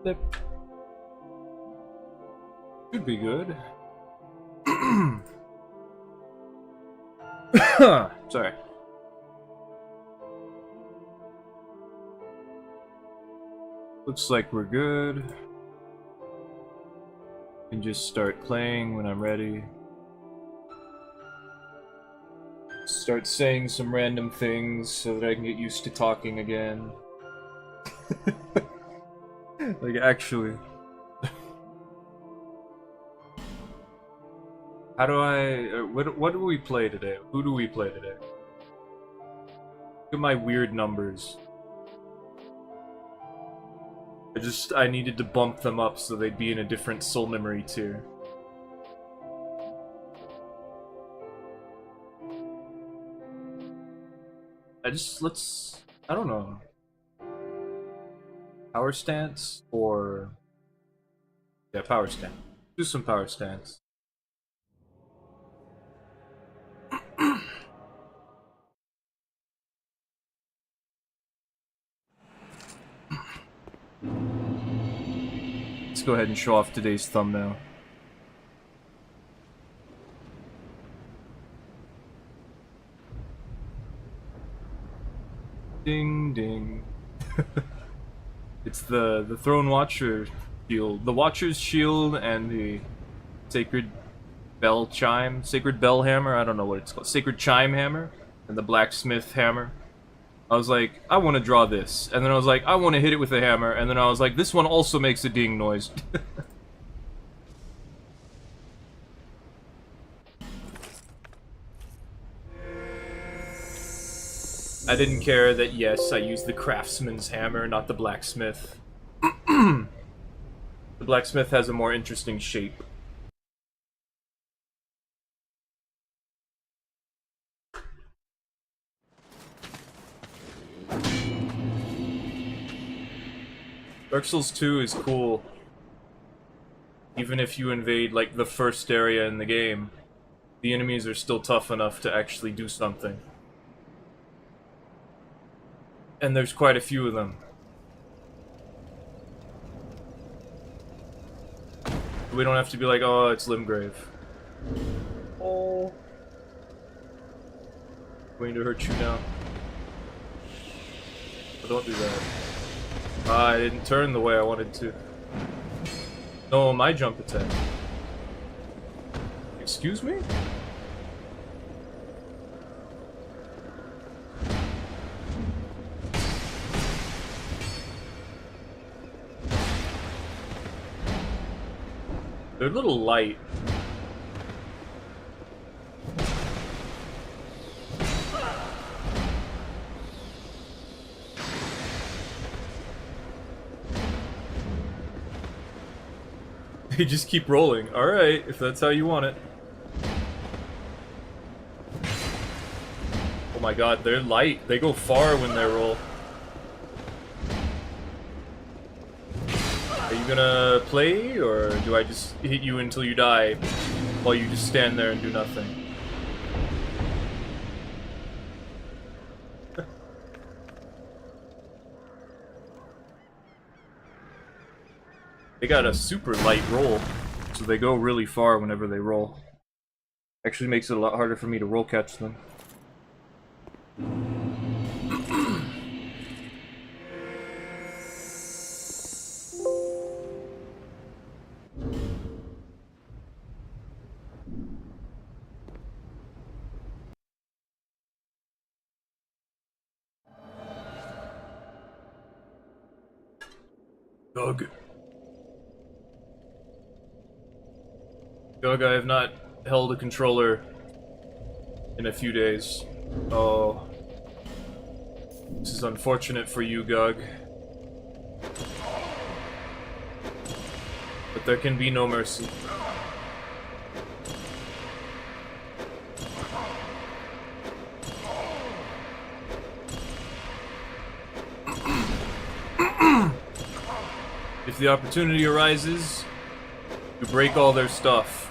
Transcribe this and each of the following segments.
That should be good. Sorry. Looks like we're good. Can just start playing when I'm ready. Start saying some random things so that I can get used to talking again. Like, actually. How do I... what do we play today? Who do we play today? Look at my weird numbers. I needed to bump them up so they'd be in a different soul memory tier. I don't know. Power stance or... Yeah, power stance. Do some power stance. Let's go ahead and show off today's thumbnail. Ding ding. It's the Throne Watcher shield. The Watcher's shield and the Sacred Bell Chime. Sacred Bell Hammer? I don't know what it's called. Sacred Chime Hammer. And the Blacksmith Hammer. I was like, I want to draw this. And then I was like, I want to hit it with a hammer. And then I was like, this one also makes a ding noise. I didn't care that, yes, I used the craftsman's hammer, not the blacksmith. The blacksmith has a more interesting shape. Dark Souls 2 is cool. Even if you invade, like, the first area in the game, the enemies are still tough enough to actually do something. And there's quite a few of them. We don't have to be like, oh, it's Limgrave. Oh. Going to hurt you now. But don't do that. I didn't turn the way I wanted to. No, my jump attack. Excuse me? They're a little light. They just keep rolling. Alright, if that's how you want it. Oh my god, they're light. They go far when they roll. Are you gonna play, or do I just hit you until you die while you just stand there and do nothing? They got a super light roll, so they go really far whenever they roll. Actually makes it a lot harder for me to roll catch them. Doug. Doug, I have not held a controller in a few days. Oh. This is unfortunate for you, Gug. But there can be no mercy. If the opportunity arises, you break all their stuff.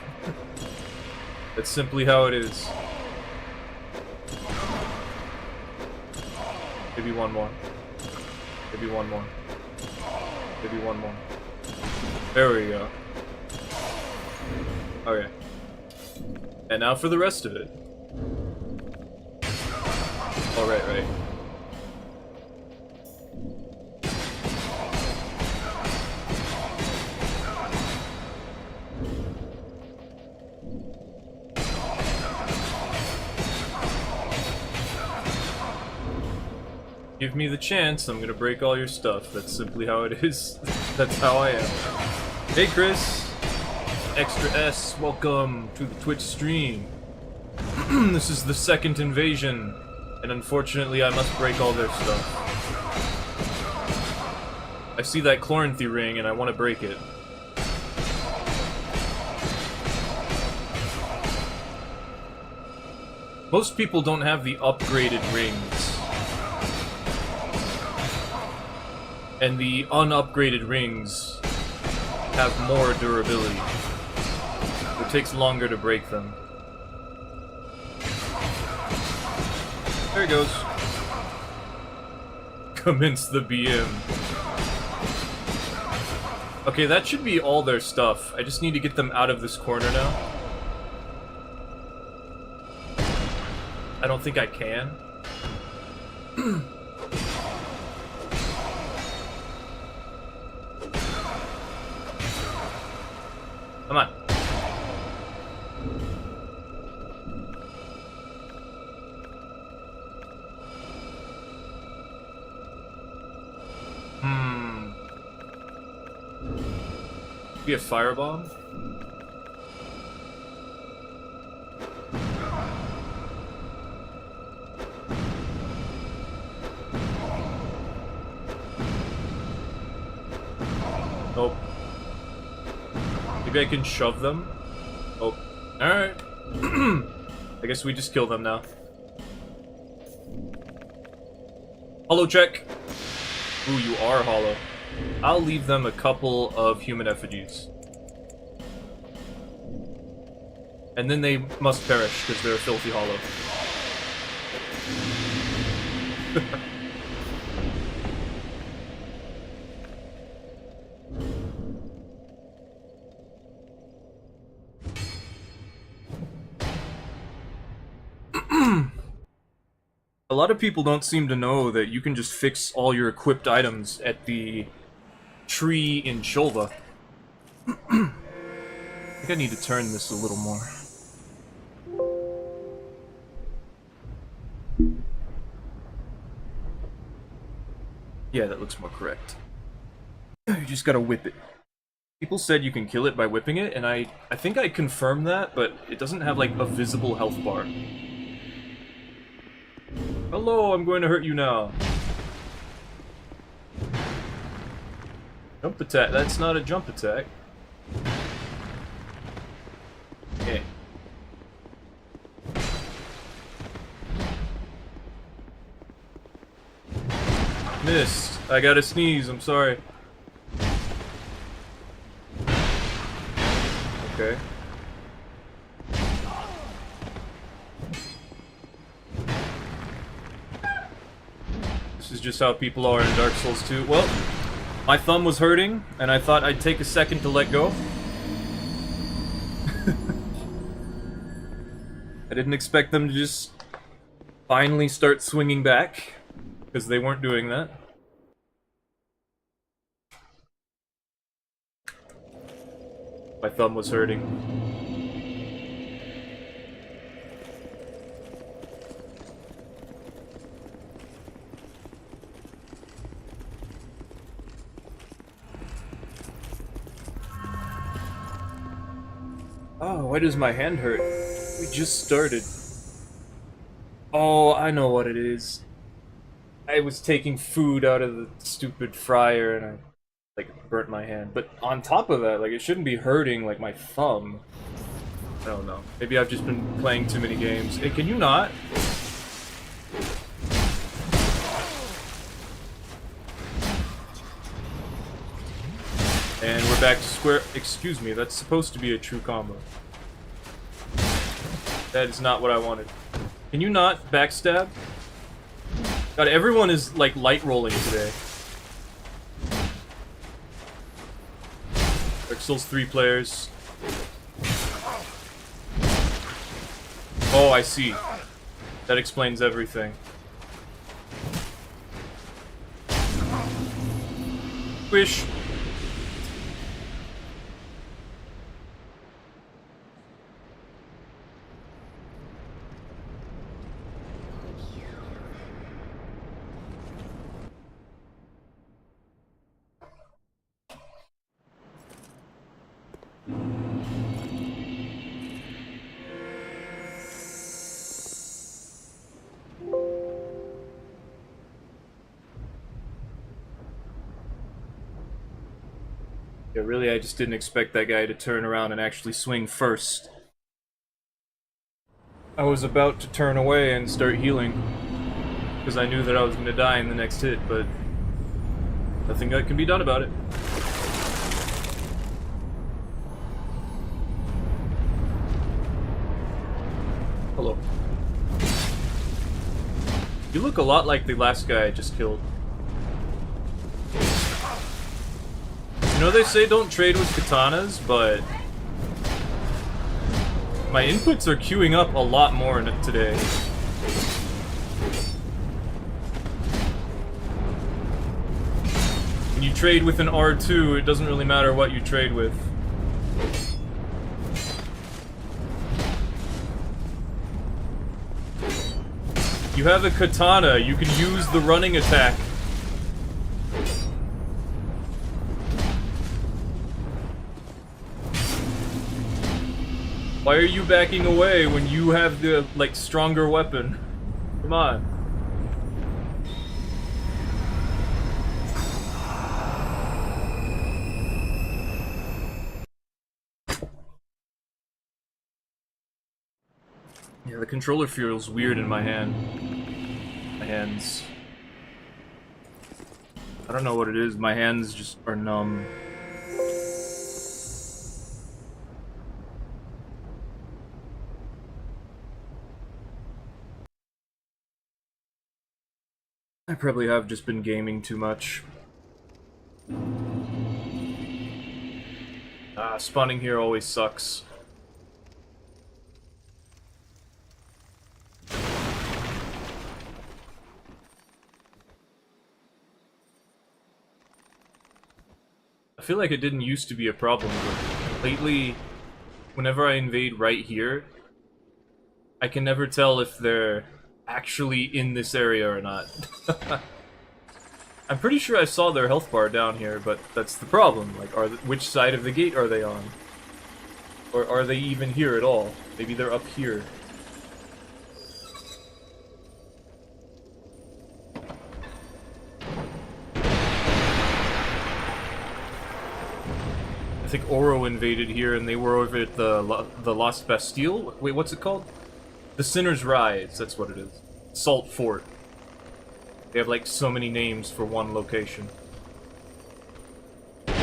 That's simply how it is. Maybe one more. Maybe one more. Maybe one more. There we go. Okay. And now for the rest of it. Oh, right. Give me the chance, I'm gonna break all your stuff. That's simply how it is. That's how I am. Hey Chris! Extra S, welcome to the Twitch stream. This is the second invasion, and unfortunately I must break all their stuff. I see that Chloranthy ring and I want to break it. Most people don't have the upgraded rings. And the unupgraded rings have more durability. It takes longer to break them. There he goes. Commence the BM. Okay, that should be all their stuff. I just need to get them out of this corner now. I don't think I can. Come on. Be a firebomb? Nope. Maybe I can shove them? Oh. Alright. I guess we just kill them now. Hollow check! Ooh, you are hollow. I'll leave them a couple of human effigies. And then they must perish, because they're a filthy hollow. A lot of people don't seem to know that you can just fix all your equipped items at the tree in Shulva. I think I need to turn this a little more. Yeah, that looks more correct. You just gotta whip it. People said you can kill it by whipping it, and I think I confirmed that, but it doesn't have, like, a visible health bar. Hello, I'm going to hurt you now. Jump attack. That's not a jump attack. Okay. Missed. I gotta sneeze, I'm sorry. Okay. This is just how people are in Dark Souls 2. Well, my thumb was hurting, and I thought I'd take a second to let go. I didn't expect them to just finally start swinging back, because they weren't doing that. My thumb was hurting. Oh, why does my hand hurt? We just started. Oh, I know what it is. I was taking food out of the stupid fryer and I, like, burnt my hand. But on top of that, like, it shouldn't be hurting, like, my thumb. I don't know. Maybe I've just been playing too many games. Hey, can you not? And we're back to square. Excuse me, that's supposed to be a true combo. That is not what I wanted. Can you not backstab? God, everyone is like light rolling today. Dark Souls 3 players. Oh, I see. That explains everything. Wish. Yeah, really, I just didn't expect that guy to turn around and actually swing first. I was about to turn away and start healing, because I knew that I was going to die in the next hit, but nothing that can be done about it. Hello. You look a lot like the last guy I just killed. You know, they say don't trade with katanas, but my inputs are queuing up a lot more today. When you trade with an R2, it doesn't really matter what you trade with. You have a katana, you can use the running attack. Why are you backing away when you have the, like, stronger weapon? Come on. Yeah, the controller feels weird in my hand. My hands. I don't know what it is, my hands just are numb. I probably have just been gaming too much. Spawning here always sucks. I feel like it didn't used to be a problem, but lately, whenever I invade right here, I can never tell if they're actually in this area or not. I'm pretty sure I saw their health bar down here, but that's the problem. Like, which side of the gate are they on? Or are they even here at all? Maybe they're up here. I think Oro invaded here, and they were over at the Lost Bastille. Wait, what's it called? The Sinner's Rise. That's what it is. Salt Fort. They have like so many names for one location. Go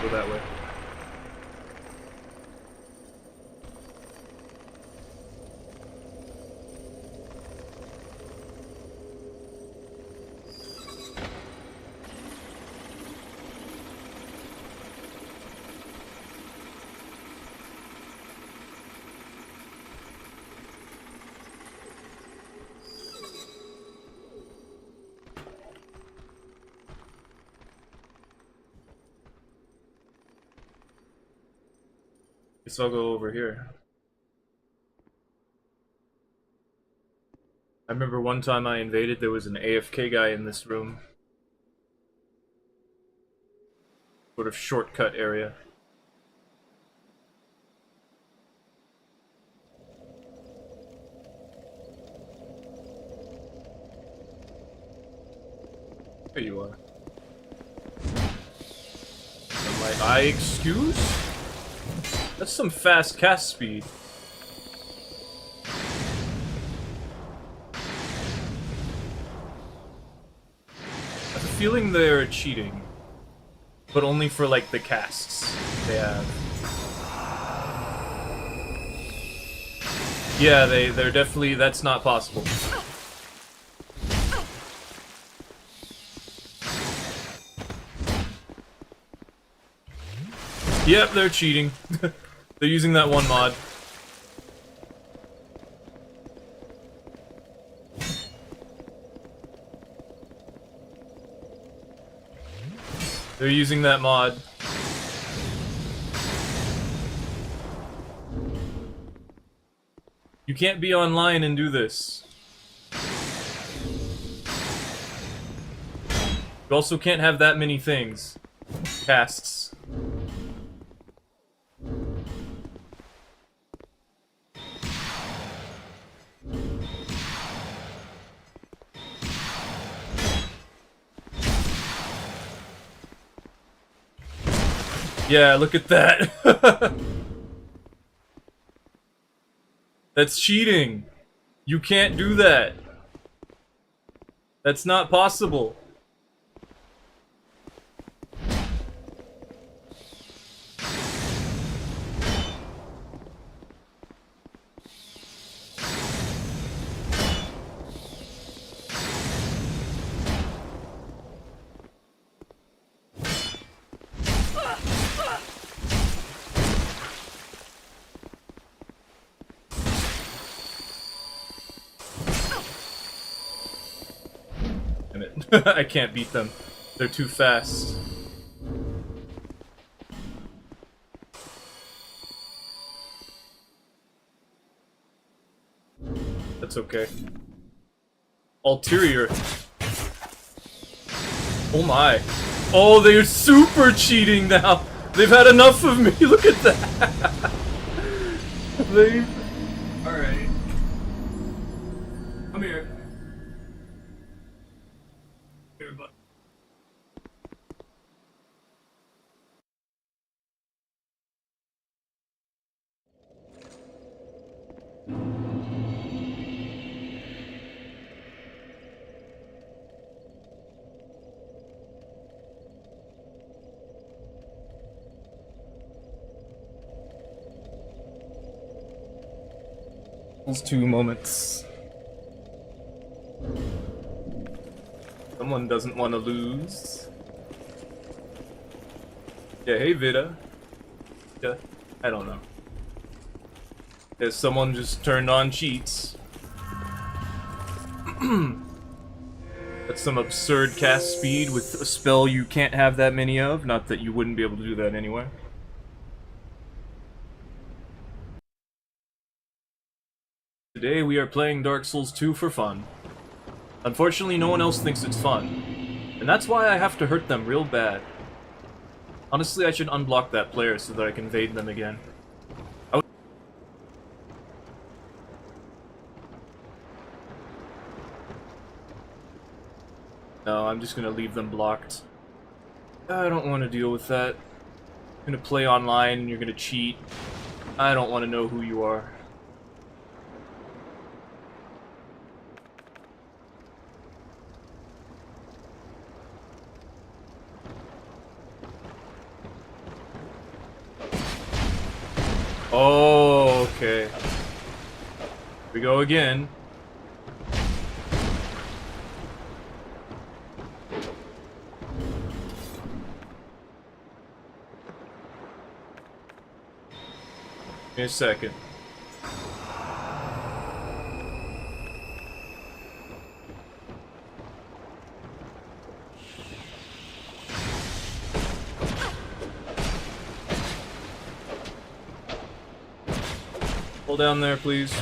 that way. Guess I'll go over here. I remember one time I invaded, there was an AFK guy in this room. Sort of shortcut area. There you are. Am I excuse? That's some fast cast speed. I have a feeling they're cheating. But only for, like, the casts they have. Yeah, they're definitely... that's not possible. Yep, they're cheating. They're using that one mod. They're using that mod. You can't be online and do this. You also can't have that many things. Tasks. Yeah, look at that. That's cheating. You can't do that. That's not possible. Damn it. I can't beat them. They're too fast. That's okay. Ulterior. Oh my. Oh, they're super cheating now. They've had enough of me. Look at that. They. Alright. Come here. Here, bud. Those 2 moments. Someone doesn't want to lose. Yeah, hey Vida. Yeah, I don't know. Yeah, someone just turned on cheats. That's some absurd cast speed with a spell you can't have that many of. Not that you wouldn't be able to do that anyway. Today we are playing Dark Souls 2 for fun. Unfortunately, no one else thinks it's fun. And that's why I have to hurt them real bad. Honestly, I should unblock that player so that I can evade them again. No, I'm just gonna leave them blocked. I don't want to deal with that. I'm gonna play online and you're gonna cheat. I don't want to know who you are. Oh, okay. Here we go again. Give me a second. Hold down there, please.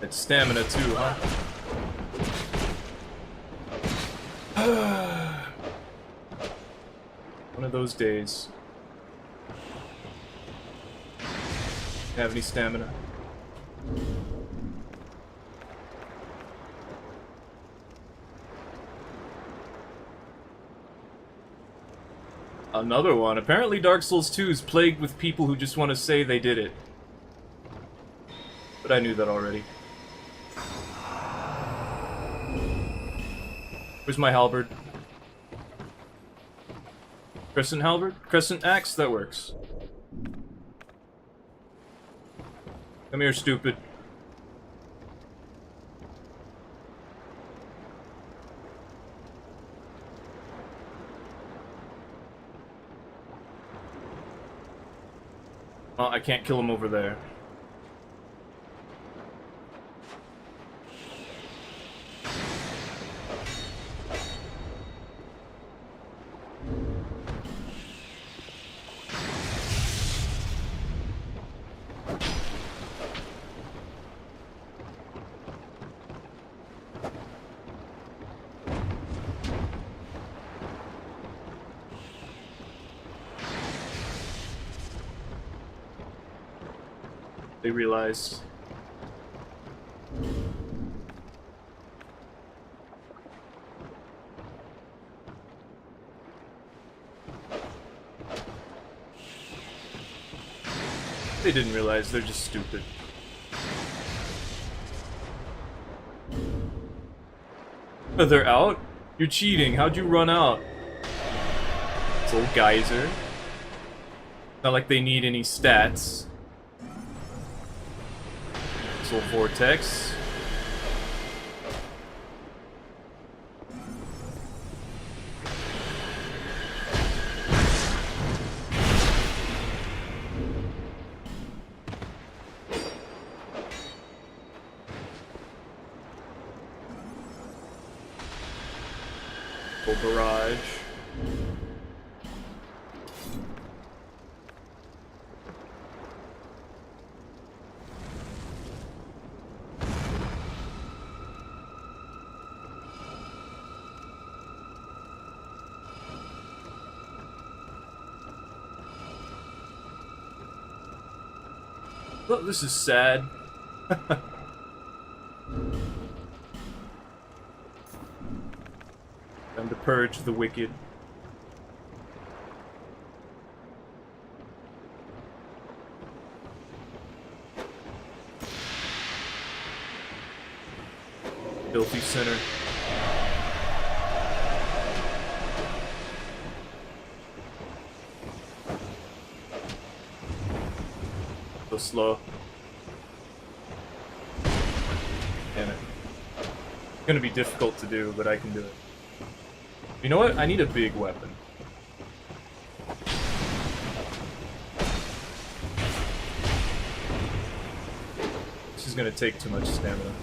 It's stamina too, huh? One of those days. Have any stamina? Another one. Apparently Dark Souls 2 is plagued with people who just want to say they did it. But I knew that already. Where's my halberd? Crescent halberd? Crescent axe? That works. Come here, stupid. Oh, I can't kill him over there. They realized. They didn't realize, they're just stupid. Oh, they're out? You're cheating, how'd you run out? This old geyser. Not like they need any stats. This old vortex. Old barrage. Oh, this is sad. Time to purge the wicked. Filthy sinner. So slow. Damn it. It's gonna be difficult to do, but I can do it. You know what? I need a big weapon. This is gonna take too much stamina.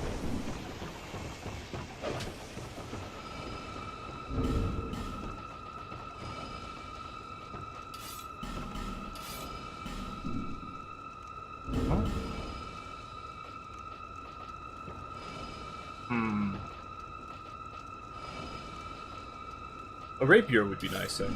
A rapier would be nice, eh?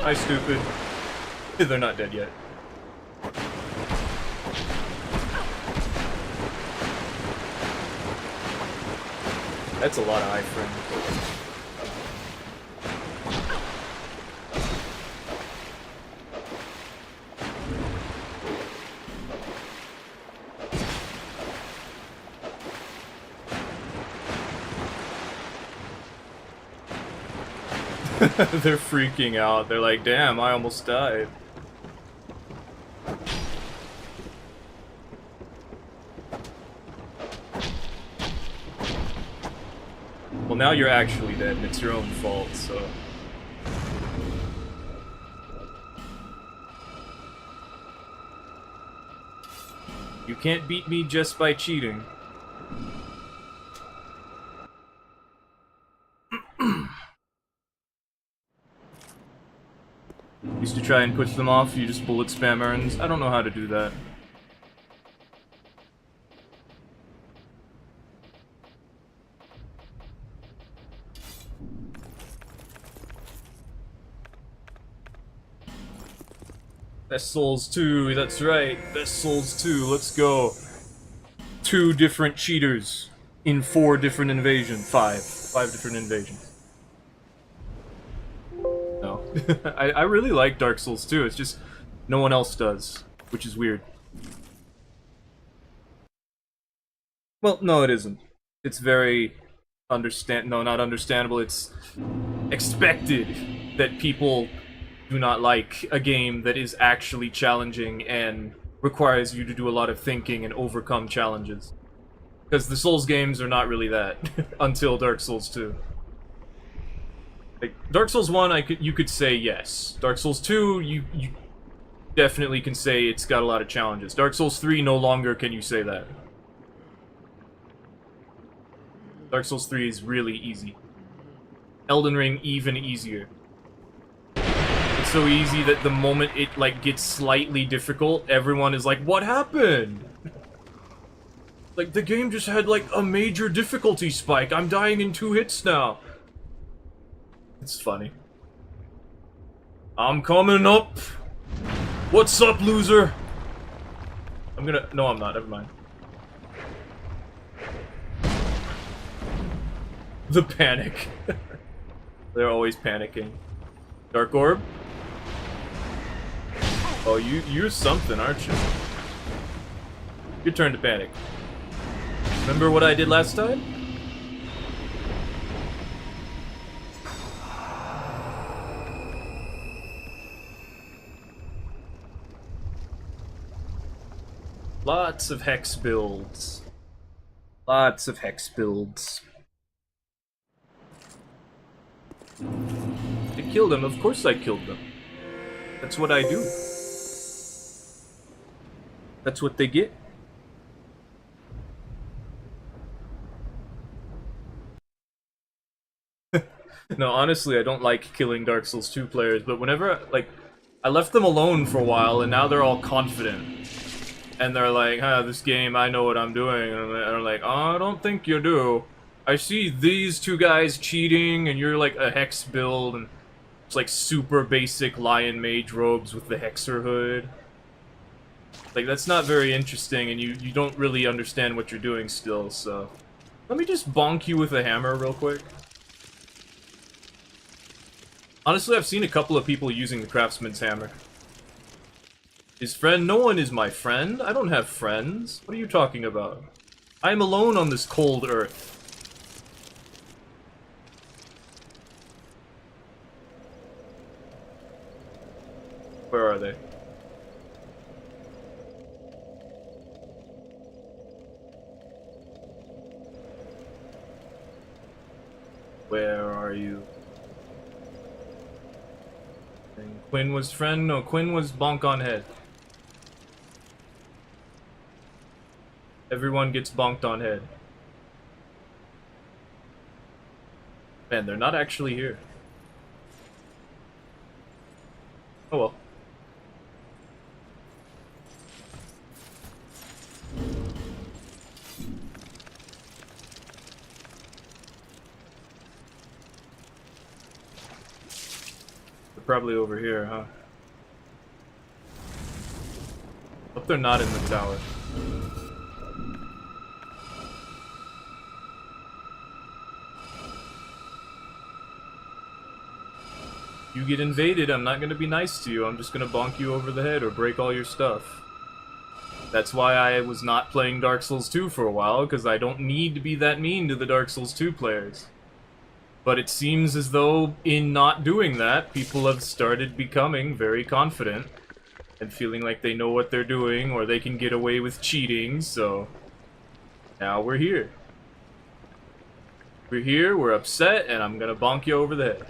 Hi, stupid. They're not dead yet. That's a lot of iframes. They're freaking out. They're like, damn, I almost died. Well, now you're actually dead, and it's your own fault, so... You can't beat me just by cheating. Used to try and push them off, you just bullet spam urns. I don't know how to do that. Best Souls 2, that's right. Best Souls 2, let's go. 2 different cheaters in 4 different invasions. 5 different invasions. I really like Dark Souls 2, it's just no one else does, which is weird. Well, no, it isn't. It's very no, not understandable, it's expected that people do not like a game that is actually challenging and requires you to do a lot of thinking and overcome challenges. Because the Souls games are not really that, until Dark Souls 2. Like, Dark Souls 1, you could say yes. Dark Souls 2, you definitely can say it's got a lot of challenges. Dark Souls 3, no longer can you say that. Dark Souls 3 is really easy. Elden Ring, even easier. It's so easy that the moment it, like, gets slightly difficult, everyone is like, what happened? Like, the game just had, like, a major difficulty spike. I'm dying in 2 hits now. It's funny. I'm coming up. What's up, loser? No, I'm not. Never mind. The panic. They're always panicking. Dark Orb? Oh, you're something, aren't you? Your turn to panic. Remember what I did last time? Lots of hex builds. Lots of hex builds. I killed him. Of course I killed them. That's what I do. That's what they get. No, honestly, I don't like killing Dark Souls 2 players, but whenever, like, I left them alone for a while, and now they're all confident. And they're like, this game, I know what I'm doing. And I'm like, oh, I don't think you do. I see these 2 guys cheating, and you're like a hex build, and it's like super basic lion mage robes with the hexer hood. Like, that's not very interesting, and you don't really understand what you're doing still, so... Let me just bonk you with a hammer real quick. Honestly, I've seen a couple of people using the craftsman's hammer. His friend? No one is my friend. I don't have friends. What are you talking about? I am alone on this cold earth. Where are they? Where are you? And Quinn was friend? No, Quinn was bonk on head. Everyone gets bonked on head. Man, they're not actually here. Oh well. They're probably over here, huh? Hope they're not in the tower. You get invaded, I'm not gonna be nice to you. I'm just gonna bonk you over the head or break all your stuff. That's why I was not playing Dark Souls 2 for a while, because I don't need to be that mean to the Dark Souls 2 players. But it seems as though, in not doing that, people have started becoming very confident and feeling like they know what they're doing, or they can get away with cheating, so... Now we're here. We're here, we're upset, and I'm gonna bonk you over the head.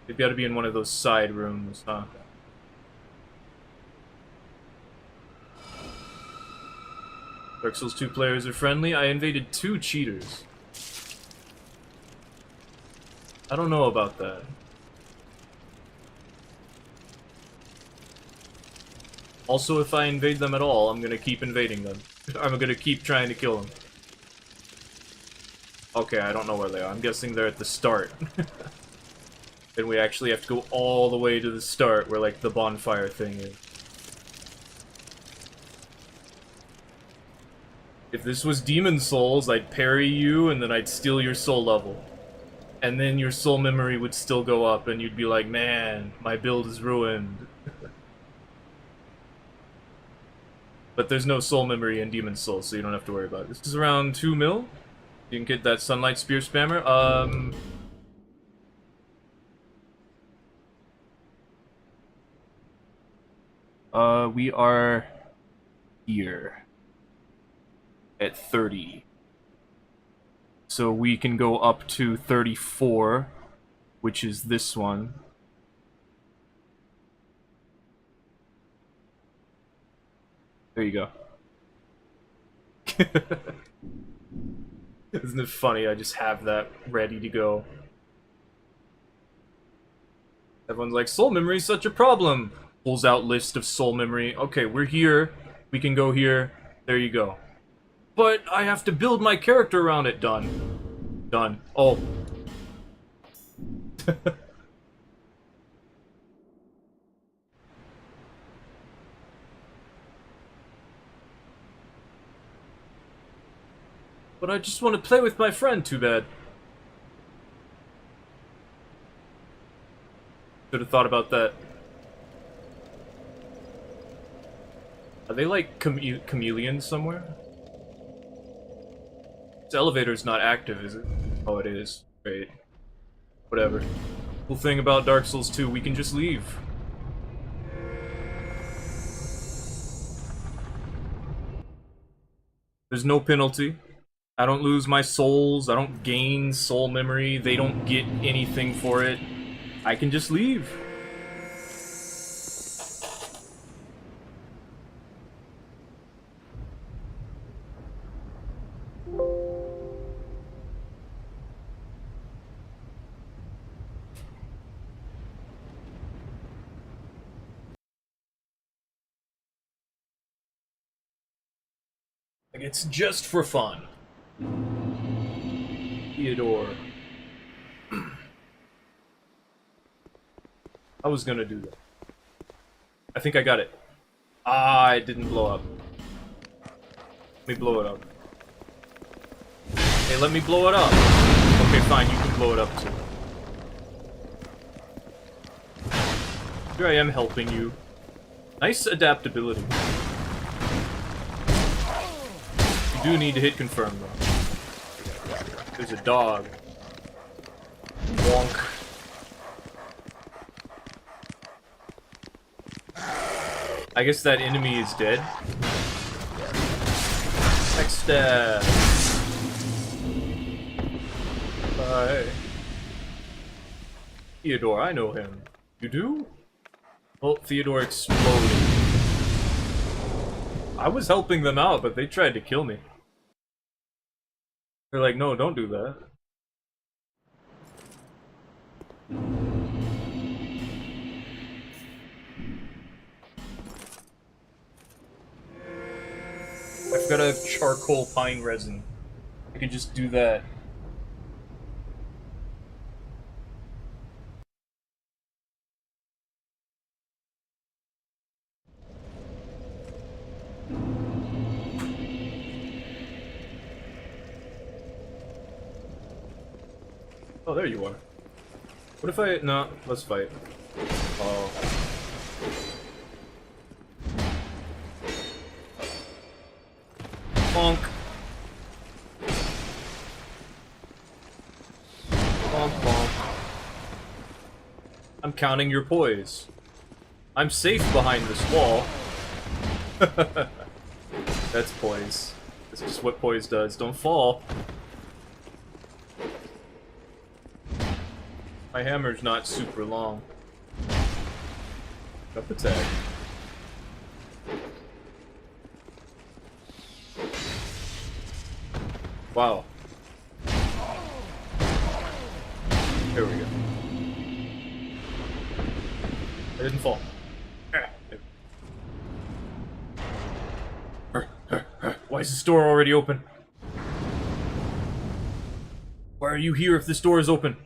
They've got to be in one of those side rooms, huh? Dark Souls 2 players are friendly. I invaded 2 cheaters. I don't know about that. Also, if I invade them at all, I'm gonna keep invading them. I'm gonna keep trying to kill them. Okay, I don't know where they are. I'm guessing they're at the start. And we actually have to go all the way to the start where, like, the bonfire thing is. If this was Demon Souls, I'd parry you, and then I'd steal your soul level. And then your soul memory would still go up, and you'd be like, man, my build is ruined. But there's no soul memory in Demon Souls, so you don't have to worry about it. This is around 2 mil. You can get that Sunlight Spear Spammer. We are here at 30. So we can go up to 34, which is this one. There you go. Isn't it funny? I just have that ready to go. Everyone's like, soul memory is such a problem. Pulls out list of soul memory. Okay, we're here. We can go here. There you go. But I have to build my character around it. Done. Done. Oh. But I just want to play with my friend, too bad. Should have thought about that. Are they like chameleons somewhere? This elevator's not active, is it? Oh, it is. Great. Whatever. Cool thing about Dark Souls 2, we can just leave. There's no penalty. I don't lose my souls, I don't gain soul memory, they don't get anything for it. I can just leave. Like, it's just for fun. Theodore. I was gonna do that. I think I got it. Ah, it didn't blow up. Let me blow it up. Hey, let me blow it up. Okay, fine, you can blow it up too. Here I am helping you. Nice adaptability. You do need to hit confirm though. There's a dog. Wonk. I guess that enemy is dead. Next step. Bye. Theodore, I know him. You do? Oh, Theodore exploded. I was helping them out, but they tried to kill me. They're like, no, don't do that. I've got a charcoal pine resin. I can just do that. Oh, there you are. What if I... No, let's fight. Oh. Bonk. Bonk, bonk. I'm counting your poise. I'm safe behind this wall. That's poise. That's just what poise does. Don't fall. My hammer's not super long. Up attack. Wow. There we go. I didn't fall. Why is this door already open? Why are you here if this door is open?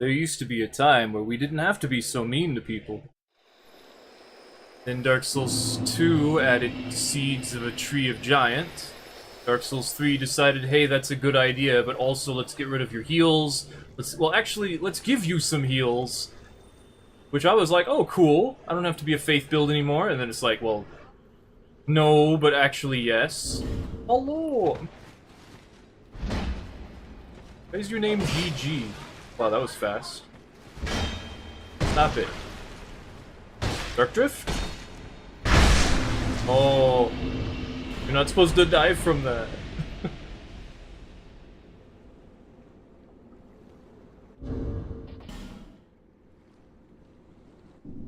There used to be a time where we didn't have to be so mean to people. Then Dark Souls 2 added Seeds of a Tree of Giant. Dark Souls 3 decided, hey, that's a good idea, but also let's get rid of your heals. Let's give you some heals. Which I was like, oh, cool. I don't have to be a faith build anymore. And then it's like, well, no, but actually yes. Hello! Why is your name GG? Wow, that was fast. Stop it. Dark Drift? Oh. You're not supposed to die from that.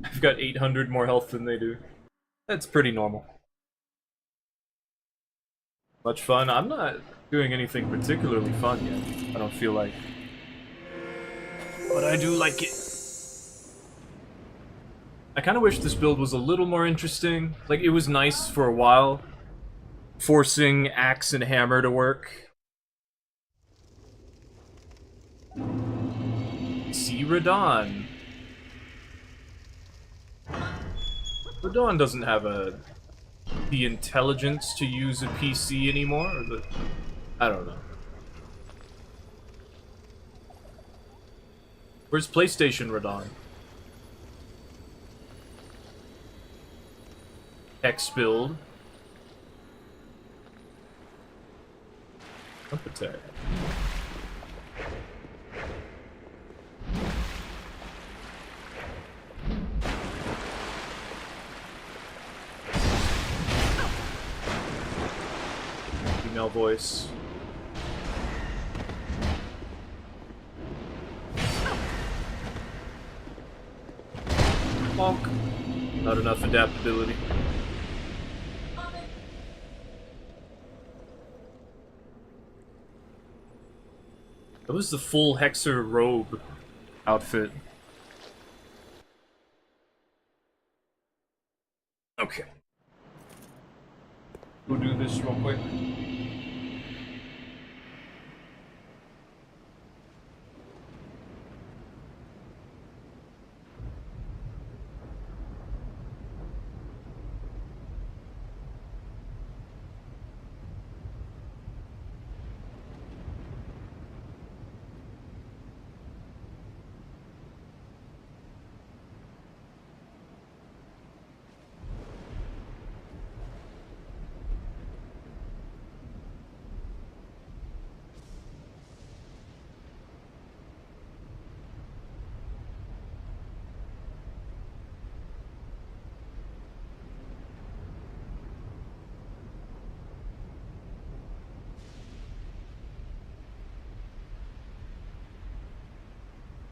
I've got 800 more health than they do. That's pretty normal. Much fun. I'm not doing anything particularly fun yet. I don't feel like. But I do like it. I kind of wish this build was a little more interesting. Like, it was nice for a while. Forcing axe and hammer to work. See Radon. Radon doesn't have the intelligence to use a PC anymore, or I don't know. Where's PlayStation Radon? X build. Up attack. Female voice. Bonk. Not enough adaptability. That was the full Hexer robe outfit. Okay. We'll do this real quick.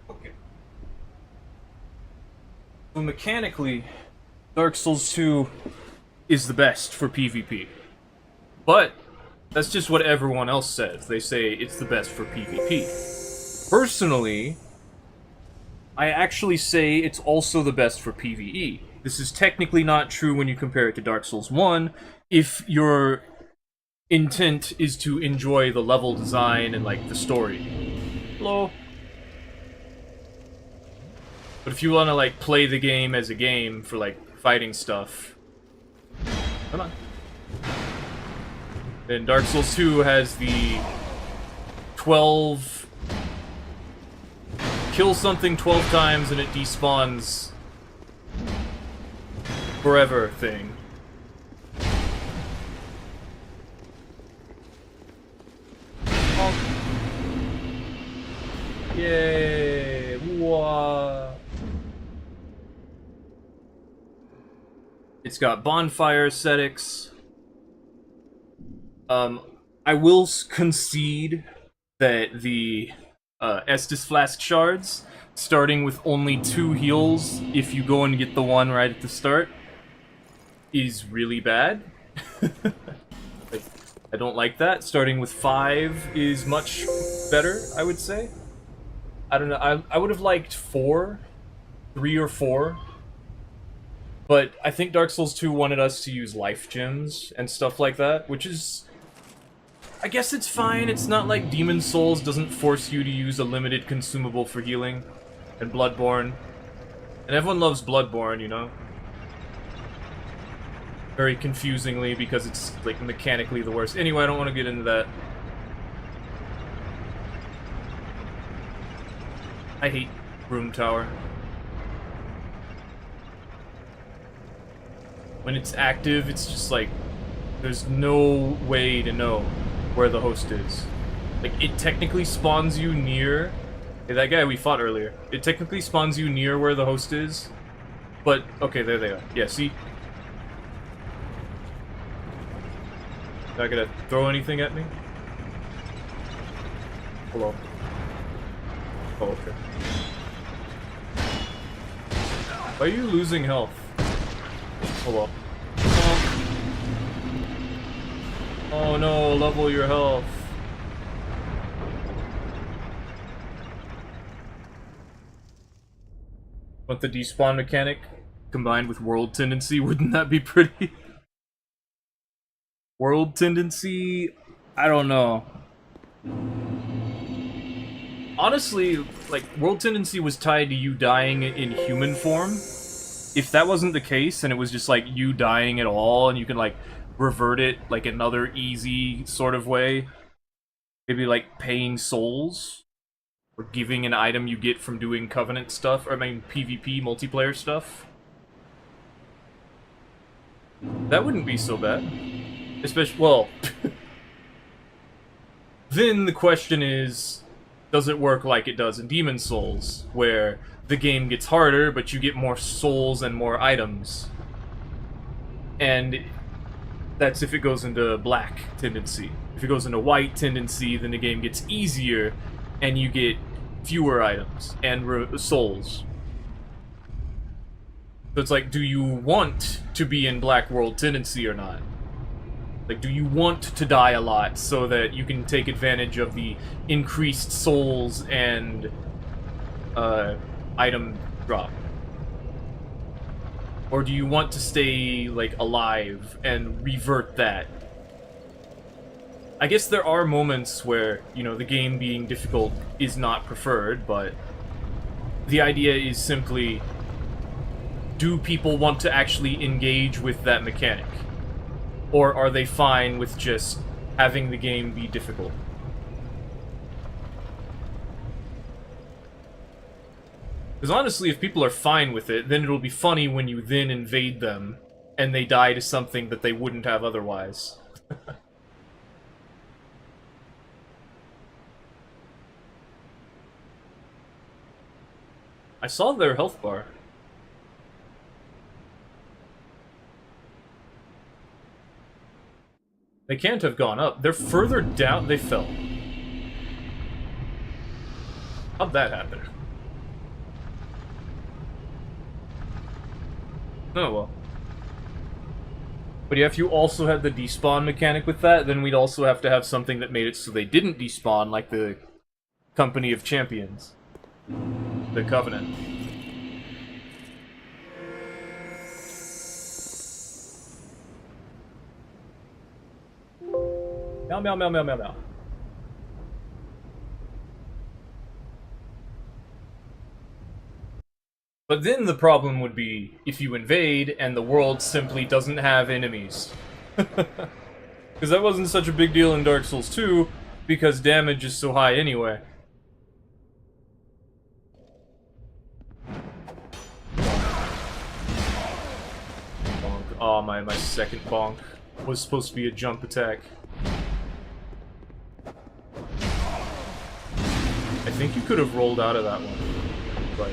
Okay. So mechanically, Dark Souls 2 is the best for PvP. But that's just what everyone else says. They say it's the best for PvP. Personally, I actually say it's also the best for PvE. This is technically not true when you compare it to Dark Souls 1, if your intent is to enjoy the level design and, like, the story. Hello? But if you want to, like, play the game as a game for, like, fighting stuff... Come on. Then Dark Souls 2 has the 12... Kill something 12 times and it despawns forever thing. Oh. Yay! Whoa. It's got bonfire aesthetics. I will concede that the Estus Flask shards, starting with only 2 heals if you go and get the one right at the start, is really bad. Like, I don't like that. Starting with 5 is much better, I would say. I don't know, I would have liked 4, 3 or 4. But I think Dark Souls 2 wanted us to use life gems and stuff like that, which is I guess it's fine. It's not like Demon Souls doesn't force you to use a limited consumable for healing. And Bloodborne. And everyone loves Bloodborne, you know? Very confusingly, because it's, like, mechanically the worst. Anyway, I don't want to get into that. I hate Room Tower. When it's active, it's just like, there's no way to know where the host is. Like, it technically spawns you near... Hey, that guy we fought earlier. It technically spawns you near where the host is, but... Okay, there they are. Yeah, see? Not gonna throw anything at me? Hello. Oh, okay. Why are you losing health? Hello. Oh no, level your health. Want the despawn mechanic combined with world tendency? Wouldn't that be pretty? World tendency? I don't know. Honestly, like, world tendency was tied to you dying in human form. If that wasn't the case, and it was just, like, you dying at all, and you can, like, revert it, like, another easy sort of way, maybe, like, paying souls, or giving an item you get from doing Covenant stuff, or, I mean, PvP multiplayer stuff. That wouldn't be so bad. Especially, well... Then the question is, does it work like it does in Demon Souls, where the game gets harder, but you get more souls and more items? And that's if it goes into black tendency. If it goes into white tendency, then the game gets easier, and you get fewer items and souls. So it's like, do you want to be in black world tendency or not? Like, do you want to die a lot so that you can take advantage of the increased souls and item drop? Or do you want to stay, like, alive and revert that? I guess there are moments where, you know, the game being difficult is not preferred, but the idea is simply, do people want to actually engage with that mechanic? Or are they fine with just having the game be difficult? Because honestly, if people are fine with it, then it'll be funny when you then invade them, and they die to something that they wouldn't have otherwise. I saw their health bar. They can't have gone up. They're further down. They fell. How'd that happen? Oh, well. But yeah, if you also had the despawn mechanic with that, then we'd also have to have something that made it so they didn't despawn, like the Company of Champions. The Covenant. Meow, meow, meow, meow, meow, meow. But then the problem would be if you invade and the world simply doesn't have enemies. Because that wasn't such a big deal in Dark Souls 2, because damage is so high anyway. Bonk. Oh, my second bonk was supposed to be a jump attack. I think you could have rolled out of that one. But...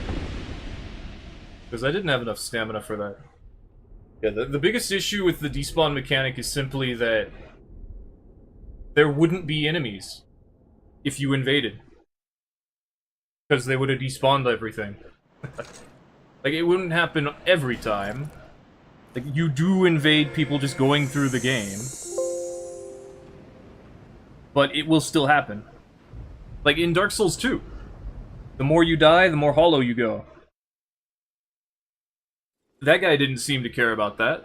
because I didn't have enough stamina for that. Yeah, the biggest issue with the despawn mechanic is simply that there wouldn't be enemies if you invaded. Because they would have despawned everything. Like, it wouldn't happen every time. Like, you do invade people just going through the game. But it will still happen. Like in Dark Souls 2. The more you die, the more hollow you go. That guy didn't seem to care about that.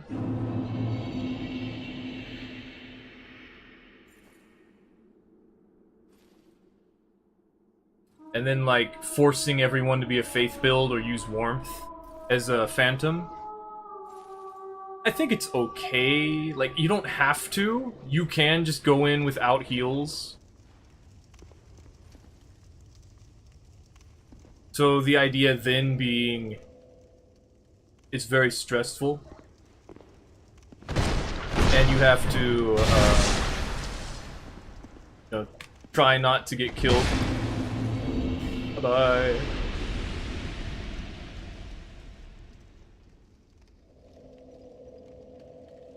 and then like forcing everyone to be a faith build or use warmth as a phantom. I think it's okay. Like, you don't have to. You can just go in without heals. So the idea then being, it's very stressful. And you have to, you know, try not to get killed. Bye-bye.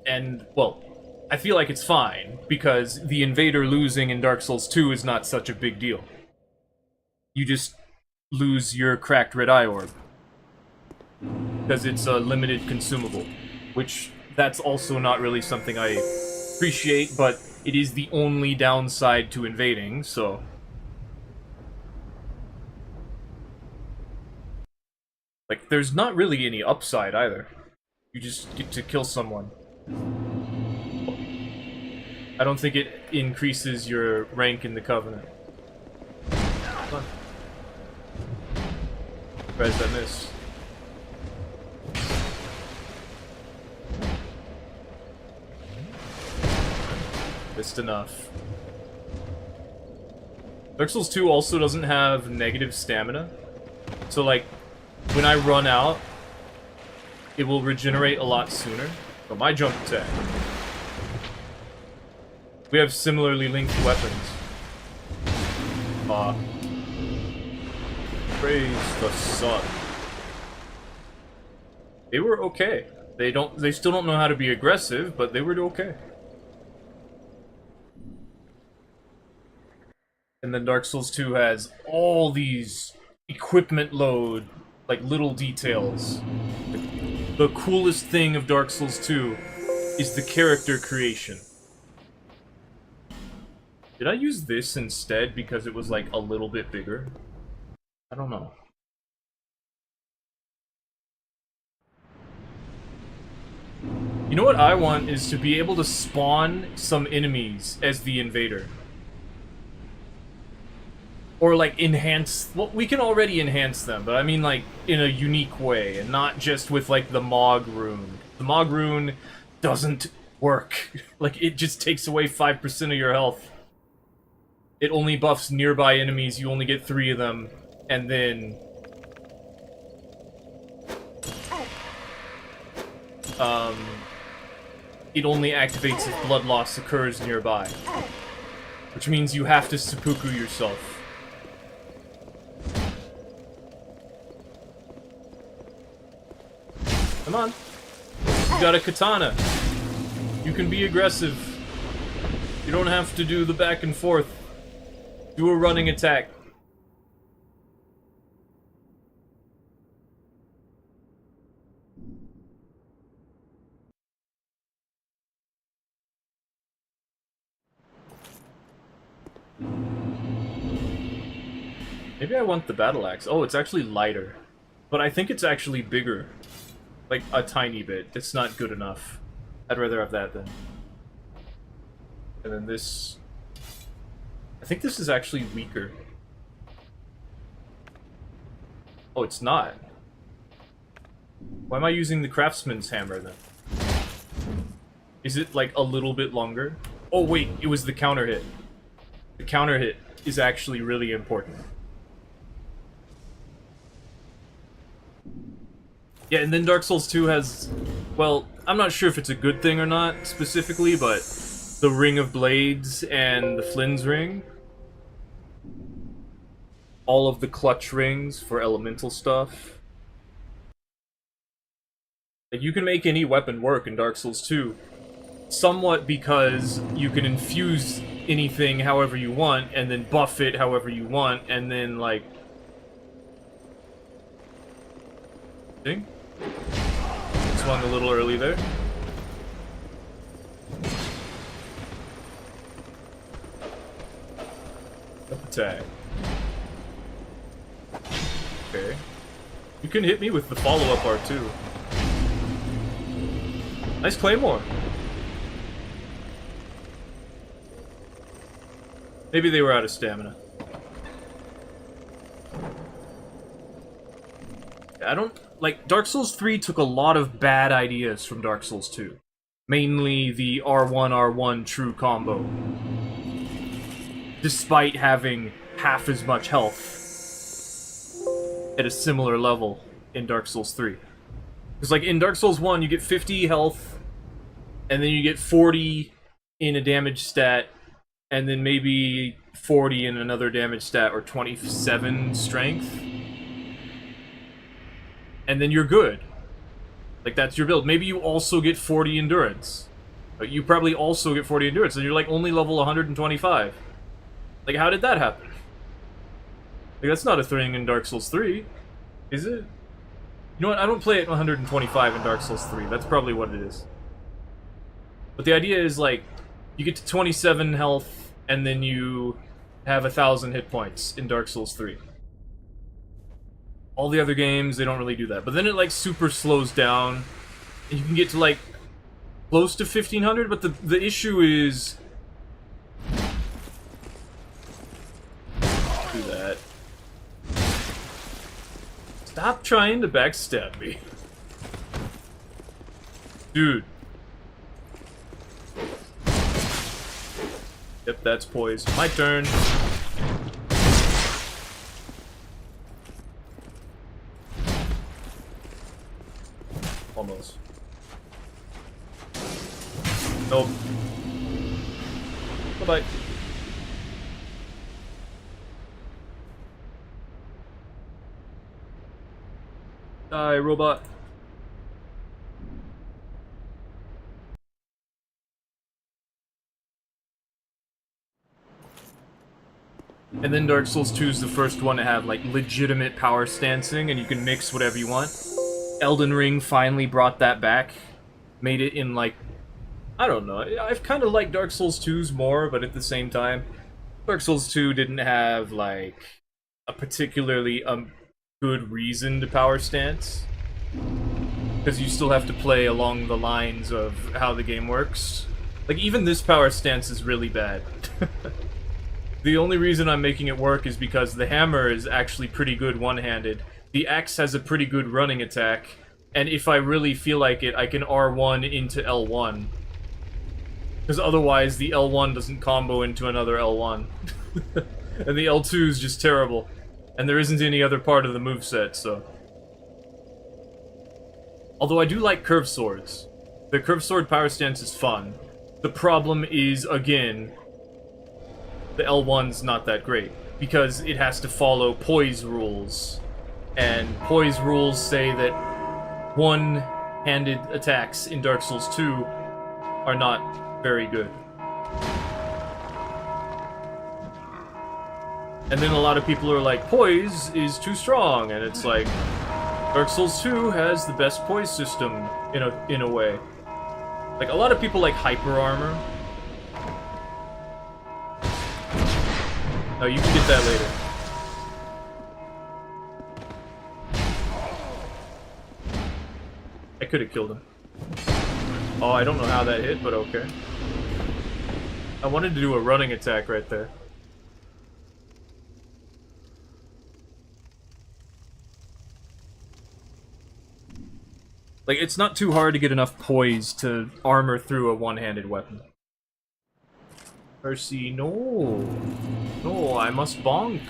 And, well, I feel like it's fine, because the invader losing in Dark Souls 2 is not such a big deal. You just lose your cracked red eye orb. Because it's a limited consumable. Which, that's also not really something I appreciate, but it is the only downside to invading, so... Like, there's not really any upside either. You just get to kill someone. I don't think it increases your rank in the Covenant. Surprised I missed. Missed enough. Dark Souls 2 also doesn't have negative stamina. So, like, when I run out, it will regenerate a lot sooner. But my jump attack. We have similarly linked weapons. Praise the sun. They were okay. They still don't know how to be aggressive, but they were okay. And then Dark Souls 2 has all these equipment load, like little details. The coolest thing of Dark Souls 2 is the character creation. Did I use this instead because it was like a little bit bigger? I don't know. You know what I want is to be able to spawn some enemies as the invader. Or, like, enhance... Well, we can already enhance them, but I mean, like, in a unique way, and not just with, like, the Mog rune. The Mog rune doesn't work. Like, it just takes away 5% of your health. It only buffs nearby enemies, you only get 3 of them, and then... it only activates if blood loss occurs nearby. Which means you have to seppuku yourself. Come on. You got a katana. You can be aggressive. You don't have to do the back and forth. Do a running attack. Maybe I want the battle axe. Oh, it's actually lighter. But I think it's actually bigger. Like, a tiny bit. It's not good enough. I'd rather have that then. And then this... I think this is actually weaker. Oh, it's not. Why am I using the craftsman's hammer then? Is it, like, a little bit longer? Oh, wait, it was the counter hit. The counter hit is actually really important. Yeah, and then Dark Souls 2 has... Well, I'm not sure if it's a good thing or not, specifically, but... The Ring of Blades and the Flynn's Ring. All of the clutch rings for elemental stuff. Like, you can make any weapon work in Dark Souls 2. Somewhat because you can infuse anything however you want, and then buff it however you want, and then, like... See? Swung a little early there. Up attack. Okay. You can hit me with the follow-up R2. Nice claymore. Maybe they were out of stamina. I don't... Like, Dark Souls 3 took a lot of bad ideas from Dark Souls 2. Mainly the R1-R1 true combo. Despite having half as much health at a similar level in Dark Souls 3. Because, like, in Dark Souls 1, you get 50 health, and then you get 40 in a damage stat, and then maybe 40 in another damage stat, or 27 strength. And then you're good. Like, that's your build. Maybe you also get 40 endurance. But you probably also get 40 endurance, and you're, like, only level 125. Like, how did that happen? Like, that's not a thing in Dark Souls 3, is it? You know what, I don't play at 125 in Dark Souls 3, that's probably what it is. But the idea is, like, you get to 27 health, and then you have 1,000 hit points in Dark Souls 3. All the other games, they don't really do that. But then it, like, super slows down, and you can get to, like, close to 1,500, but the issue is... Do that. Stop trying to backstab me. Dude. Yep, that's poised. My turn. Almost. Nope. Bye-bye. Die, robot. And then Dark Souls 2 is the first one to have, like, legitimate power stancing, and you can mix whatever you want. Elden Ring finally brought that back. Made it in, like... I don't know. I've kind of liked Dark Souls 2's more, but at the same time, Dark Souls 2 didn't have, like, a particularly good reason to power stance. Because you still have to play along the lines of how the game works. Like, even this power stance is really bad. The only reason I'm making it work is because the hammer is actually pretty good one-handed. The axe has a pretty good running attack, and if I really feel like it, I can R1 into L1. Because otherwise, the L1 doesn't combo into another L1. And the L2 is just terrible. And there isn't any other part of the moveset, so... Although I do like curved swords. The curved sword power stance is fun. The problem is, again... the L1's not that great, because it has to follow poise rules. And poise rules say that one-handed attacks in Dark Souls 2 are not very good. And then a lot of people are like, poise is too strong, and it's like, Dark Souls 2 has the best poise system, in a way. Like, a lot of people like hyper armor. No, you can get that later. I could have killed him. Oh, I don't know how that hit, but okay. I wanted to do a running attack right there. Like, it's not too hard to get enough poise to armor through a one-handed weapon. Percy, no. No, I must bonk.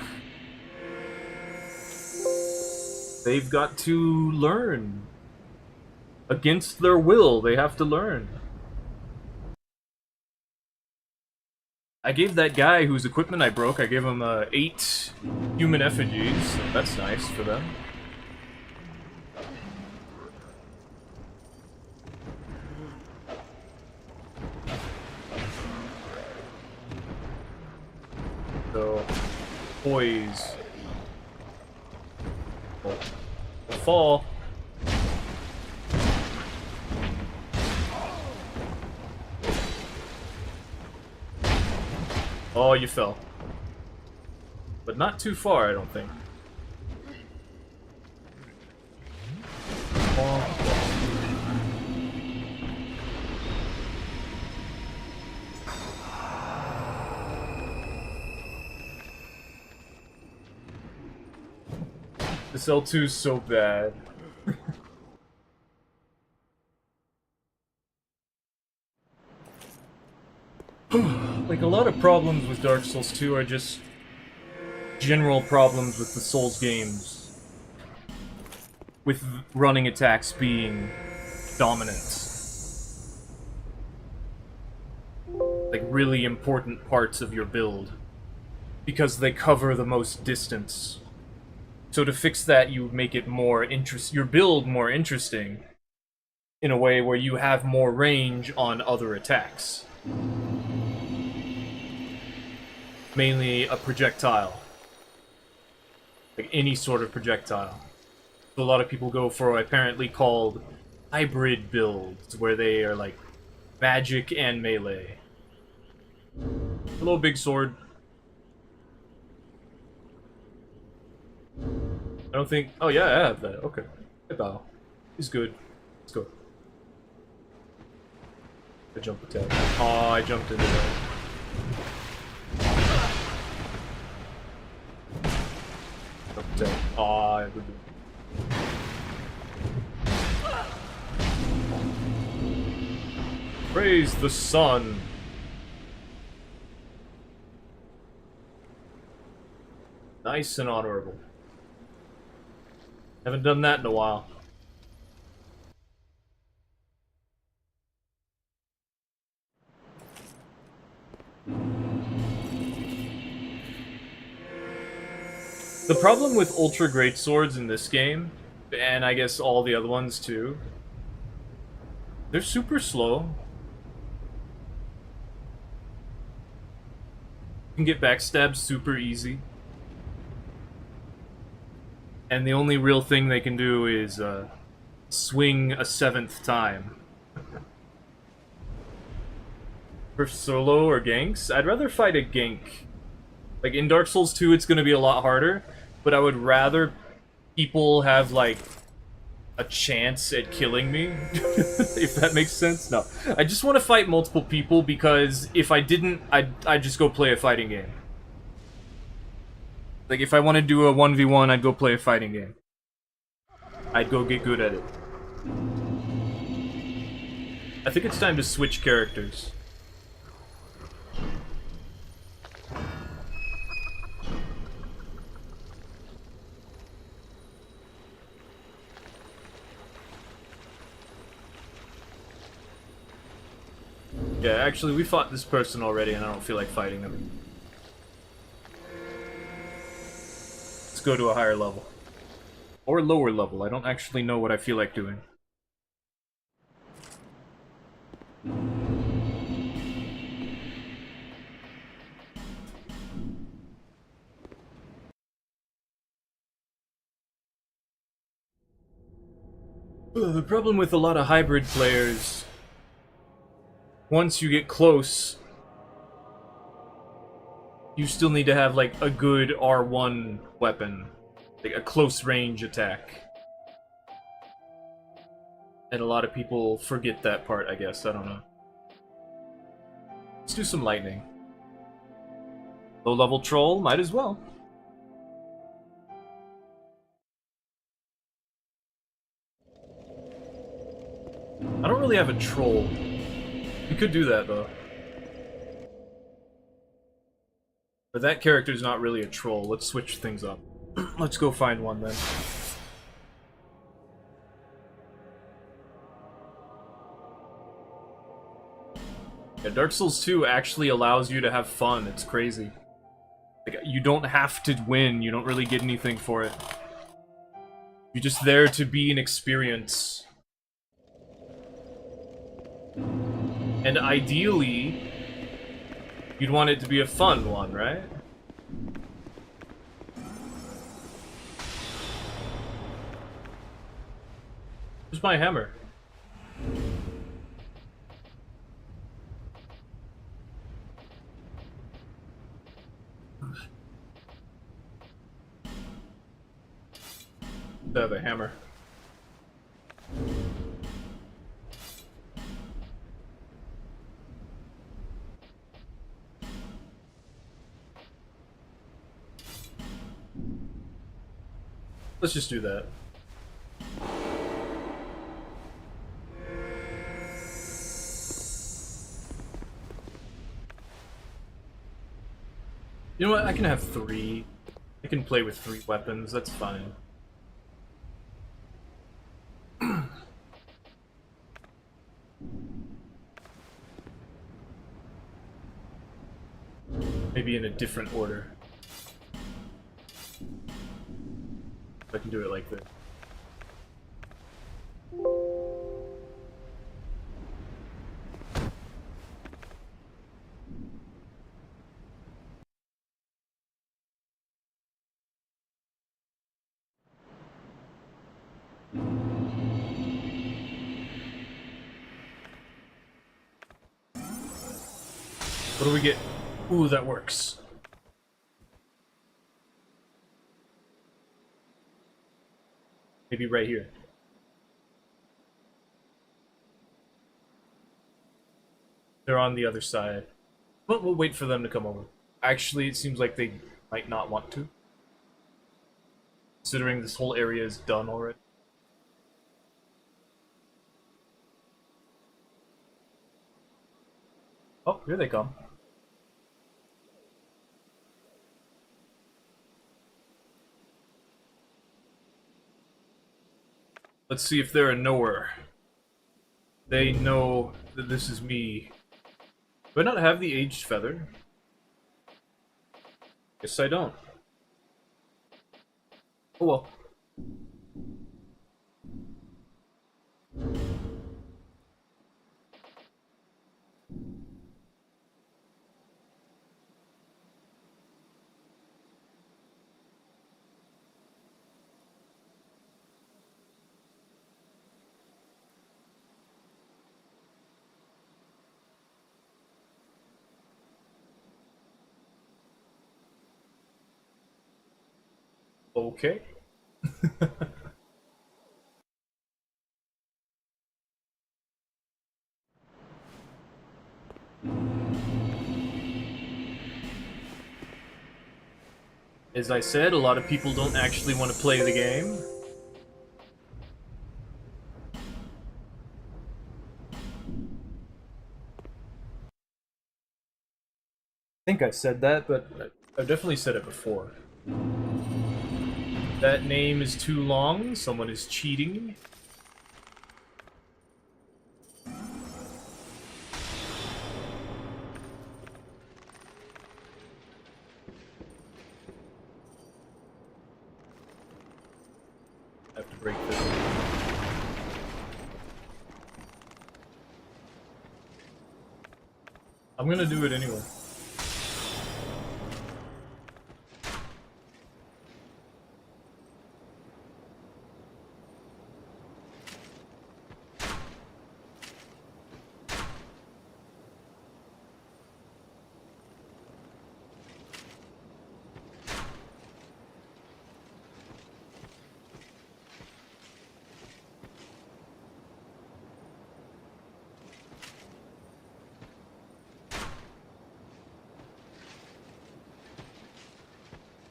They've got to learn. Against their will, they have to learn. I gave that guy whose equipment I broke, I gave him 8 human effigies, so that's nice for them. So, poise. We'll fall. Oh, you fell. But not too far, I don't think. Oh. This L2 is so bad. lot of problems with Dark Souls 2 are just general problems with the Souls games. With running attacks being dominant. Like, really important parts of your build. Because they cover the most distance. So to fix that, you make it more your build more interesting. In a way where you have more range on other attacks. Mainly a projectile. Like any sort of projectile. So a lot of people go for apparently called hybrid builds, where they are like magic and melee. Hello, big sword. I don't think... Oh yeah, I have that. Okay. Hey, bow. He's good. Let's go. I jump attack. Oh, I jumped into that. Jump attack. Oh, I would do. Praise the sun. Nice and honorable. Haven't done that in a while. The problem with ultra great swords in this game, and I guess all the other ones too, they're super slow. You can get backstabbed super easy. And the only real thing they can do is swing a 7th time. For solo or ganks, I'd rather fight a gank. Like, in Dark Souls 2, it's gonna be a lot harder, but I would rather people have, like, a chance at killing me, if that makes sense. No, I just want to fight multiple people, because if I didn't, I'd just go play a fighting game. Like, if I want to do a 1v1, I'd go play a fighting game. I'd go get good at it. I think it's time to switch characters. Yeah, actually, we fought this person already, and I don't feel like fighting them. Let's go to a higher level. Or lower level, I don't actually know what I feel like doing. The problem with a lot of hybrid players, once you get close, you still need to have, like, a good R1 weapon. Like, a close range attack. And a lot of people forget that part, I guess. I don't know. Let's do some lightning. Low-level troll? Might as well. I don't really have a troll. We could do that, though. But that character's not really a troll. Let's switch things up. Let's go find one, then. Yeah, Dark Souls 2 actually allows you to have fun. It's crazy. Like, you don't have to win. You don't really get anything for it. You're just there to be an experience. And ideally, you'd want it to be a fun one, right? Where's my hammer? I have a hammer. Let's just do that. You know what? I can have 3. I can play with 3 weapons. That's fine. Maybe in a different order. I can do it like this. What do we get? Ooh, that works. Maybe right here. They're on the other side. But we'll wait for them to come over. Actually, it seems like they might not want to. Considering this whole area is done already. Oh, here they come. Let's see if they're a knower. They know that this is me. Do I not have the aged feather? Guess I don't. Oh well. Okay. As I said, a lot of people don't actually want to play the game. I think I said that, but I've definitely said it before. That name is too long, someone is cheating. I have to break this. I'm gonna do it anyway.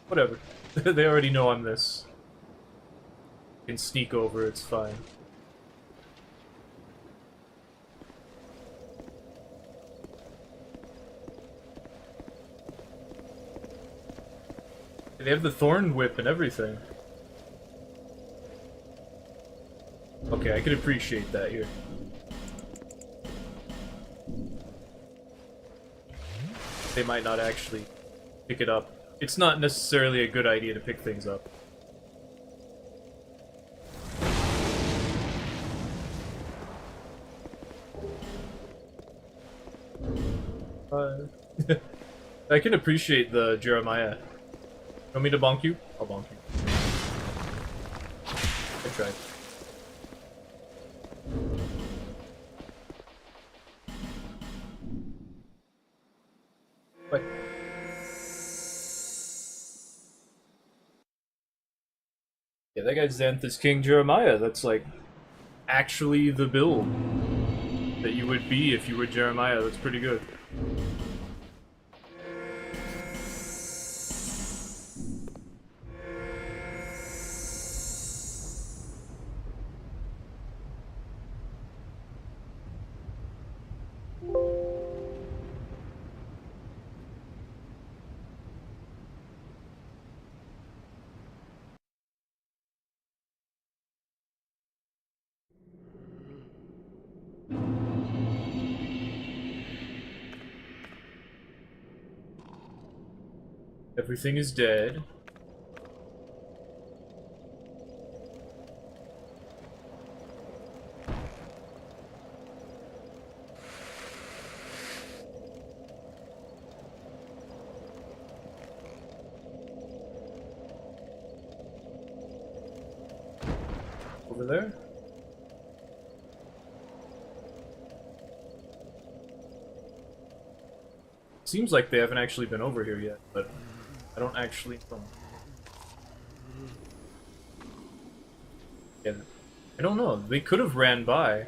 Whatever. They already know I'm this. Can sneak over, it's fine. They have the thorn whip and everything. Okay, I can appreciate that here. They might not actually pick it up. It's not necessarily a good idea to pick things up. I can appreciate the Jeremiah. Want me to bonk you? I'll bonk you. I tried. What? Yeah, that guy's Xanthus King Jeremiah. That's like actually the build that you would be if you were Jeremiah. That's pretty good. Everything is dead. Over there? Seems like they haven't actually been over here yet, but I don't actually know. Yeah, I don't know. They could have ran by.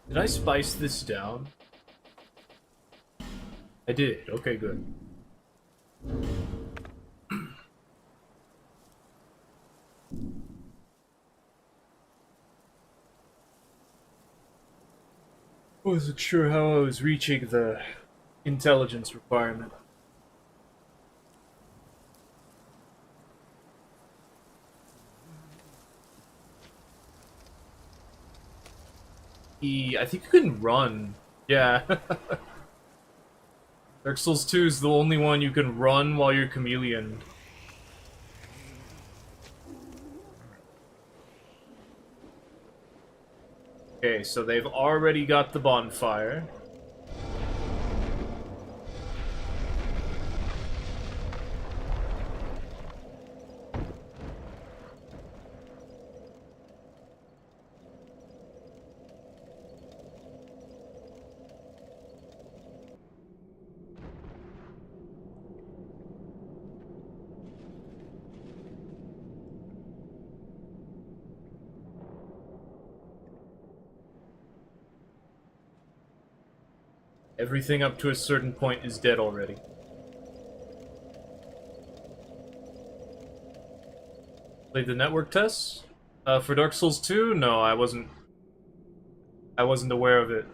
Did I spice this down? I did. Okay, good. Wasn't sure how I was reaching the intelligence requirement. I think you can run. Yeah. Dark Souls 2 is the only one you can run while you're chameleon. Okay, so they've already got the bonfire. Everything up to a certain point is dead already. Played the network tests? For Dark Souls 2? No, I wasn't aware of it.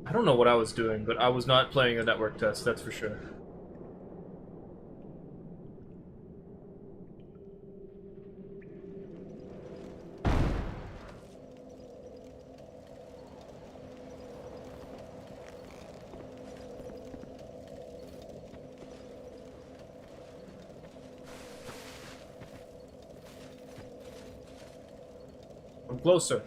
I don't know what I was doing, but I was not playing a network test, that's for sure. Come closer.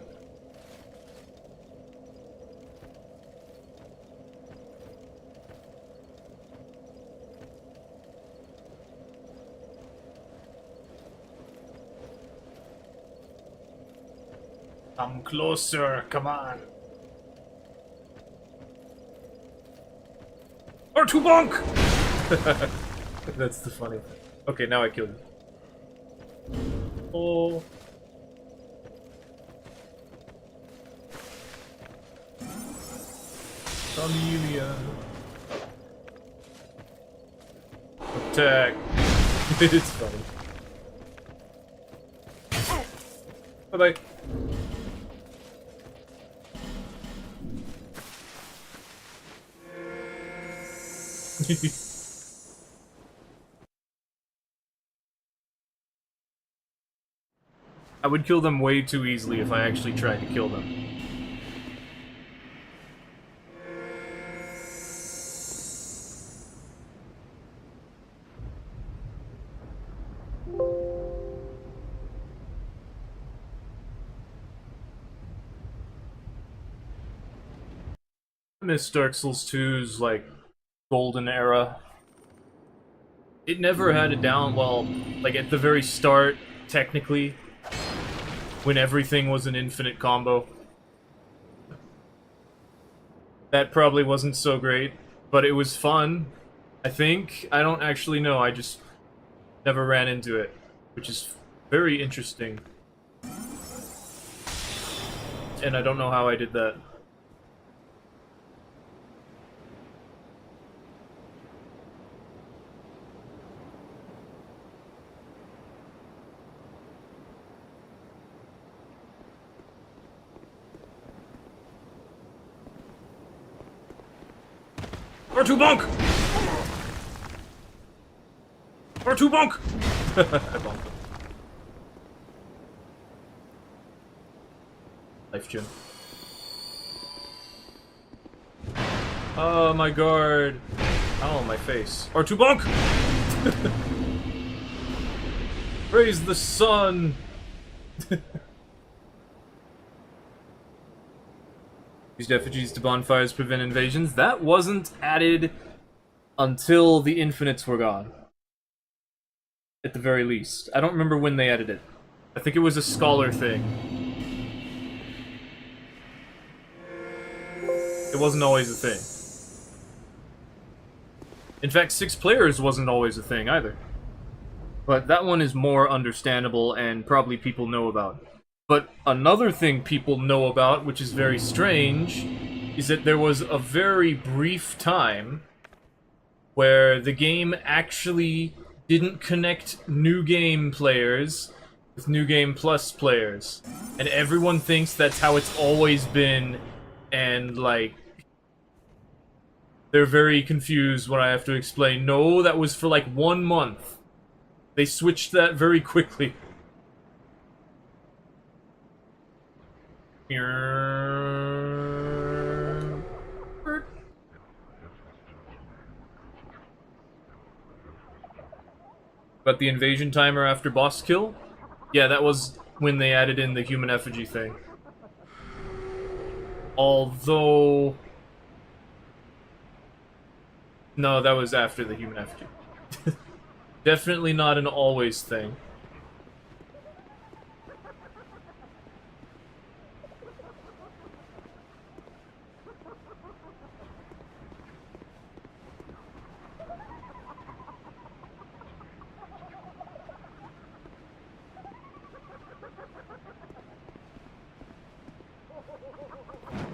Come closer, come on. R2 bonk! That's the funny thing. Okay, now I killed you. Oh. Amelia. Attack. It's funny. Bye-bye. I would kill them way too easily if I actually tried to kill them. I miss Dark Souls 2's, like, golden era. It never had a down, well, like, at the very start, technically, when everything was an infinite combo. That probably wasn't so great, but it was fun. I think. I don't actually know. I just never ran into it, which is very interesting. And I don't know how I did that. R2 bonk! R2 bonk! I bonked him. Life gem. Oh, my guard. Oh, my face. R2 bonk! Praise the sun! Used effigies to bonfires prevent invasions. That wasn't added until the infinites were gone. At the very least. I don't remember when they added it. I think it was a scholar thing. It wasn't always a thing. In fact, 6 players wasn't always a thing either. But that one is more understandable and probably people know about. But another thing people know about, which is very strange, is that there was a very brief time where the game actually didn't connect New Game players with New Game Plus players. And everyone thinks that's how it's always been, and, like, they're very confused when I have to explain, no, that was for, like, 1 month. They switched that very quickly. But the invasion timer after boss kill? Yeah, that was when they added in the human effigy thing. Although... no, that was after the human effigy. Definitely not an always thing.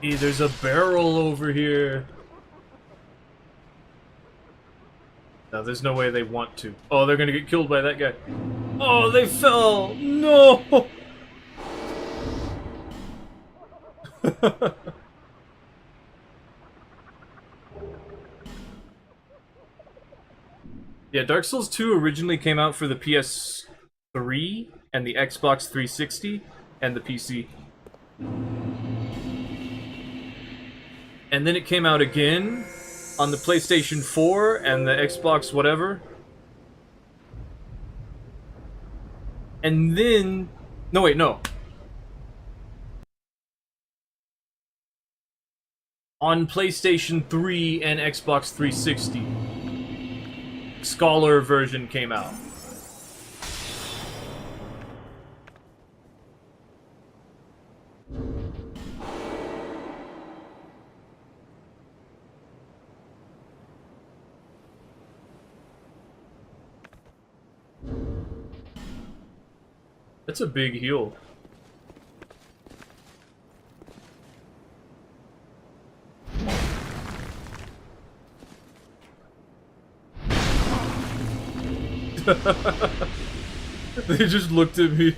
Hey, there's a barrel over here. No, there's no way they want to. Oh, they're gonna get killed by that guy. Oh, they fell! No! Yeah, Dark Souls 2 originally came out for the PS3 and the Xbox 360 and the PC. And then it came out again on the PlayStation 4 and the Xbox whatever. And then... no, wait, no. On PlayStation 3 and Xbox 360. Scholar version came out. That's a big heal. They just looked at me.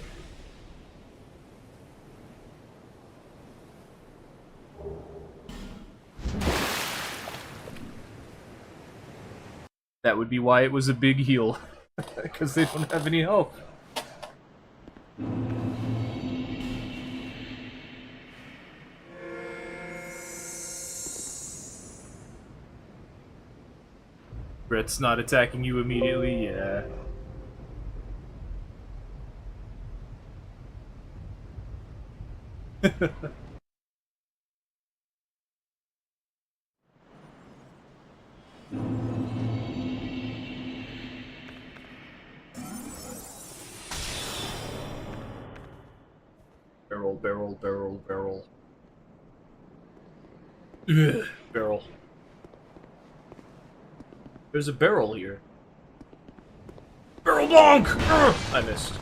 That would be why it was a big heal. Because they don't have any health. Brett's not attacking you immediately, yeah. Barrel, barrel, barrel, barrel. Ugh, barrel. There's a barrel here. Barrel donk! I missed.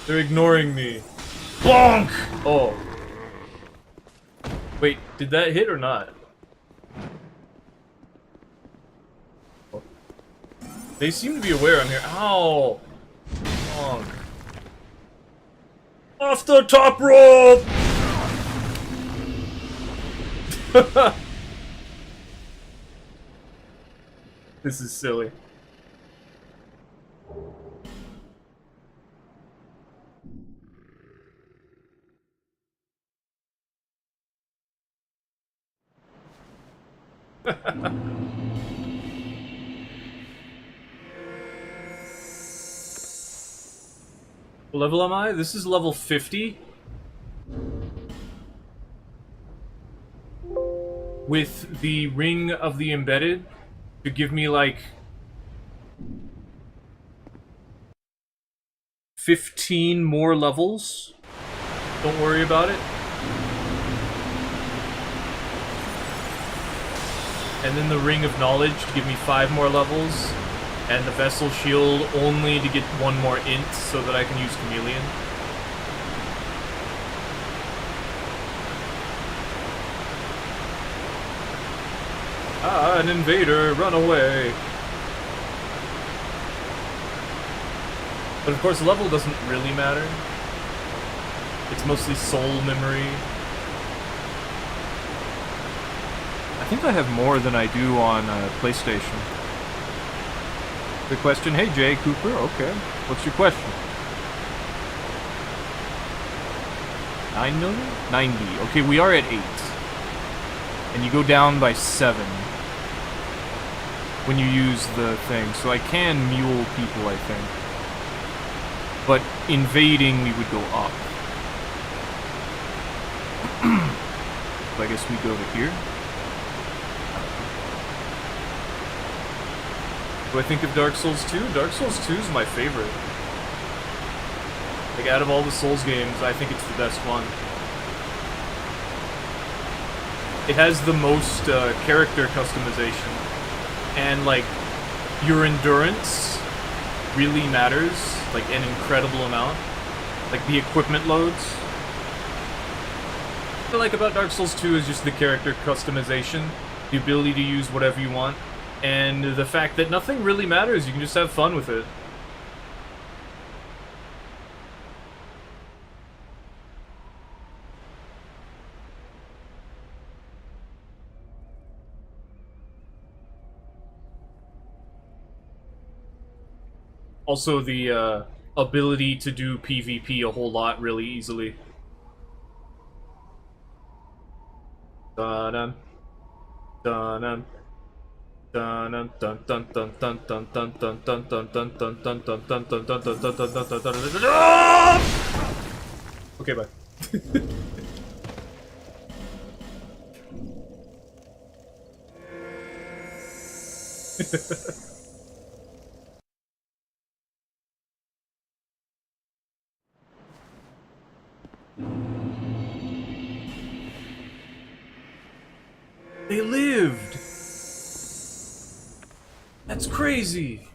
They're ignoring me. Bonk! Oh. Wait, did that hit or not? They seem to be aware I'm here. Ow! Bonk. Off the top rope! This is silly. What level am I? This is level 50. With the Ring of the Embedded to give me like 15 more levels. Don't worry about it. And then the Ring of Knowledge to give me 5 more levels. And the Vessel Shield only to get 1 more int so that I can use Chameleon. Ah, an invader, run away! But of course, level doesn't really matter. It's mostly soul memory. I think I have more than I do on PlayStation. Good question. Hey, Jay Cooper. Okay. What's your question? 9 million? 90. Okay, we are at 8. And you go down by 7 when you use the thing. So I can mule people, I think. But invading, we would go up. So I guess we go to here. Do I think of Dark Souls 2? Dark Souls 2 is my favorite. Like, out of all the Souls games, I think it's the best one. It has the most character customization. And, like, your endurance really matters, like, an incredible amount. Like, the equipment loads. What I like about Dark Souls 2 is just the character customization, the ability to use whatever you want. And the fact that nothing really matters, you can just have fun with it. Also, the ability to do PvP a whole lot really easily. Dun-dun. Dun-dun. Okay, bye. They lived! That's crazy!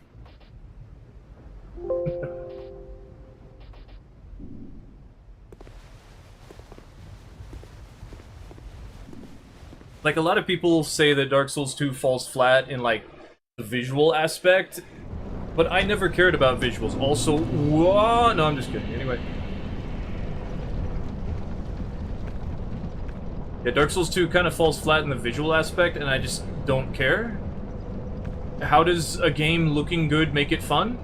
Like, a lot of people say that Dark Souls 2 falls flat in, like, the visual aspect, but I never cared about visuals. Also, whoa, no, I'm just kidding. Anyway. Yeah, Dark Souls 2 kind of falls flat in the visual aspect, and I just don't care. How does a game looking good make it fun?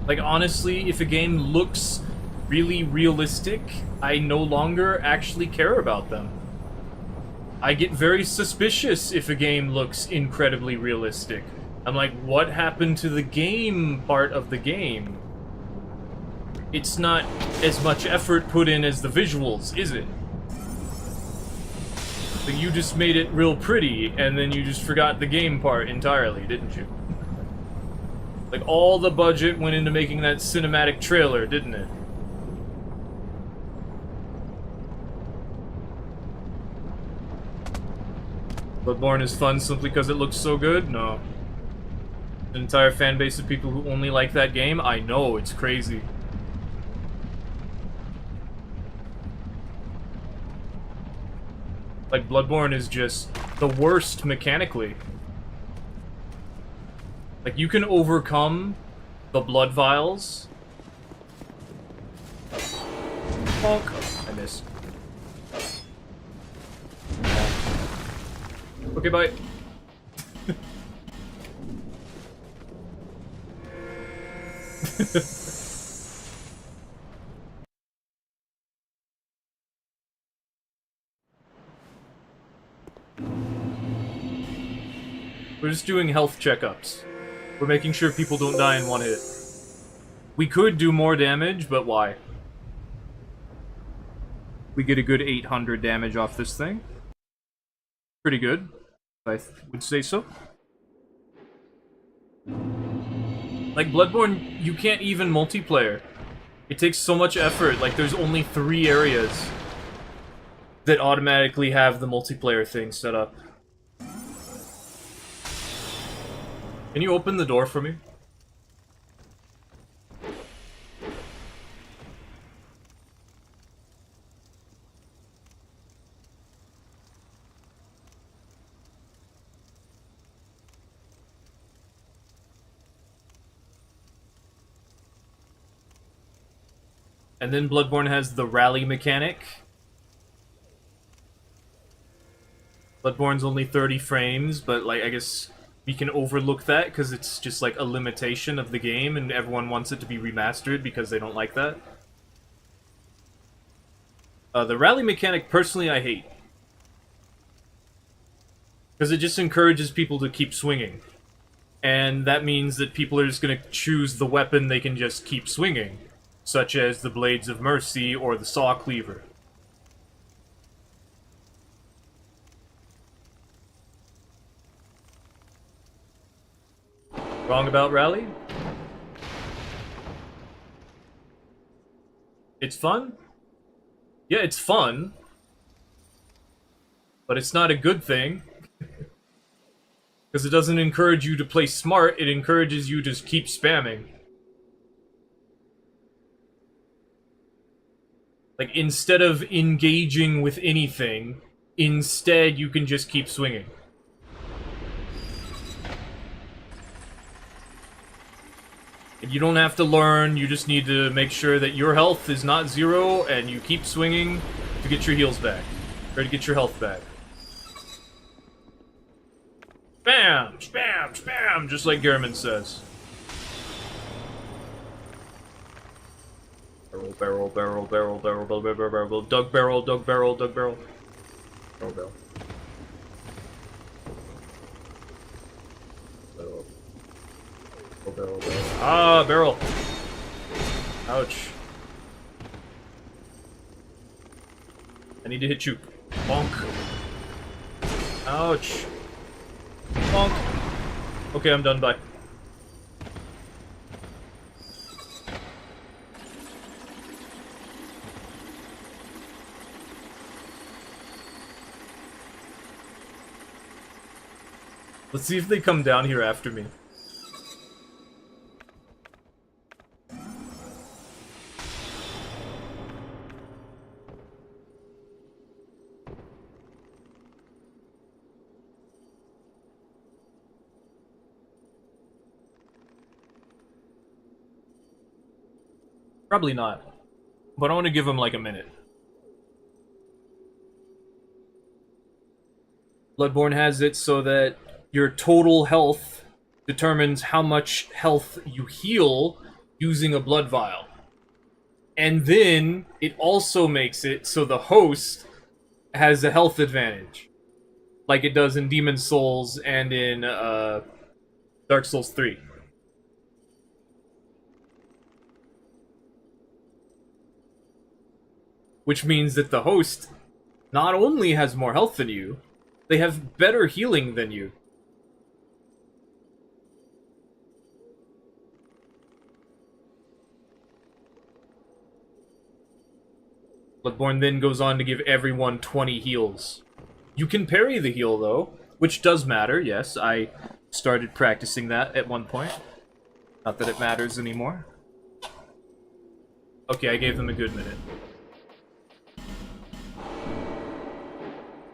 Like, honestly, if a game looks really realistic, I no longer actually care about them. I get very suspicious if a game looks incredibly realistic. I'm like, what happened to the game part of the game? it's not as much effort put in as the visuals, is it? Like, you just made it real pretty, and then you just forgot the game part entirely, didn't you? Like, all the budget went into making that cinematic trailer, didn't it? Bloodborne is fun simply because it looks so good? No. An entire fan base of people who only like that game? I know, it's crazy. Like, Bloodborne is just the worst mechanically. Like, you can overcome the blood vials. Bonk. I missed. Okay, bye. We're just doing health checkups. We're making sure people don't die in one hit. We could do more damage, but why? We get a good 800 damage off this thing. Pretty good, I would say so. Like, Bloodborne, you can't even multiplayer. It takes so much effort. Like, there's only 3 areas that automatically have the multiplayer thing set up. Can you open the door for me? And then Bloodborne has the rally mechanic. Bloodborne's only 30 frames, but, like, I guess we can overlook that because it's just, like, a limitation of the game and everyone wants it to be remastered because they don't like that. The rally mechanic, personally, I hate. Because it just encourages people to keep swinging. And that means that people are just going to choose the weapon they can just keep swinging, such as the Blades of Mercy or the Saw Cleaver. Wrong about rally? It's fun? Yeah, it's fun. But it's not a good thing. Because it doesn't encourage you to play smart, it encourages you to keep spamming. Like, instead of engaging with anything, instead you can just keep swinging. And you don't have to learn, you just need to make sure that your health is not 0, and you keep swinging to get your heals back. Or to get your health back. Spam! Spam! Spam! Just like Gehrman says. Barrel, barrel, barrel, barrel, barrel, barrel, barrel, barrel, Doug barrel, Doug barrel, Doug barrel. Barrel, barrel. Barrel. Barrel, barrel. Ah, barrel! Ouch. I need to hit you. Bonk. Ouch. Bonk. Okay, I'm done, bye. Let's see if they come down here after me. Probably not. But I want to give them like a minute. Bloodborne has it so that your total health determines how much health you heal using a blood vial. And then it also makes it so the host has a health advantage. Like it does in Demon's Souls and in Dark Souls 3. which means that the host not only has more health than you, they have better healing than you. Bloodborne then goes on to give everyone 20 heals. You can parry the heal, though, which does matter, yes. I started practicing that at one point. Not that it matters anymore. Okay, I gave them a good minute.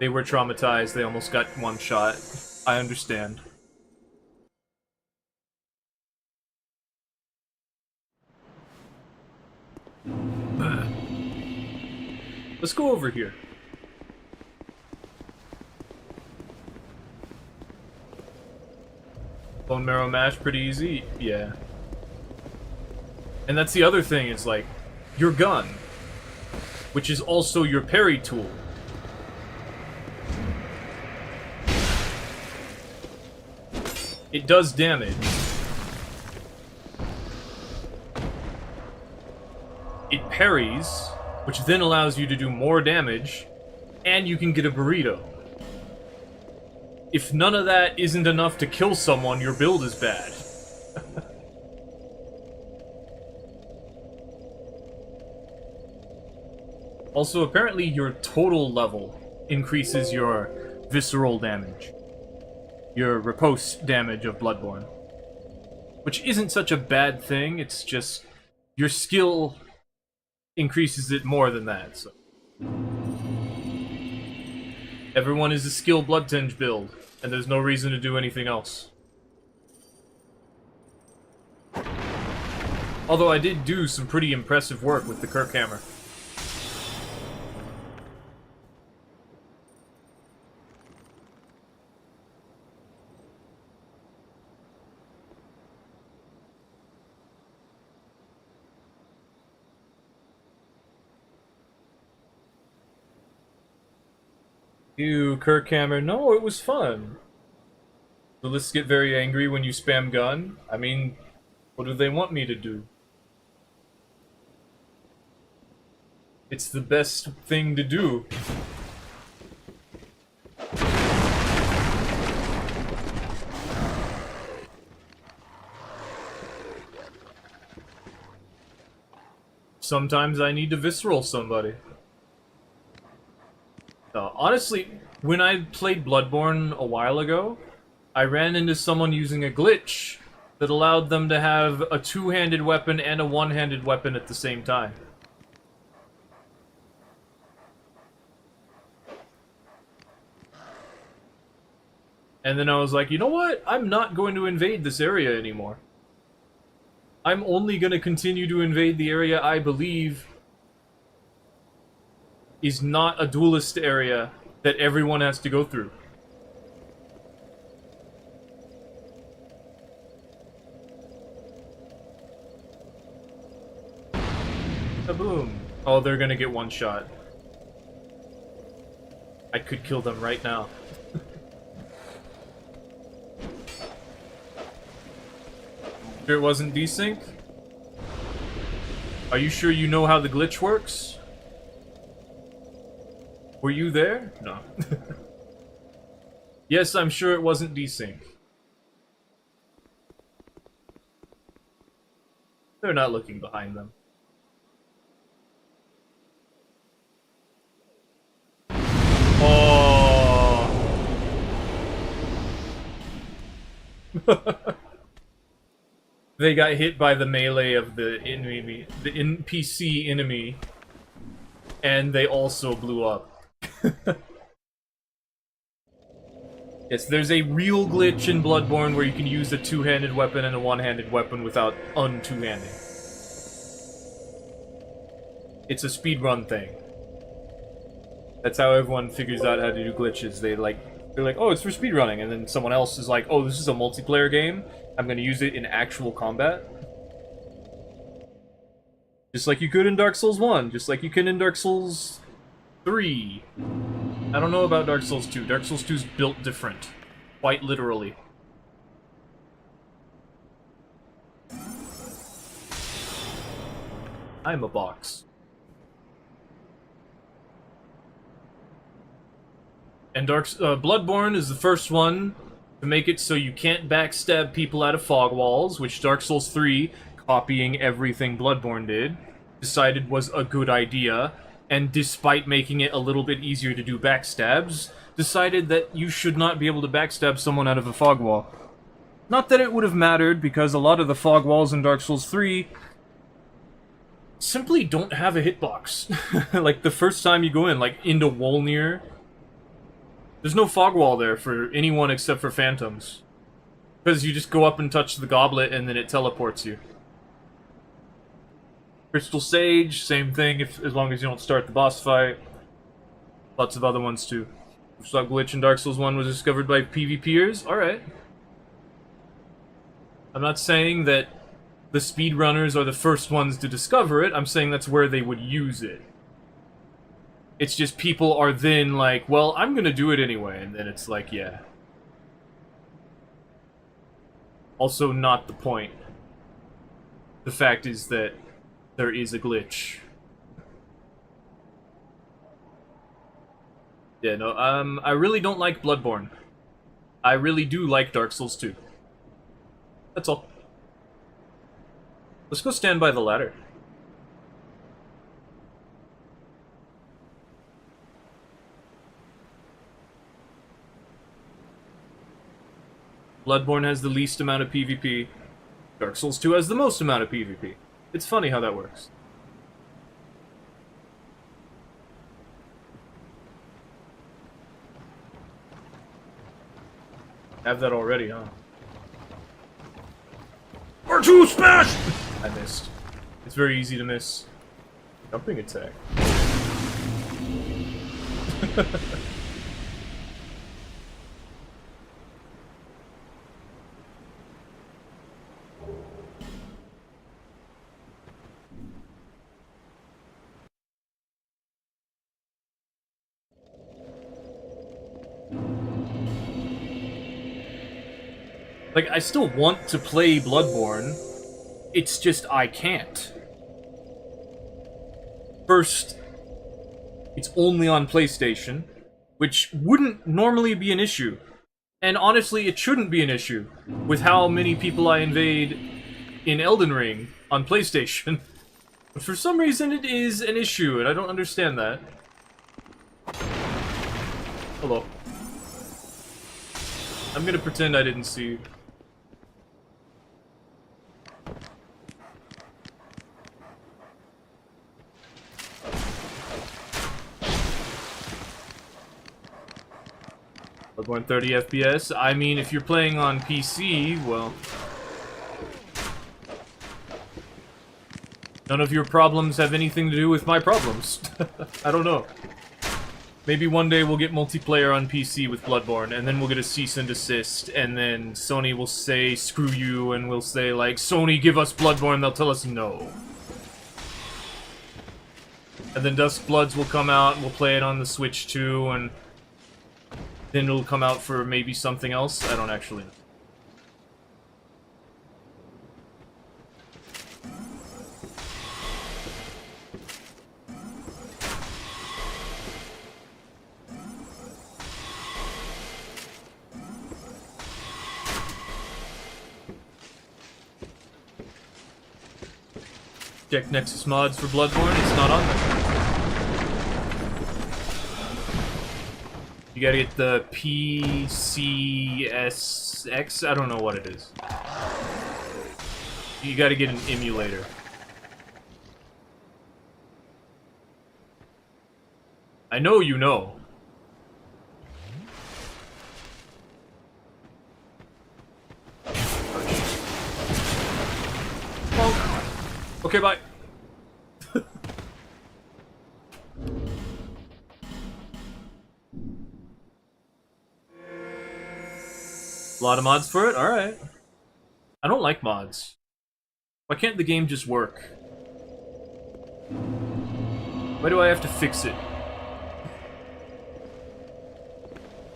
They were traumatized, they almost got one shot. I understand. Let's go over here. Bone marrow mash, pretty easy? Yeah. And that's the other thing, is like, your gun, which is also your parry tool. It does damage. It parries, which then allows you to do more damage, and you can get a burrito. If none of that isn't enough to kill someone, your build is bad. Also, apparently your total level increases your visceral damage. Your riposte damage of Bloodborne. Which isn't such a bad thing, it's just your skill increases it more than that, so. Everyone is a skill Bloodtinge build, and there's no reason to do anything else. Although I did do some pretty impressive work with the Kirkhammer. Ew, Kirkhammer. No, it was fun. The lists get very angry when you spam gun. I mean, what do they want me to do? It's the best thing to do. Sometimes I need to visceral somebody. Honestly, when I played Bloodborne a while ago, I ran into someone using a glitch that allowed them to have a two-handed weapon and a one-handed weapon at the same time. And then I was like, you know what? I'm not going to invade this area anymore. I'm only going to continue to invade the area I believe is not a duelist area that everyone has to go through. Kaboom. Oh, they're gonna get one shot. I could kill them right now. Sure it wasn't desync? Are you sure you know how the glitch works? Were you there? No. Yes, I'm sure it wasn't desync. They're not looking behind them. Oh. They got hit by the melee of the enemy, the NPC enemy, and they also blew up. Yes, there's a real glitch in Bloodborne where you can use a two-handed weapon and a one-handed weapon without un-two-handing. It's a speedrun thing. That's how everyone figures out how to do glitches. They're like, oh, it's for speedrunning, and then someone else is like, oh, this is a multiplayer game. I'm gonna use it in actual combat. Just like you could in Dark Souls 1, just like you can in Dark Souls 3. I don't know about Dark Souls 2. Dark Souls 2 is built different. Quite literally. I'm a box. And Bloodborne is the first one to make it so you can't backstab people out of fog walls, which Dark Souls 3, copying everything Bloodborne did, decided was a good idea, and despite making it a little bit easier to do backstabs, decided that you should not be able to backstab someone out of a fog wall. Not that it would have mattered, because a lot of the fog walls in Dark Souls 3 simply don't have a hitbox. Like, the first time you go in, like, into Wolnir, there's no fog wall there for anyone except for phantoms. Because you just go up and touch the goblet and then it teleports you. Crystal Sage, same thing, as long as you don't start the boss fight. Lots of other ones too. Slug glitch in Dark Souls 1 was discovered by PvPers? Alright. I'm not saying that the speedrunners are the first ones to discover it, I'm saying that's where they would use it. It's just people are then like, well, I'm gonna do it anyway, and then it's like, yeah. Also not the point. The fact is that there is a glitch. Yeah, no, I really don't like Bloodborne. I really do like Dark Souls 2. That's all. Let's go stand by the ladder. Bloodborne has the least amount of PvP. Dark Souls 2 has the most amount of PvP. It's funny how that works. Have that already, huh? R2 smash! I missed. It's very easy to miss. Jumping attack. Like, I still want to play Bloodborne, it's just I can't. First, it's only on PlayStation, which wouldn't normally be an issue. And honestly, it shouldn't be an issue, with how many people I invade in Elden Ring on PlayStation. But for some reason it is an issue, and I don't understand that. Hello. I'm gonna pretend I didn't see you. Bloodborne 30 FPS? I mean, if you're playing on PC, well... none of your problems have anything to do with my problems. I don't know. Maybe one day we'll get multiplayer on PC with Bloodborne, and then we'll get a cease and desist, and then Sony will say, screw you, and we'll say, like, Sony, give us Bloodborne, they'll tell us no. And then Duskbloods will come out, and we'll play it on the Switch too, and then it'll come out for maybe something else? I don't actually know. Check Nexus mods for Bloodborne, it's not on there. You gotta get the PCSX, I don't know what it is. You gotta get an emulator. I know you know. Oh. Okay, bye. A lot of mods for it? Alright. I don't like mods. Why can't the game just work? Why do I have to fix it?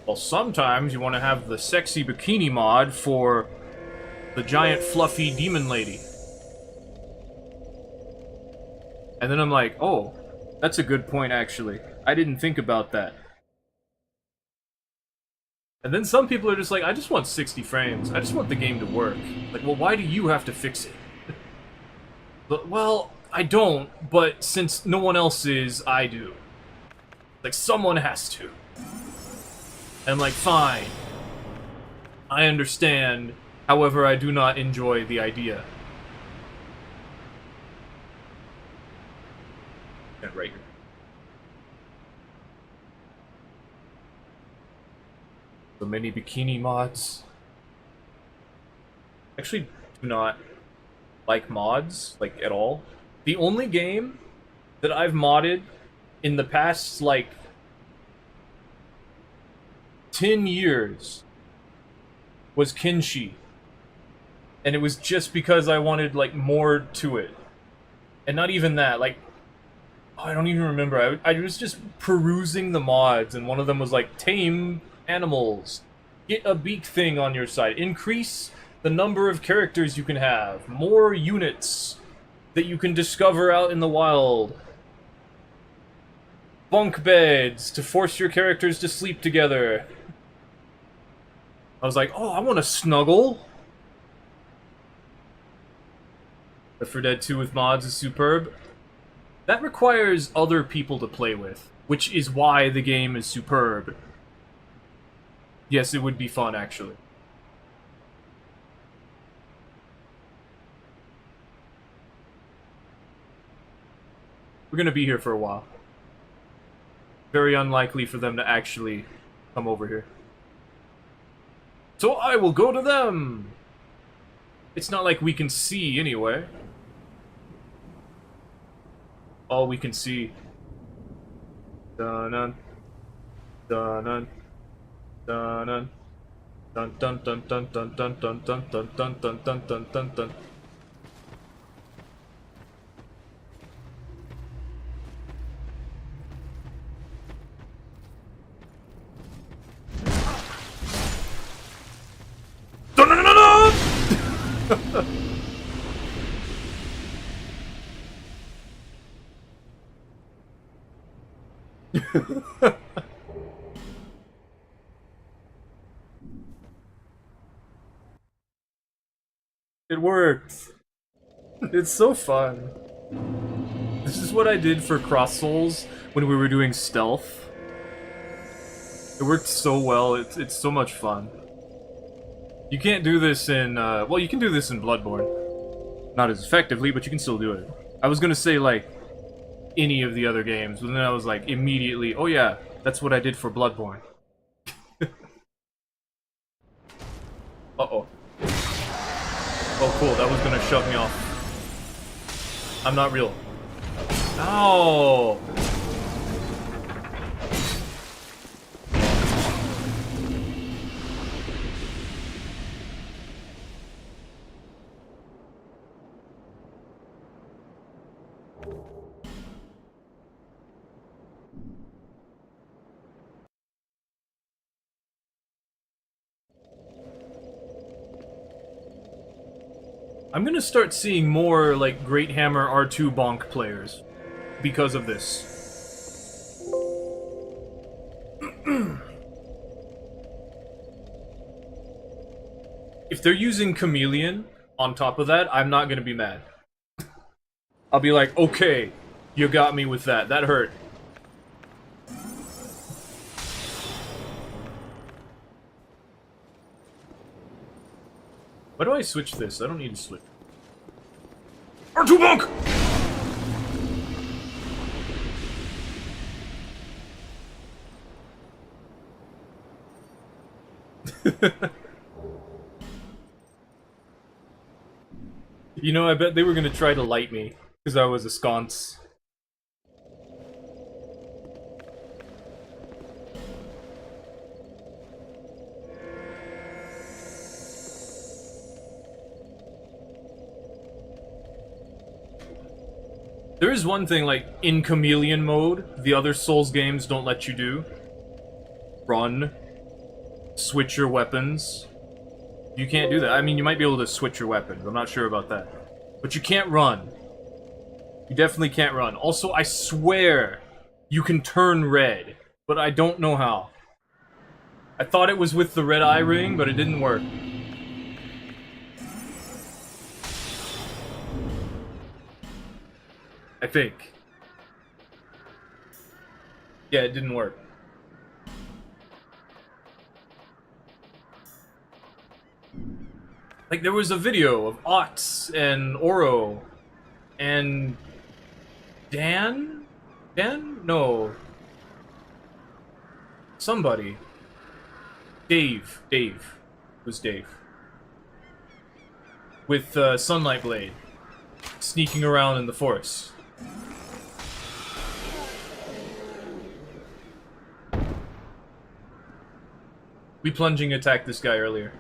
Well, sometimes you want to have the sexy bikini mod for the giant fluffy demon lady. And then I'm like, oh, that's a good point actually. I didn't think about that. And then some people are just like, I just want 60 frames. I just want the game to work. Like, well, why do you have to fix it? But, well, I don't, but since no one else is, I do. Like, someone has to. And I'm like, fine. I understand. However, I do not enjoy the idea. And right here. So many bikini mods. Actually, do not like mods, like, at all. The only game that I've modded in the past, like, 10 years was Kinshi. And it was just because I wanted, like, more to it. And not even that, like, oh, I don't even remember. I was just perusing the mods, and one of them was like, tame animals. Get a beak thing on your side. Increase the number of characters you can have. More units that you can discover out in the wild. Bunk beds to force your characters to sleep together. I was like, oh, I want to snuggle. Left 4 Dead 2 with mods is superb. That requires other people to play with, which is why the game is superb. Yes, it would be fun, actually. We're gonna be here for a while. Very unlikely for them to actually come over here. So I will go to them! It's not like we can see anyway. All we can see. Dun-dun. Dun-dun. Dun-dun. Dun-dun-dun-dun-dun-dun-dun-dun-dun-dun-dun-dun-dun-dun. It worked. It's so fun. This is what I did for Cross Souls when we were doing stealth. It worked so well. It's so much fun. You can't do this in, well, you can do this in Bloodborne. Not as effectively, but you can still do it. I was gonna say, like, any of the other games, but then I was like, immediately, oh yeah, that's what I did for Bloodborne. Uh-oh. Oh, cool, that was gonna shove me off. I'm not real. Ow! I'm gonna start seeing more, like, Great Hammer R2 Bonk players because of this. If they're using Chameleon on top of that, I'm not gonna be mad. I'll be like, okay, you got me with that. That hurt. Why do I switch this? I don't need to switch. R2 Bonk! You know, I bet they were gonna try to light me, because I was a sconce. There is one thing, like, in Chameleon mode, the other Souls games don't let you do. Run. Switch your weapons. You can't do that. I mean, you might be able to switch your weapons. I'm not sure about that. But you can't run. You definitely can't run. Also, I swear you can turn red, but I don't know how. I thought it was with the red eye ring, but it didn't work. I think. Yeah, it didn't work. Like, there was a video of Ots and Oro and Dan? Dan? No. Somebody. Dave. Dave. It was Dave. With Sunlight Blade. Sneaking around in the forest. We plunging attacked this guy earlier.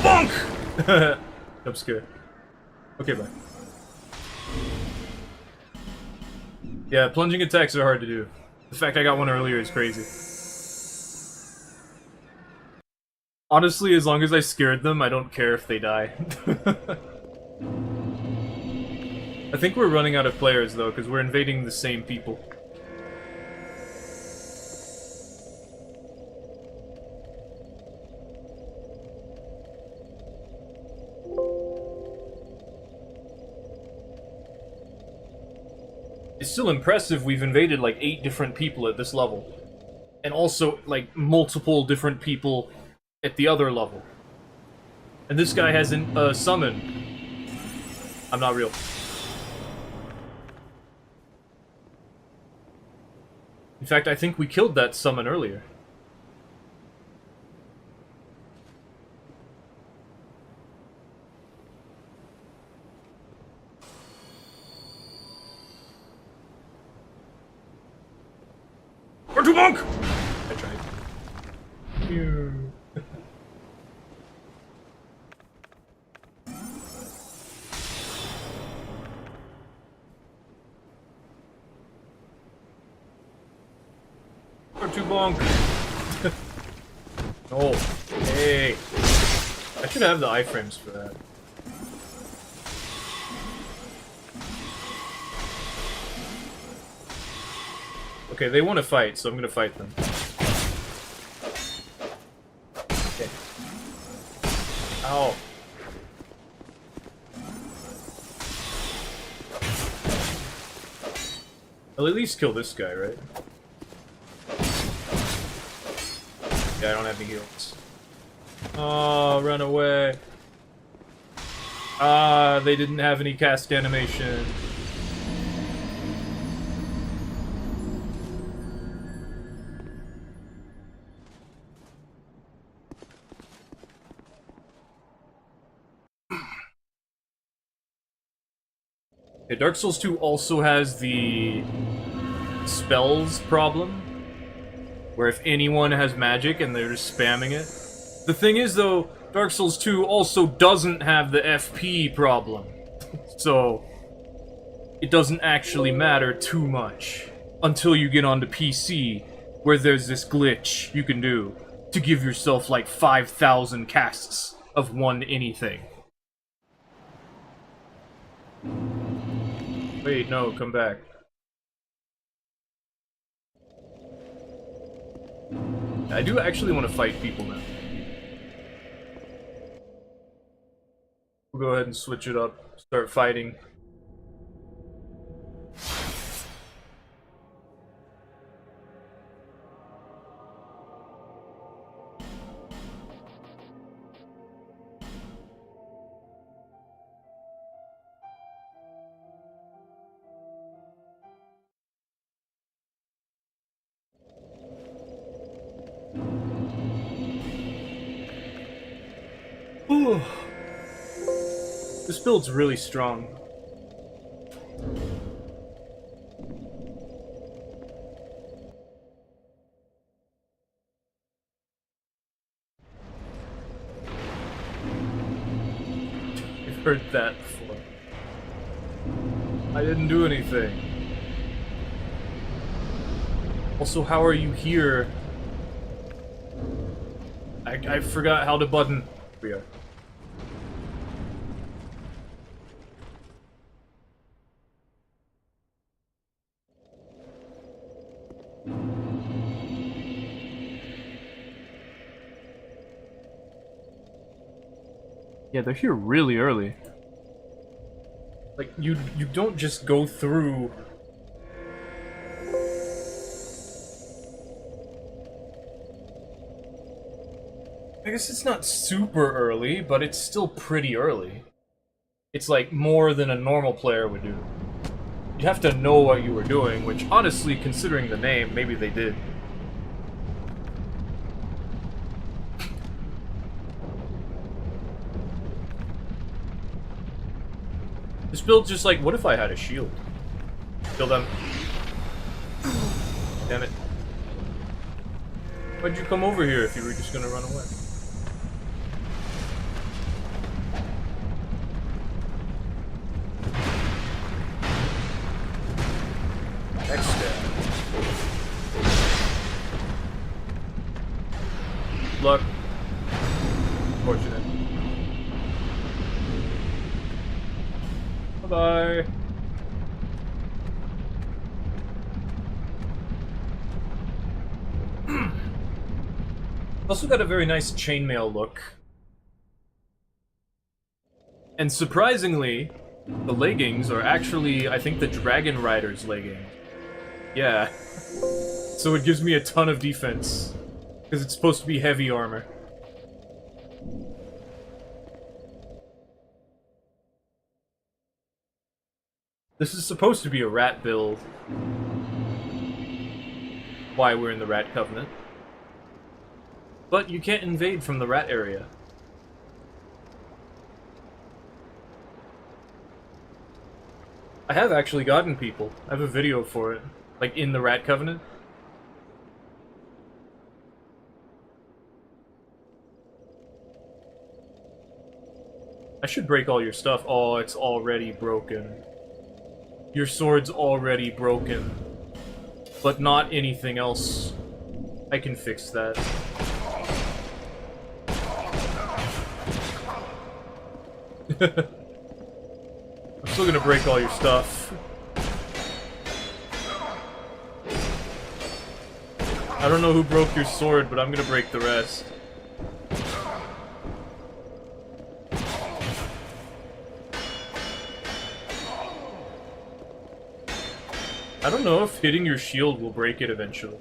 Bonk! Jump scare. Okay, bye. Yeah, plunging attacks are hard to do. The fact I got one earlier is crazy. Honestly, as long as I scared them, I don't care if they die. I think we're running out of players, though, because we're invading the same people. It's still impressive we've invaded like 8 different people at this level. And also, like, multiple different people at the other level. And this guy has a summon. I'm not real. In fact, I think we killed that summon earlier. Or to monk! I tried. Ew. Too bonk. Oh, hey. I should have the iframes for that. Okay, they want to fight, so I'm gonna fight them. Okay. Ow. I'll at least kill this guy, right? Yeah, I don't have any heals. Oh, run away. Ah, they didn't have any cast animation. Okay, Dark Souls 2 also has the spells problem, where if anyone has magic and they're just spamming it. The thing is, though, Dark Souls 2 also doesn't have the FP problem. So, it doesn't actually matter too much until you get onto PC, where there's this glitch you can do to give yourself like 5,000 casts of one anything. Wait, no, come back. I do actually want to fight people now. We'll go ahead and switch it up. Start fighting. Ooh. This build's really strong. I've heard that before. I didn't do anything. Also, how are you here? I forgot how to button. Here we are. Yeah, they're here really early. Like, you don't just go through... I guess it's not super early, but it's still pretty early. It's like more than a normal player would do. You have to know what you were doing, which honestly, considering the name, maybe they did. This build's just like, what if I had a shield? Kill them. Damn it. Why'd you come over here if you were just gonna run away? Next step. Luck. Fortunate. Bye-bye. Also got a very nice chainmail look. And surprisingly, the leggings are actually, I think, the Dragon Rider's legging. Yeah. So it gives me a ton of defense. Because it's supposed to be heavy armor. This is supposed to be a rat build. Why we're in the Rat Covenant. But you can't invade from the rat area. I have actually gotten people. I have a video for it. Like, in the Rat Covenant. I should break all your stuff. Oh, it's already broken. Your sword's already broken. But not anything else. I can fix that. I'm still gonna break all your stuff. I don't know who broke your sword, but I'm gonna break the rest. I don't know if hitting your shield will break it eventually.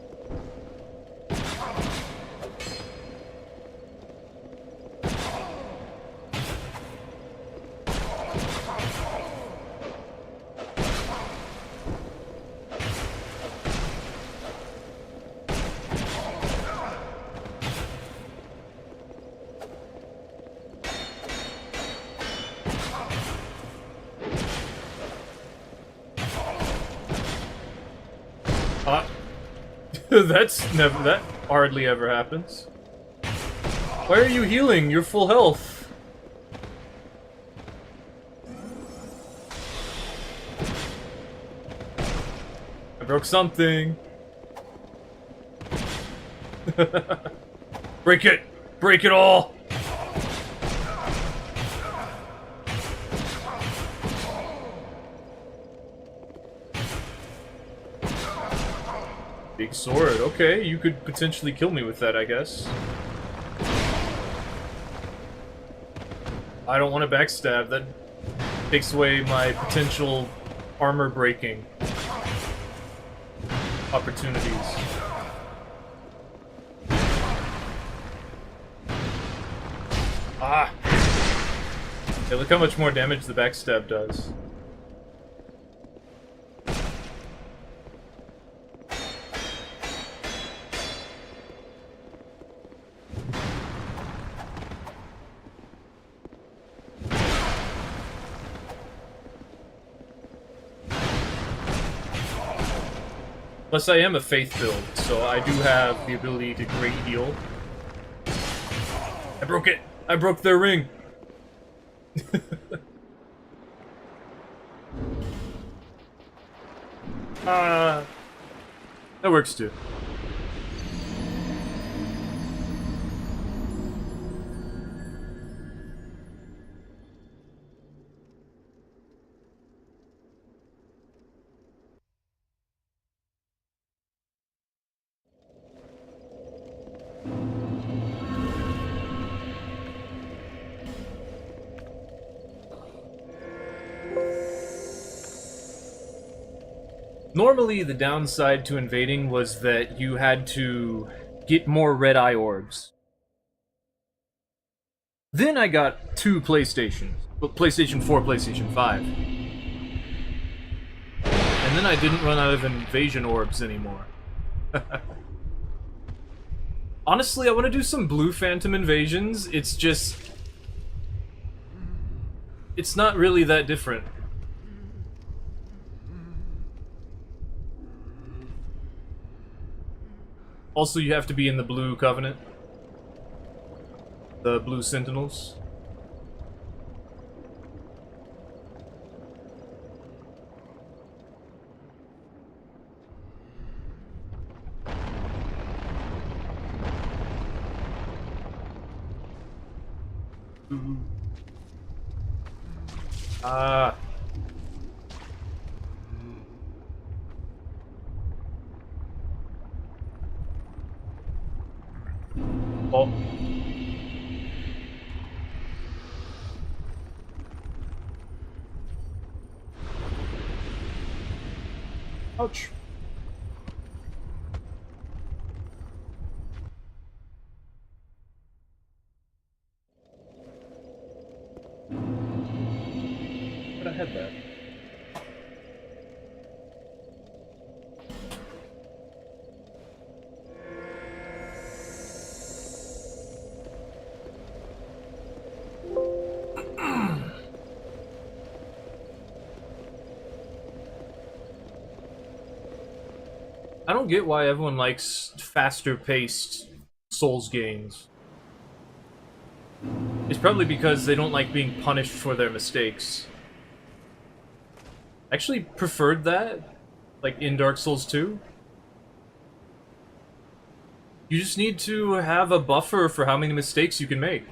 That hardly ever happens. Why are you healing? You're full health. I broke something. Break it! Break it all! Big sword. Okay, you could potentially kill me with that, I guess. I don't want to backstab. That takes away my potential armor breaking opportunities. Ah! Hey, look how much more damage the backstab does. Plus, I am a faith build, so I do have the ability to great heal. I broke it! I broke their ring! That works too. Normally, the downside to invading was that you had to get more red eye orbs. Then I got two PlayStations. Well, PlayStation 4, PlayStation 5. And then I didn't run out of invasion orbs anymore. Honestly, I want to do some Blue Phantom invasions. It's just... it's not really that different. Also, you have to be in the Blue Covenant. The Blue Sentinels. Ah. Oh. Ouch. But I had that. I don't get why everyone likes faster-paced Souls games. It's probably because they don't like being punished for their mistakes. I actually preferred that, like in Dark Souls 2. You just need to have a buffer for how many mistakes you can make.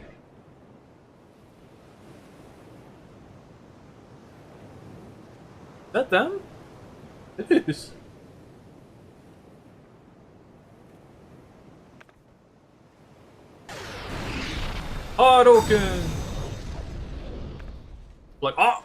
Is that them? It is. Hadouken! Like, ah!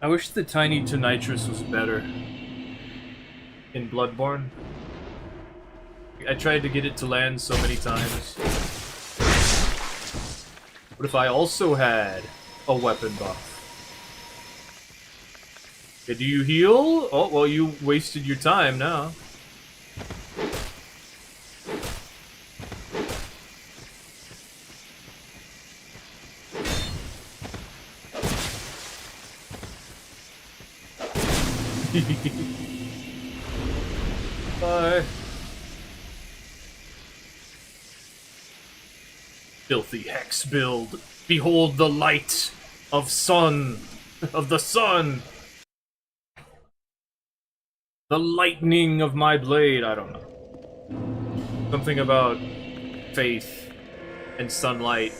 I wish the tiny to nitrous was better in Bloodborne. I tried to get it to land so many times. What if I also had a weapon buff? Okay, do you heal? Oh, well, you wasted your time now. Bye. Filthy hex build. Behold the light of sun. Of the sun. The lightning of my blade. I don't know. Something about faith and sunlight.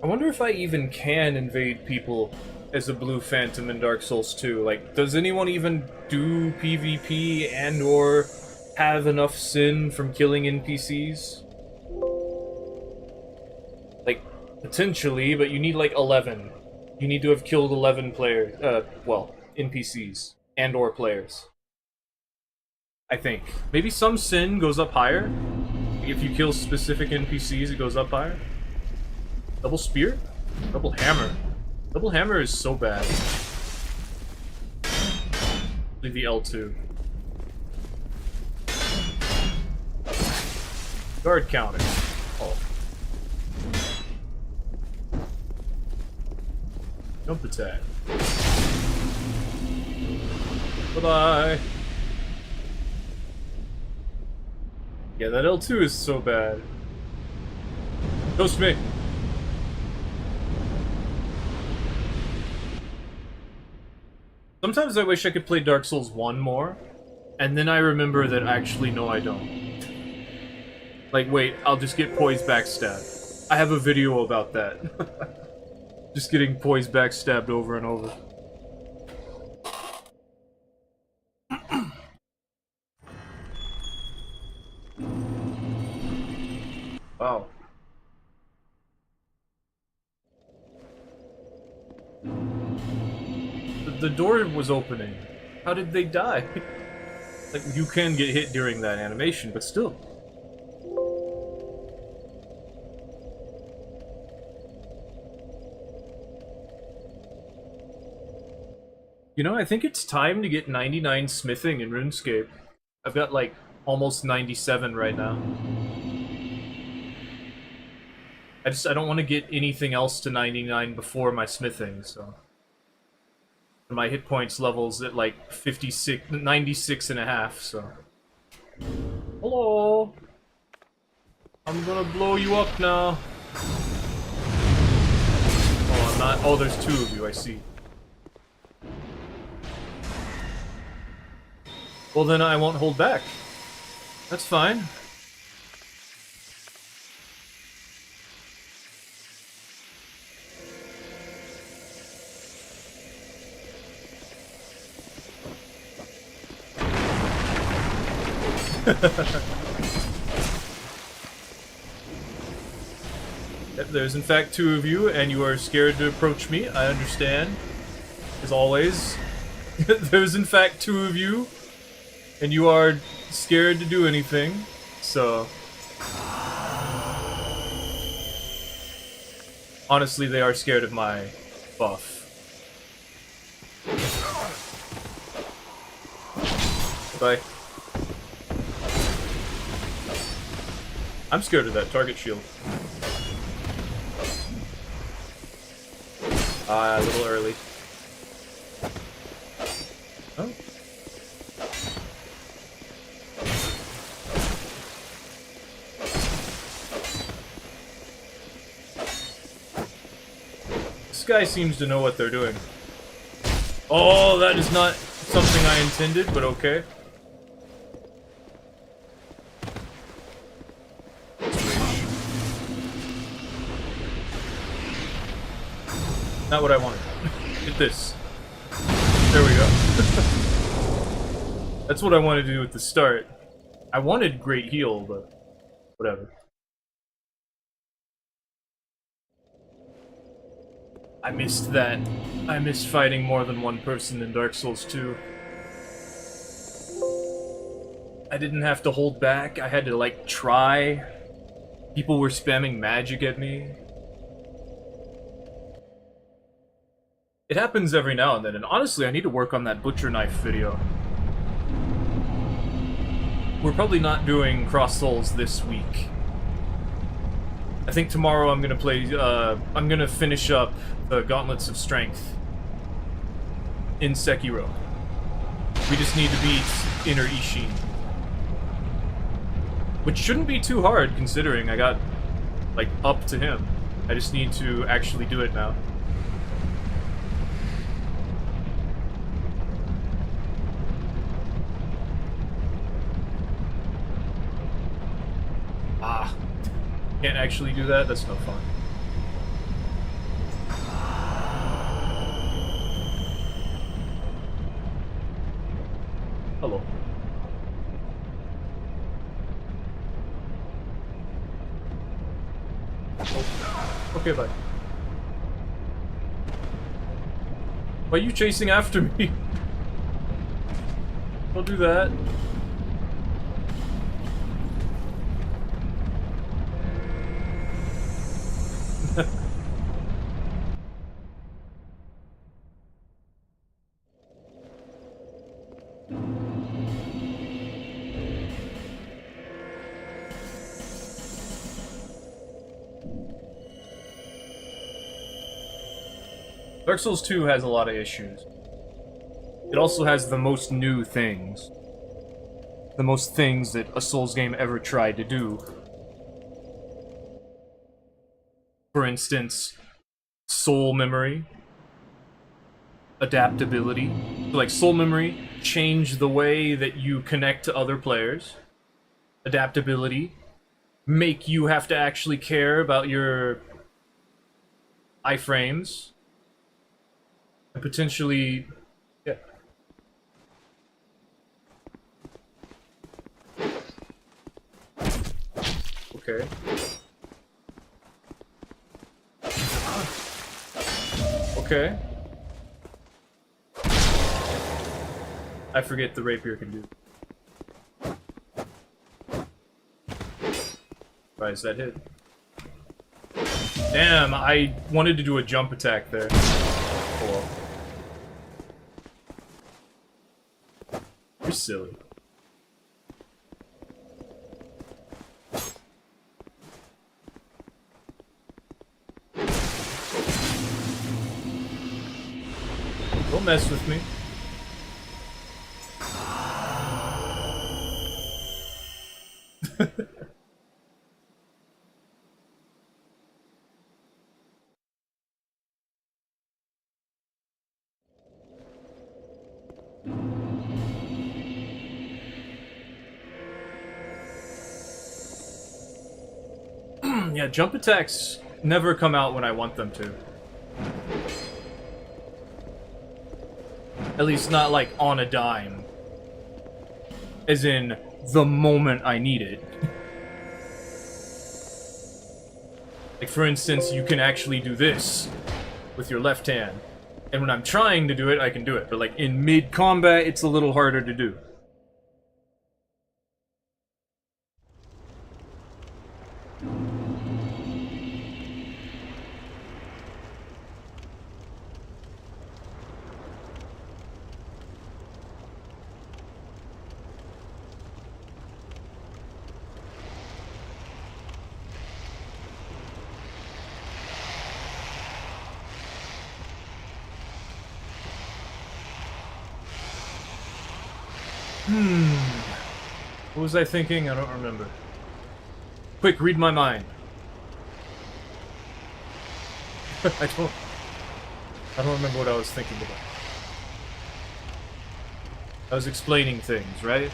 I wonder if I even can invade people as a Blue Phantom in Dark Souls 2. Like, does anyone even do PvP and or have enough sin from killing NPCs? Like, potentially, but you need like 11. You need to have killed 11 players, well, NPCs and or players. I think. Maybe some sin goes up higher. If you kill specific NPCs, it goes up higher. Double spear? Double hammer. Double hammer is so bad. Leave the L2. Guard counter. Oh. Jump attack. Bye-bye. Yeah, that L2 is so bad. Toast me. Sometimes I wish I could play Dark Souls 1 more, and then I remember that actually, no, I don't. Like, wait, I'll just get poise backstab. I have a video about that. Just getting poise backstabbed over and over. Wow. The door was opening. How did they die? Like, you can get hit during that animation, but still. You know, I think it's time to get 99 smithing in RuneScape. I've got, like, almost 97 right now. I don't want to get anything else to 99 before my smithing, so... My hit points levels at like 96 and a half, so. Hello! I'm gonna blow you up now. Oh, I'm not. Oh, there's two of you, I see. Well, then I won't hold back. That's fine. There's in fact two of you, and you are scared to approach me. I understand. As always. There's in fact two of you, and you are scared to do anything, so... Honestly, they are scared of my buff. Bye. I'm scared of that target shield. A little early. Oh. This guy seems to know what they're doing. Oh, that is not something I intended, but okay. Not what I wanted. Hit this. There we go. That's what I wanted to do at the start. I wanted great heal, but whatever. I missed that. I missed fighting more than one person in Dark Souls 2. I didn't have to hold back. I had to, like, try. People were spamming magic at me. It happens every now and then, and honestly, I need to work on that butcher knife video. We're probably not doing Cross Souls this week. I think tomorrow I'm gonna play, I'm gonna finish up the Gauntlets of Strength in Sekiro. We just need to beat Inner Ishin. Which shouldn't be too hard, considering I got, like, up to him. I just need to actually do it now. Ah. Can't actually do that? That's no fun. Hello. Oh. Okay, bye. Why are you chasing after me? Don't do that. Dark Souls 2 has a lot of issues. It also has the most new things. The most things that a Souls game ever tried to do. For instance, soul memory. Adaptability. Like, soul memory changed the way that you connect to other players. Adaptability. Make you have to actually care about your iframes. And potentially... yeah. Okay. Okay. I forget the rapier can do. Why is that hit? Damn, I wanted to do a jump attack there. Oh well. You're silly. Don't mess with me. Yeah, jump attacks never come out when I want them to. At least not like on a dime. As in, the moment I need it. Like, for instance, you can actually do this with your left hand. And when I'm trying to do it, I can do it. But like, in mid-combat, it's a little harder to do. What was I thinking? I don't remember. Quick, read my mind. I don't remember what I was thinking about. I was explaining things, right?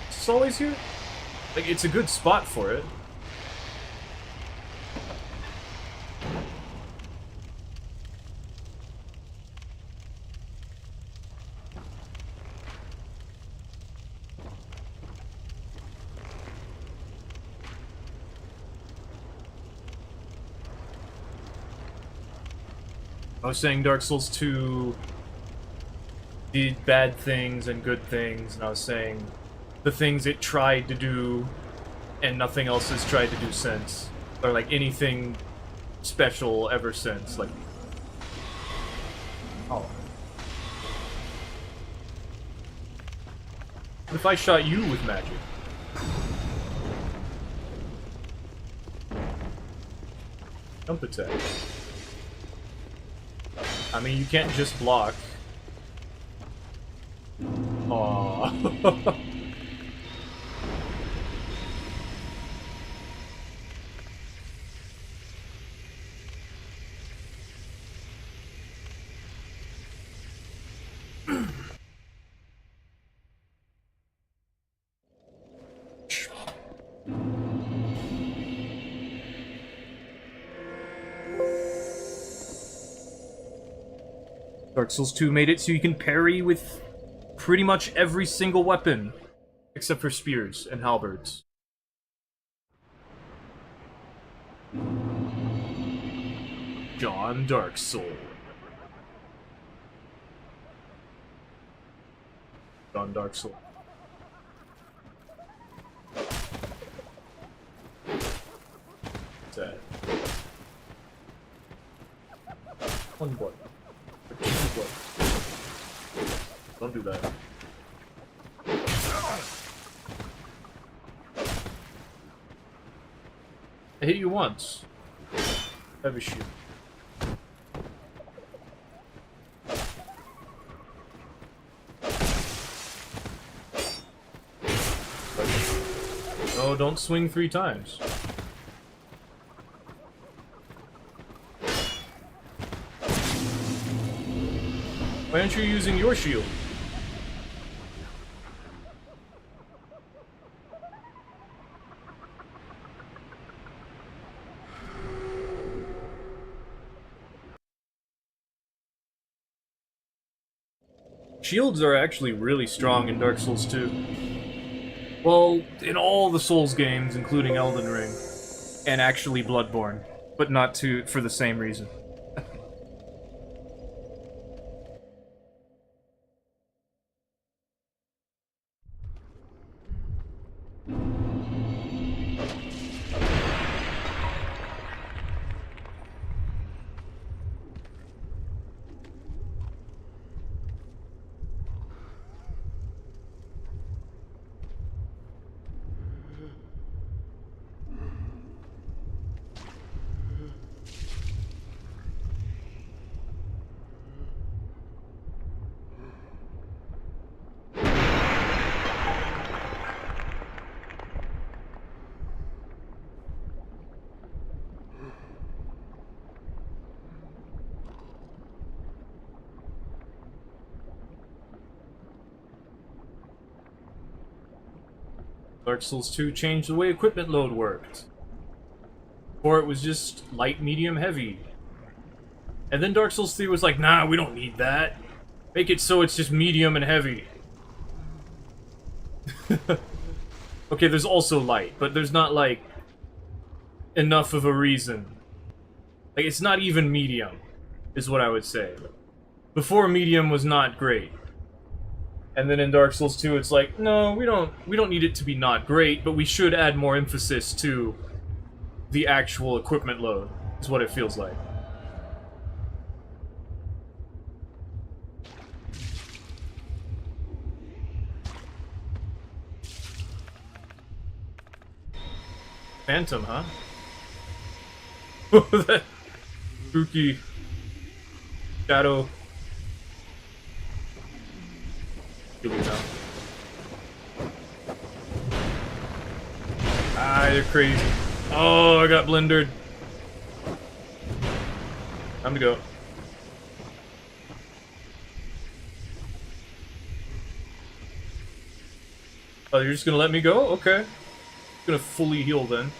It's always here? Like, it's a good spot for it. I was saying Dark Souls 2 did bad things and good things, and I was saying the things it tried to do and nothing else has tried to do since. Or like anything special ever since. Like, oh. What if I shot you with magic? Jump attack. I mean, you can't just block. Aww. Dark Souls 2 made it so you can parry with pretty much every single weapon, except for spears and halberds. John Dark Soul. John Dark Soul. What's that? One blood. Don't do that. I hit you once. Heavy shield. No, don't swing 3 times. Why aren't you using your shield? Shields are actually really strong in Dark Souls 2. Well, in all the Souls games, including Elden Ring, and actually Bloodborne, but not for the same reason. Dark Souls 2 changed the way equipment load worked. Before it was just light, medium, heavy. And then Dark Souls 3 was like, nah, we don't need that. Make it so it's just medium and heavy. Okay, there's also light, but there's not, like, enough of a reason. Like, it's not even medium, is what I would say. Before, medium was not great. And then in Dark Souls 2, it's like, no, we don't need it to be not great, but we should add more emphasis to the actual equipment load, is what it feels like. Phantom, huh? That spooky shadow. Ah, you're crazy. Oh, I got blendered. Time to go. Oh, you're just gonna let me go? Okay. I'm gonna fully heal then.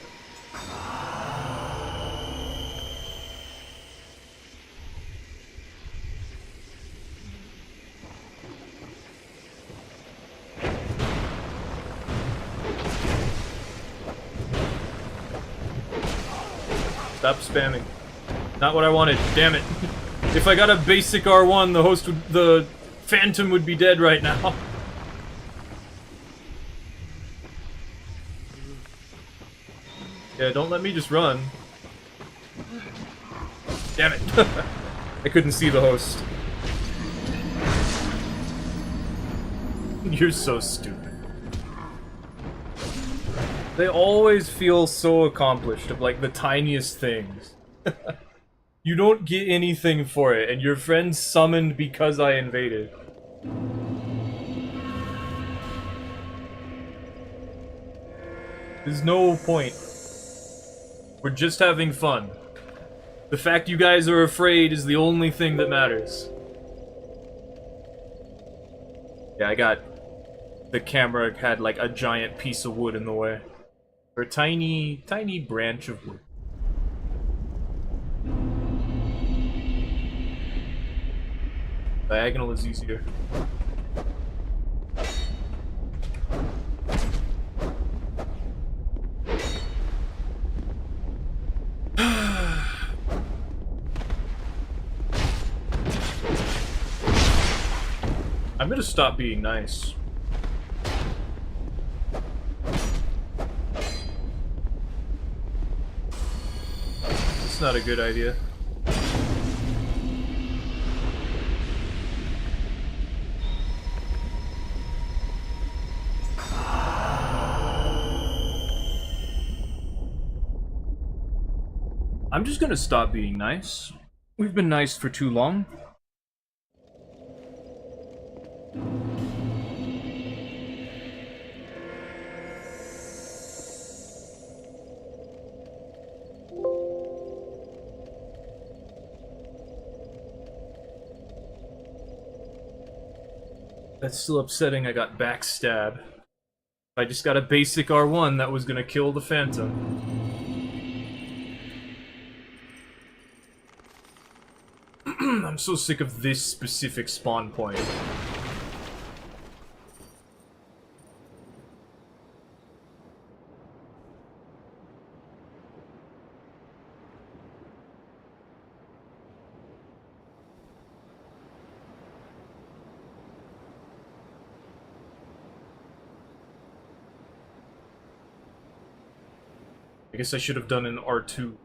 Stop spamming. Not what I wanted. Damn it. If I got a basic R1, the Phantom would be dead right now. Yeah, don't let me just run. Damn it. I couldn't see the host. You're so stupid. They always feel so accomplished of, like, the tiniest things. You don't get anything for it, and your friend summoned because I invaded. There's no point. We're just having fun. The fact you guys are afraid is the only thing that matters. Yeah, I got... The camera had, like, a giant piece of wood in the way. Or a tiny, tiny branch of wood. Diagonal is easier. I'm gonna stop being nice. It's not a good idea. I'm just gonna stop being nice. We've been nice for too long. That's still upsetting. I got backstab. I just got a basic R1 that was gonna kill the Phantom. I'm so sick of this specific spawn point. I guess I should have done an R2.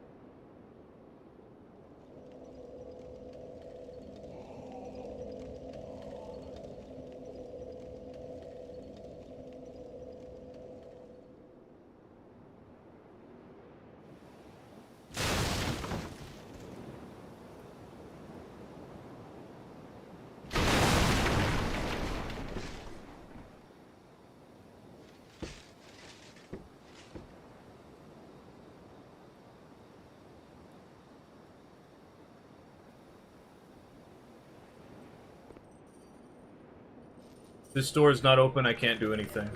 This door is not open, I can't do anything.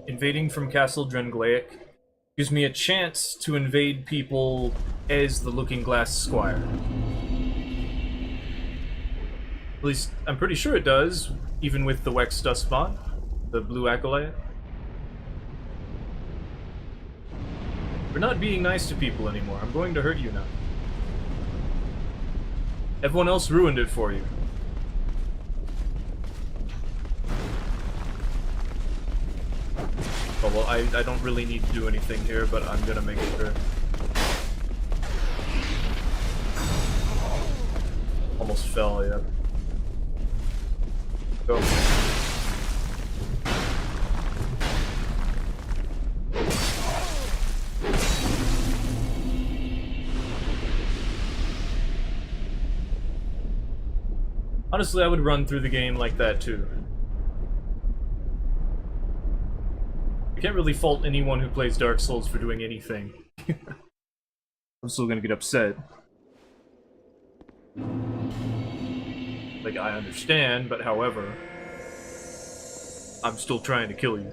Invading from Castle Drengleic gives me a chance to invade people as the Looking Glass Squire. At least, I'm pretty sure it does, even with the Wex Dustbot, the Blue Acolyte. We're not being nice to people anymore. I'm going to hurt you now. Everyone else ruined it for you. Oh, well, I don't really need to do anything here, but I'm gonna make sure. Almost fell, yeah. Go. Honestly, I would run through the game like that, too. I can't really fault anyone who plays Dark Souls for doing anything. I'm still gonna get upset. Like, I understand, but however, I'm still trying to kill you.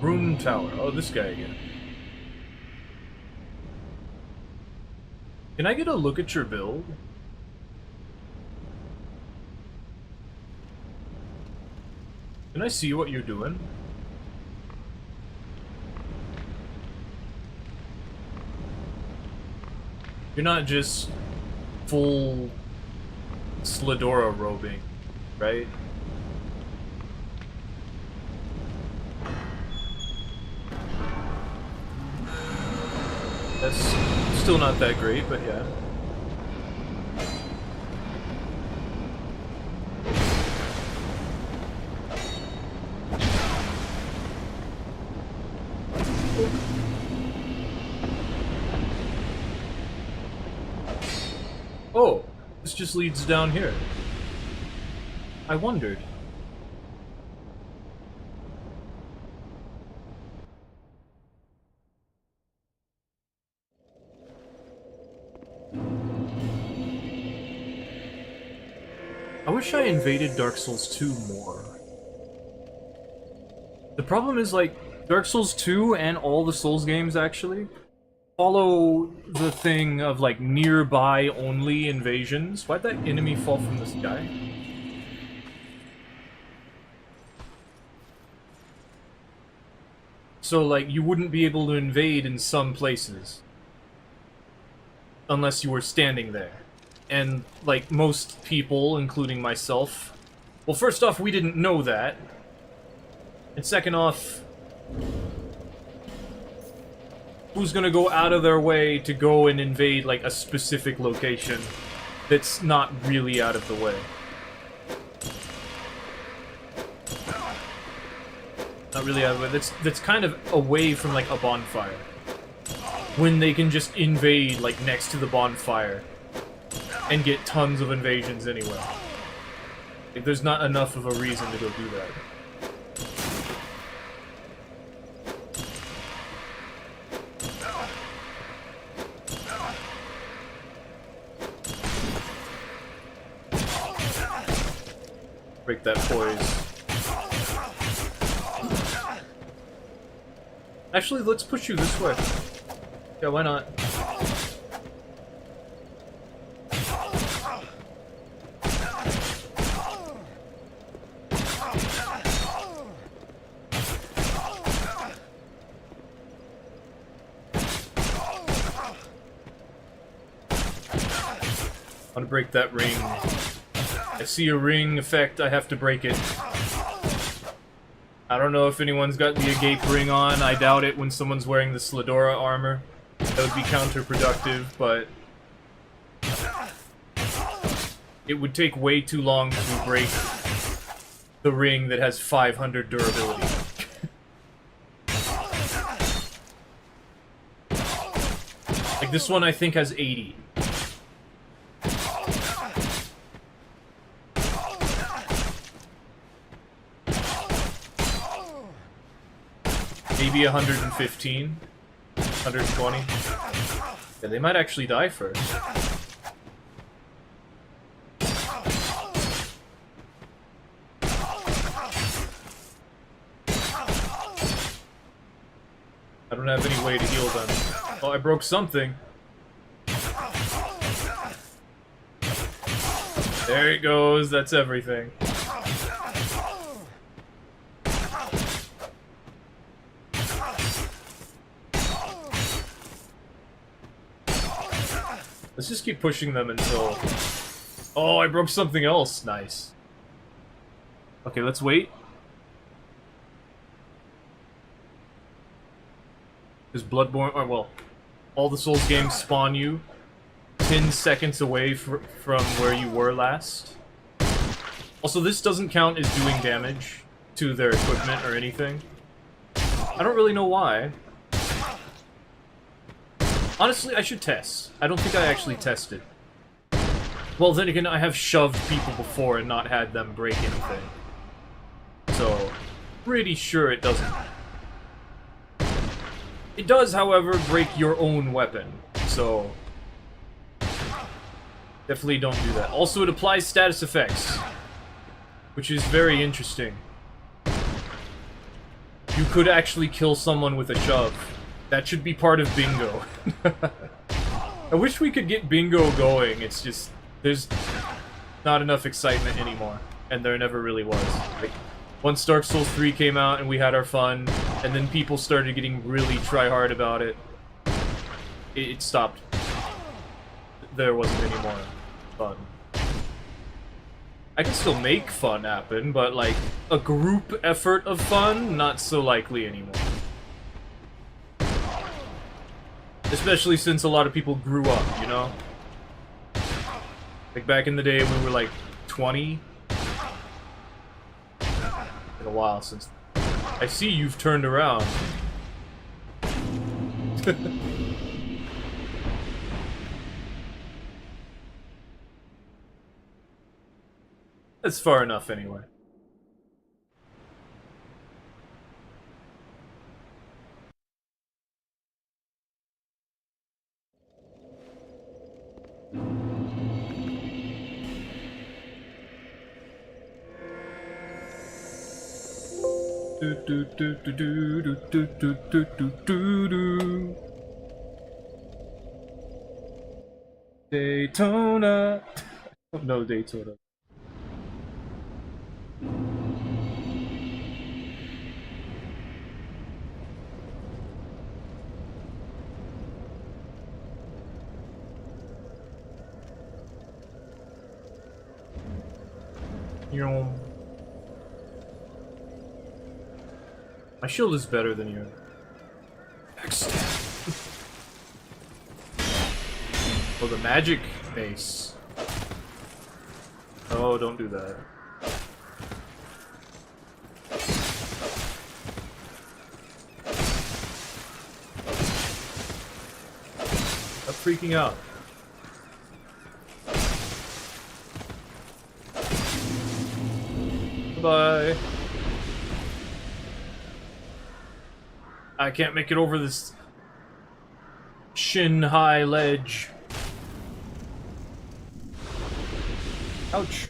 Room Tower. Oh, this guy again. Can I get a look at your build? Can I see what you're doing? You're not just full Sladora robing, right? That's still not that great, but yeah. Oh, This just leads down here. I wondered. I wish I invaded Dark Souls 2 more. The problem is, like, Dark Souls 2 and all the Souls games, actually, follow the thing of, like, nearby only invasions. Why'd that enemy fall from the sky? So, like, you wouldn't be able to invade in some places. Unless you were standing there. And, like, most people, including myself... Well, first off, we didn't know that. And second off... Who's gonna go out of their way to go and invade, like, a specific location that's not really out of the way? Not really out of the way. That's kind of away from, like, a bonfire. When they can just invade, like, next to the bonfire. And get tons of invasions anyway. Like, there's not enough of a reason to go do that. Break that poise. Actually, let's push you this way. Yeah, why not? I want to break that ring. I see a ring effect, I have to break it. I don't know if anyone's got the Agape ring on, I doubt it when someone's wearing the Sladora armor. That would be counterproductive, but... it would take way too long to break the ring that has 500 durability. Like, this one I think has 80. Maybe 115, 120. Yeah, they might actually die first. I don't have any way to heal them. Oh, I broke something. There it goes, that's everything. Let's just keep pushing them until... Oh, I broke something else. Nice. Okay, let's wait. Because Bloodborne... Or, well, all the Souls games spawn you 10 seconds away from where you were last. Also, this doesn't count as doing damage to their equipment or anything. I don't really know why. Honestly, I should test. I don't think I actually tested. Well, then again, I have shoved people before and not had them break anything. So, pretty sure it doesn't. It does, however, break your own weapon. So, definitely don't do that. Also, it applies status effects, which is very interesting. You could actually kill someone with a shove. That should be part of bingo. I wish we could get bingo going, it's just... there's not enough excitement anymore. And there never really was. Like, once Dark Souls 3 came out and we had our fun, and then people started getting really try-hard about it, it stopped. There wasn't any more fun. I can still make fun happen, but like, a group effort of fun, not so likely anymore. Especially since a lot of people grew up, you know? Like back in the day when we were like 20. Been a while since. I see you've turned around. That's far enough anyway. Daytona. No, Daytona. My shield is better than yours. Oh, the magic base. Oh, don't do that. Stop freaking out. Bye. I can't make it over this shin-high ledge. Ouch.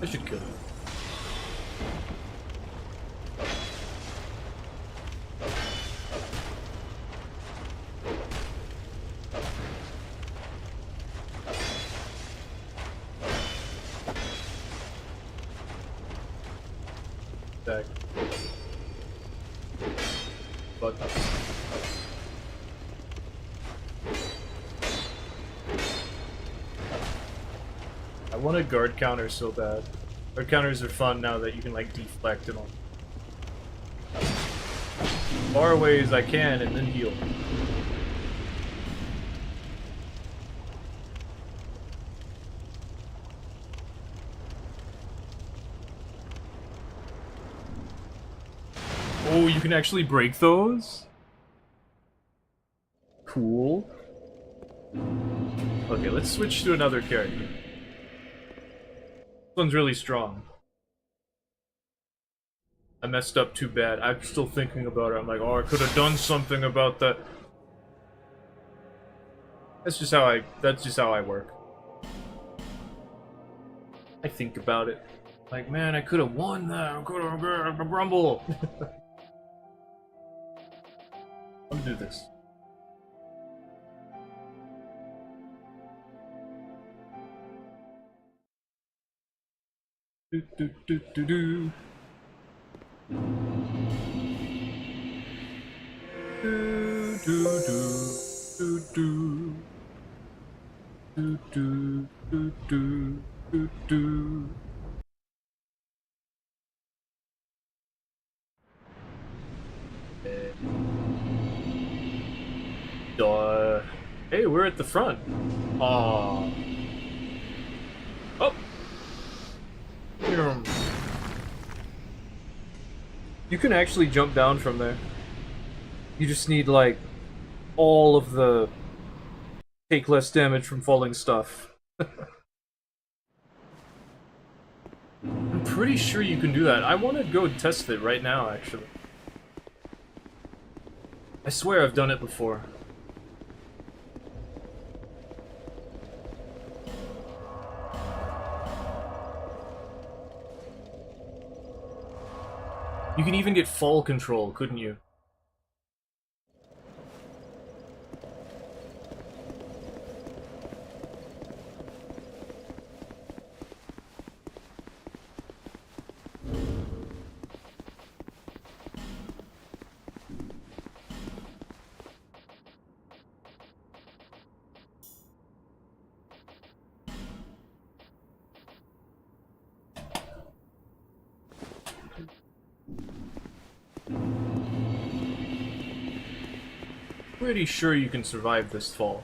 I should kill him. Back. But I want a guard counter so bad. Guard counters are fun now that you can like deflect and all. Far away as I can and then heal. Oh, you can actually break those? Cool. Okay, let's switch to another character. This one's really strong. I messed up too bad. I'm still thinking about it. I'm like, oh, I could have done something about that. That's just how I work. I think about it. Like, man, I could have won that. I could have grumble. I'll do this. Do do do do do. Do do do do do do do do do do. Hey, we're at the front. Aww. Oh. You can actually jump down from there. You just need, like, all of the take less damage from falling stuff. I'm pretty sure you can do that. I want to go test it right now, actually. I swear I've done it before. You can even get fall control, couldn't you? Pretty sure you can survive this fall.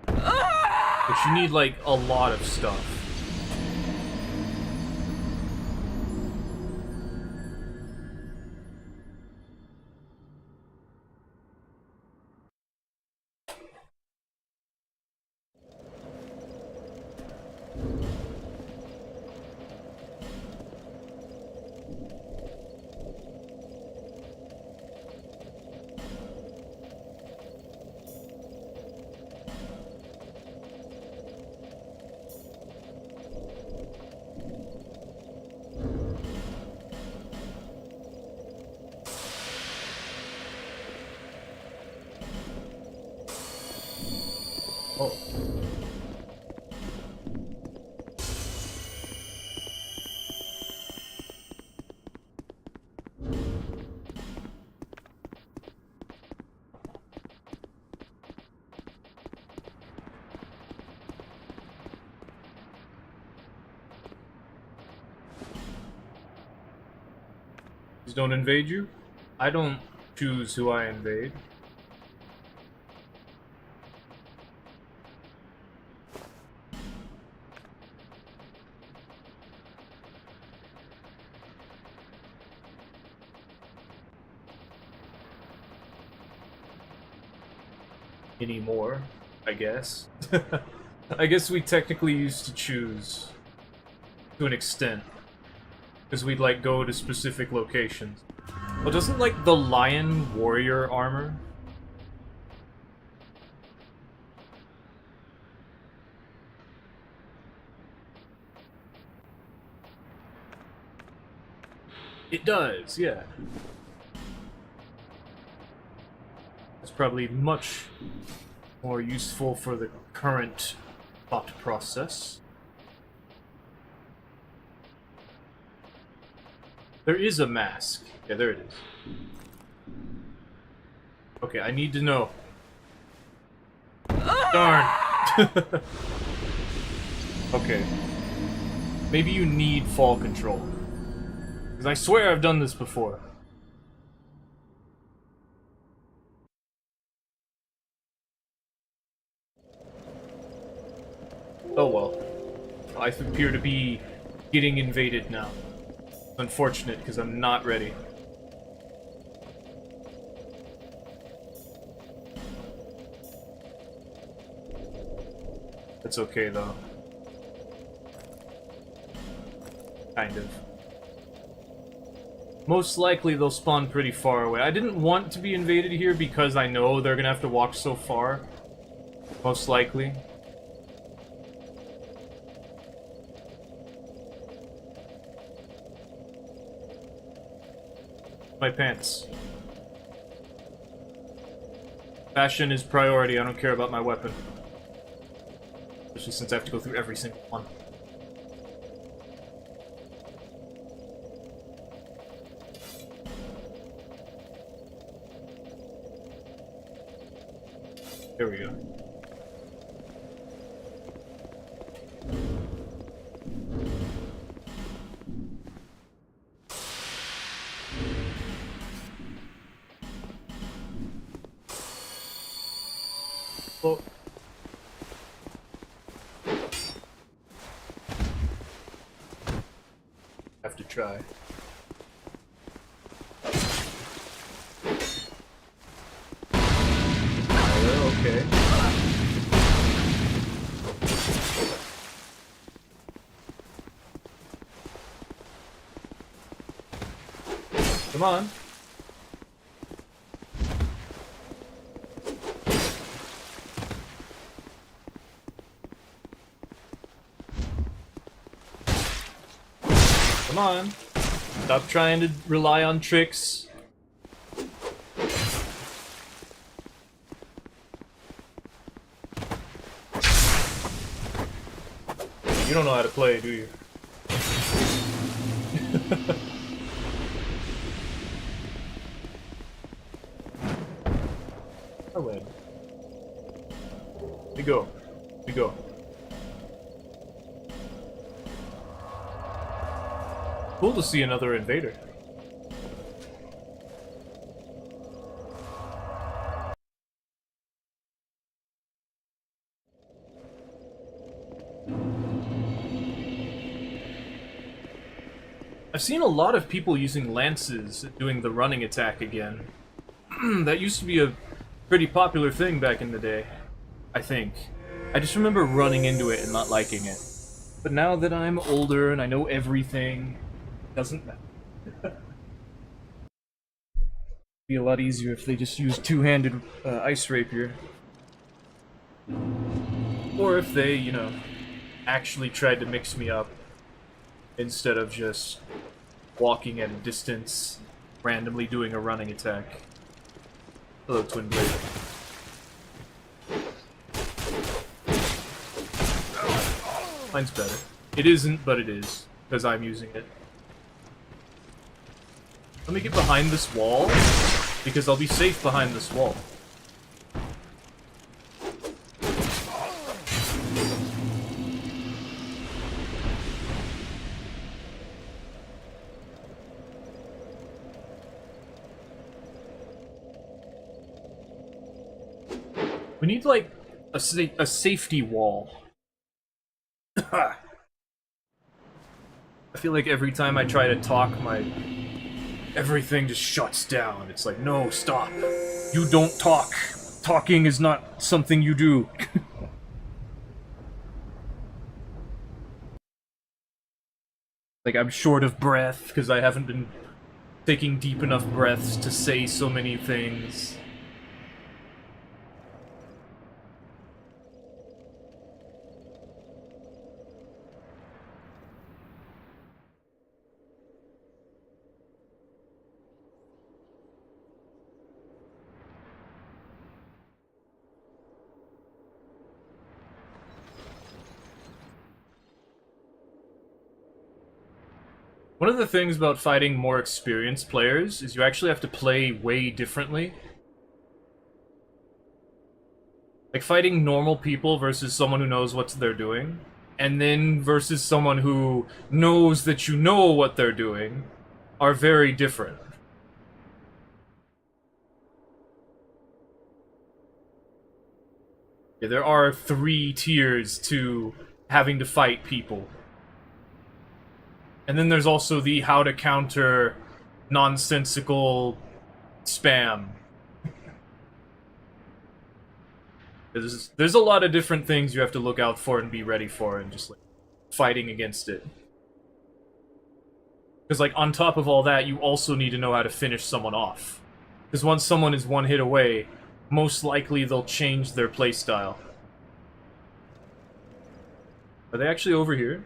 But you need, like, a lot of stuff. Oh. These don't invade you? I don't choose who I invade. Anymore, I guess. I guess we technically used to choose to an extent. Because we'd, like, go to specific locations. Well, doesn't, like, the Lion Warrior armor? It does, yeah. It's probably much more useful for the current thought process. There is a mask. Yeah, there it is. Okay, I need to know. Darn! Okay. Maybe you need fall control. Because I swear I've done this before. Oh well. I appear to be getting invaded now. Unfortunate, because I'm not ready. It's okay, though. Kind of. Most likely they'll spawn pretty far away. I didn't want to be invaded here because I know they're gonna have to walk so far. Most likely. My pants. Fashion is priority, I don't care about my weapon. Especially since I have to go through every single one. There we go. Oh. Have to try. Okay. Come on. Come on. Stop trying to rely on tricks. You don't know how to play, do you? Pallydan. We go. We go. Cool to see another invader. I've seen a lot of people using lances doing the running attack again. That used to be a pretty popular thing back in the day, I think. I just remember running into it and not liking it. But now that I'm older and I know everything, it doesn't matter. Be a lot easier if they just used two-handed ice rapier. Or if they, you know, actually tried to mix me up instead of just walking at a distance, randomly doing a running attack. Hello, Twin Blade. Mine's better. It isn't, but it is, because I'm using it. Let me get behind this wall, because I'll be safe behind this wall. We need, like, a safety wall. I feel like every time I try to talk, everything just shuts down. It's like, no, stop. You don't talk. Talking is not something you do. Like, I'm short of breath, because I haven't been taking deep enough breaths to say so many things. One of the things about fighting more experienced players is you actually have to play way differently. Like fighting normal people versus someone who knows what they're doing, and then versus someone who knows that you know what they're doing, are very different. Yeah, there are 3 tiers to having to fight people. And then there's also the how to counter nonsensical spam. There's a lot of different things you have to look out for and be ready for, and just like fighting against it. Because like on top of all that, you also need to know how to finish someone off. Because once someone is 1 hit away, most likely they'll change their playstyle. Are they actually over here?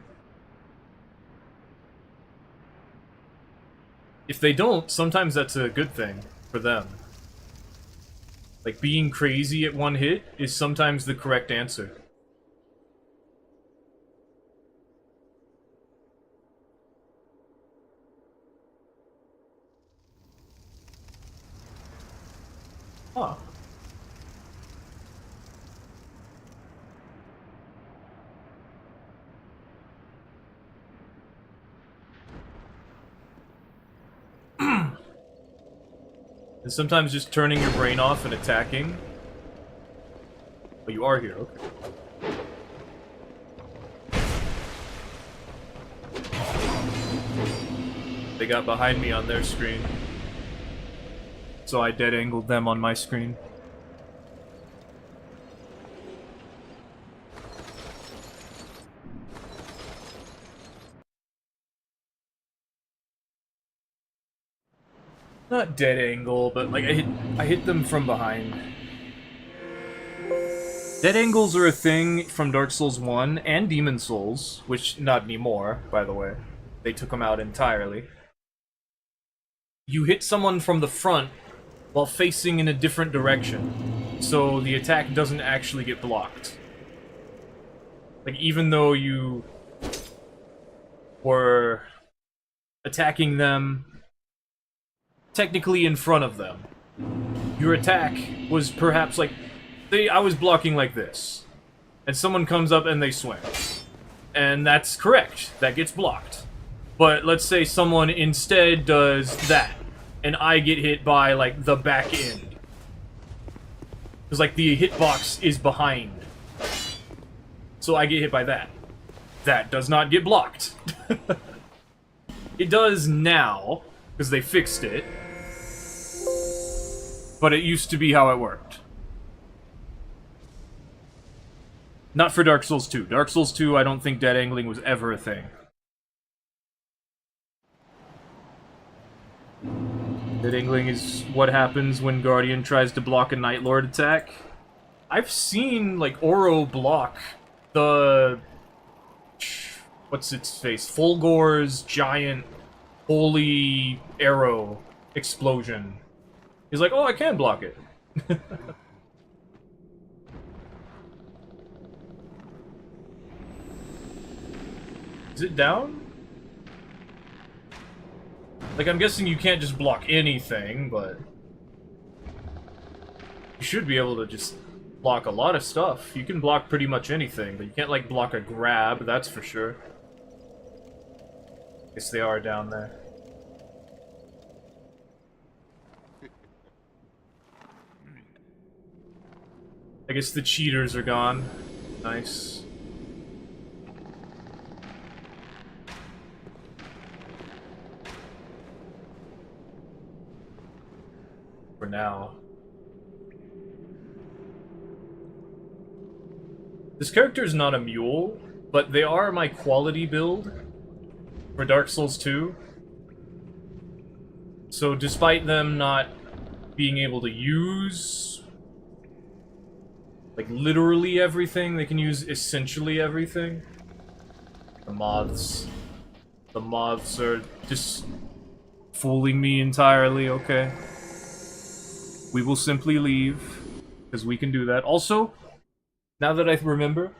If they don't, sometimes that's a good thing for them. Like, being crazy at 1 hit is sometimes the correct answer. Huh. And sometimes just turning your brain off and attacking. Oh, you are here, okay. They got behind me on their screen. So I dead-angled them on my screen. Not dead angle, but like I hit them from behind. Dead angles are a thing from Dark Souls 1 and Demon Souls, which not anymore, by the way. They took them out entirely. You hit someone from the front while facing in a different direction, so the attack doesn't actually get blocked. Like, even though you were attacking them technically in front of them, your attack was perhaps like, I was blocking like this, and someone comes up and they swing. And that's correct, that gets blocked. But let's say someone instead does that, and I get hit by, like, the back end. Because, like, the hitbox is behind. So I get hit by that. That does not get blocked. It does now, because they fixed it. But it used to be how it worked. Not for Dark Souls 2. Dark Souls 2, I don't think dead angling was ever a thing. Dead angling is what happens when Guardian tries to block a Night Lord attack. I've seen, like, Oro block the... what's its face? Fulgor's giant holy arrow explosion. He's like, oh, I can block it. Is it down? Like, I'm guessing you can't just block anything, but... you should be able to just block a lot of stuff. You can block pretty much anything, but you can't, like, block a grab, that's for sure. Guess they are down there. I guess the cheaters are gone. Nice. For now. This character is not a mule, but they are my quality build for Dark Souls 2. So despite them not being able to use, like, literally everything, they can use essentially everything. The moths. The moths are just fooling me entirely, okay. We will simply leave, because we can do that. Also, now that I remember,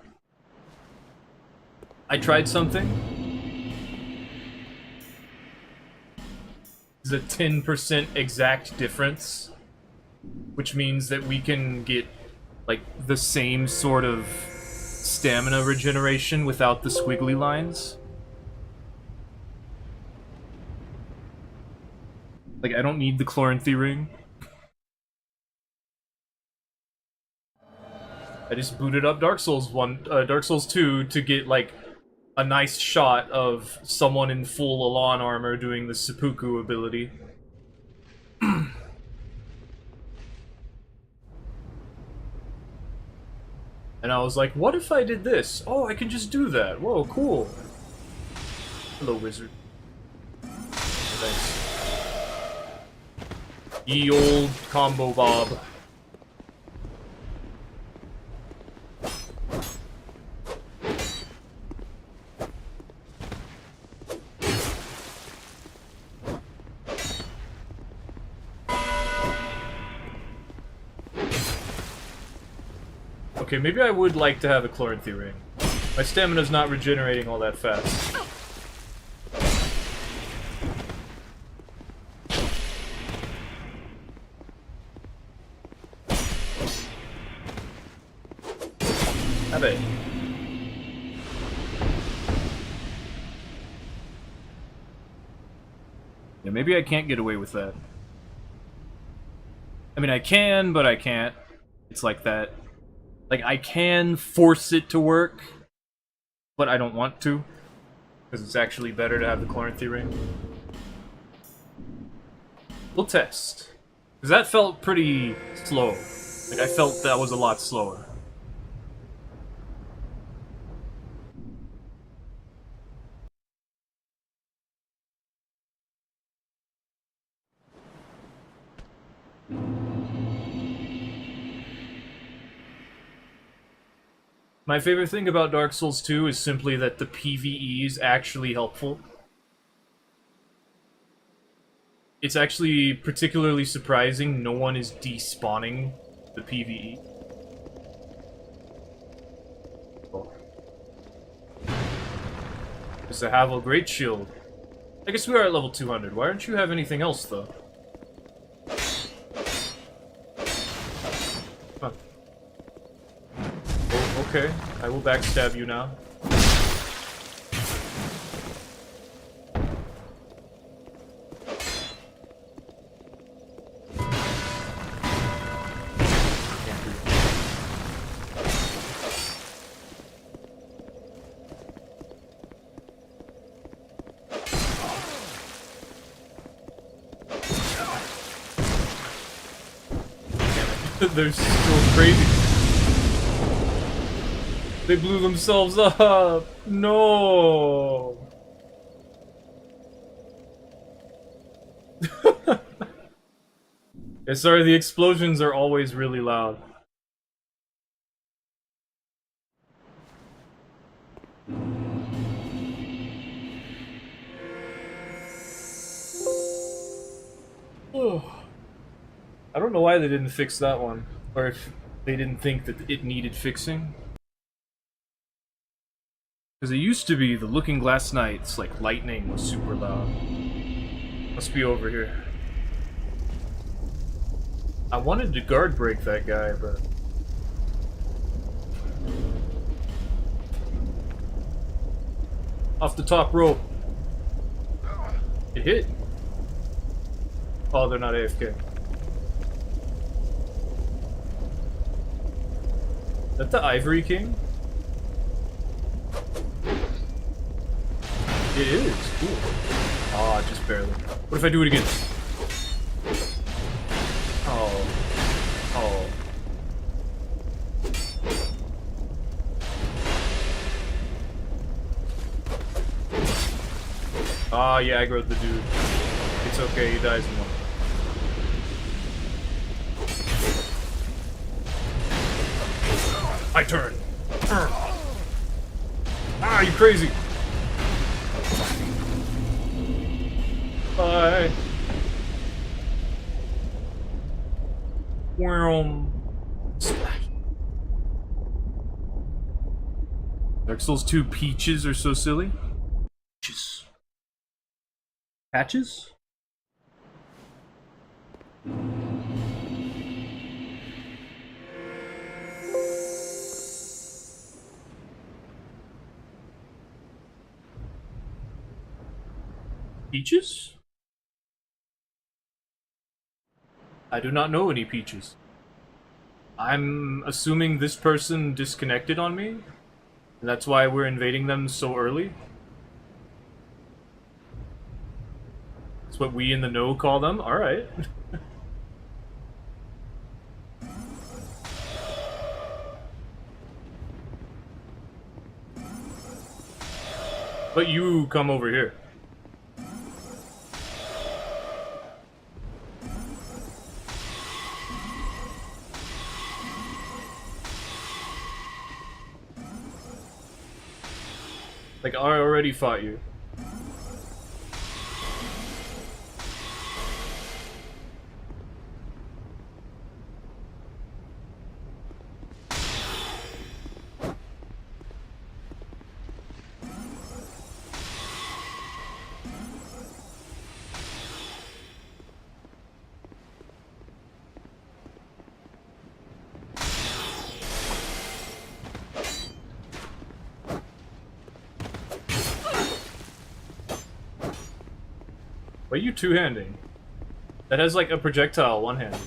I tried something. It's a 10% exact difference, which means that we can get, like, the same sort of stamina regeneration without the squiggly lines. Like, I don't need the Chloranthy ring. I just booted up Dark Souls 2 to get, like, a nice shot of someone in full Elan armor doing the seppuku ability. And I was like, what if I did this? Oh, I can just do that. Whoa, cool. Hello, wizard. Thanks. Ye old combo bob. Okay, maybe I would like to have a Chloranthy ring. My stamina's not regenerating all that fast. Have it. Yeah, maybe I can't get away with that. I mean, I can, but I can't. It's like that. Like, I can force it to work, but I don't want to. Because it's actually better to have the Chloranthy ring. We'll test. Because that felt pretty slow. Like, I felt that was a lot slower. My favorite thing about Dark Souls 2 is simply that the PvE is actually helpful. It's actually particularly surprising no one is despawning the PvE. Oh. Just a Havel Great Shield. I guess we are at level 200. Why don't you have anything else, though? Huh. Oh, okay, I will backstab you now. They're still crazy. They blew themselves up. No. Yeah, sorry, the explosions are always really loud. I don't know why they didn't fix that one, or if they didn't think that it needed fixing. Because it used to be the Looking Glass Nights, like lightning was super loud. Must be over here. I wanted to guard break that guy, but... Off the top rope. It hit. Oh, they're not AFK. Is that the Ivory King? It is. Cool. Ah, just barely. What if I do it again? Oh. Oh. Ah, yeah, I aggroed the dude. It's okay, he dies in one. I turn. Ah, you crazy. Bye. Splash. Dark Souls 2 peaches are so silly. Peaches. Patches? Peaches? I do not know any peaches. I'm assuming this person disconnected on me, and that's why we're invading them so early. That's what we in the know call them? Alright. But you come over here. Like, I already fought you. Why are you two-handing? That has like a projectile one-handed.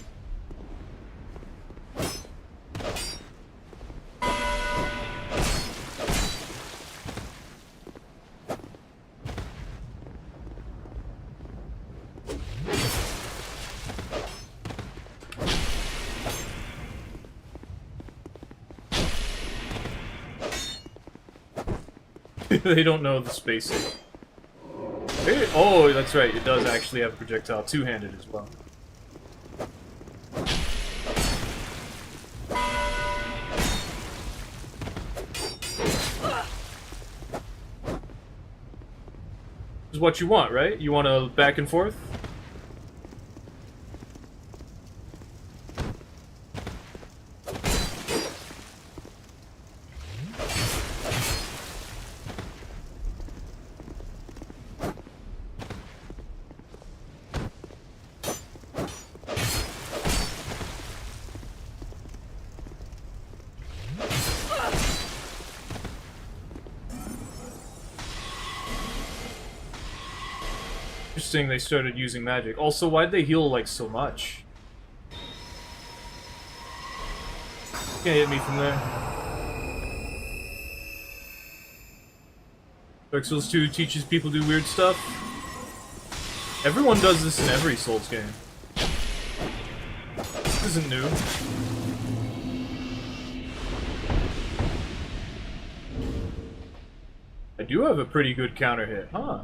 They don't know the spacing. Oh, that's right, it does actually have a projectile two-handed as well. This is what you want, right? You want to back and forth? Interesting they started using magic. Also, why'd they heal, like, so much? Can't hit me from there. Dark Souls 2 teaches people to do weird stuff. Everyone does this in every Souls game. isn't new. I do have a pretty good counter hit, huh?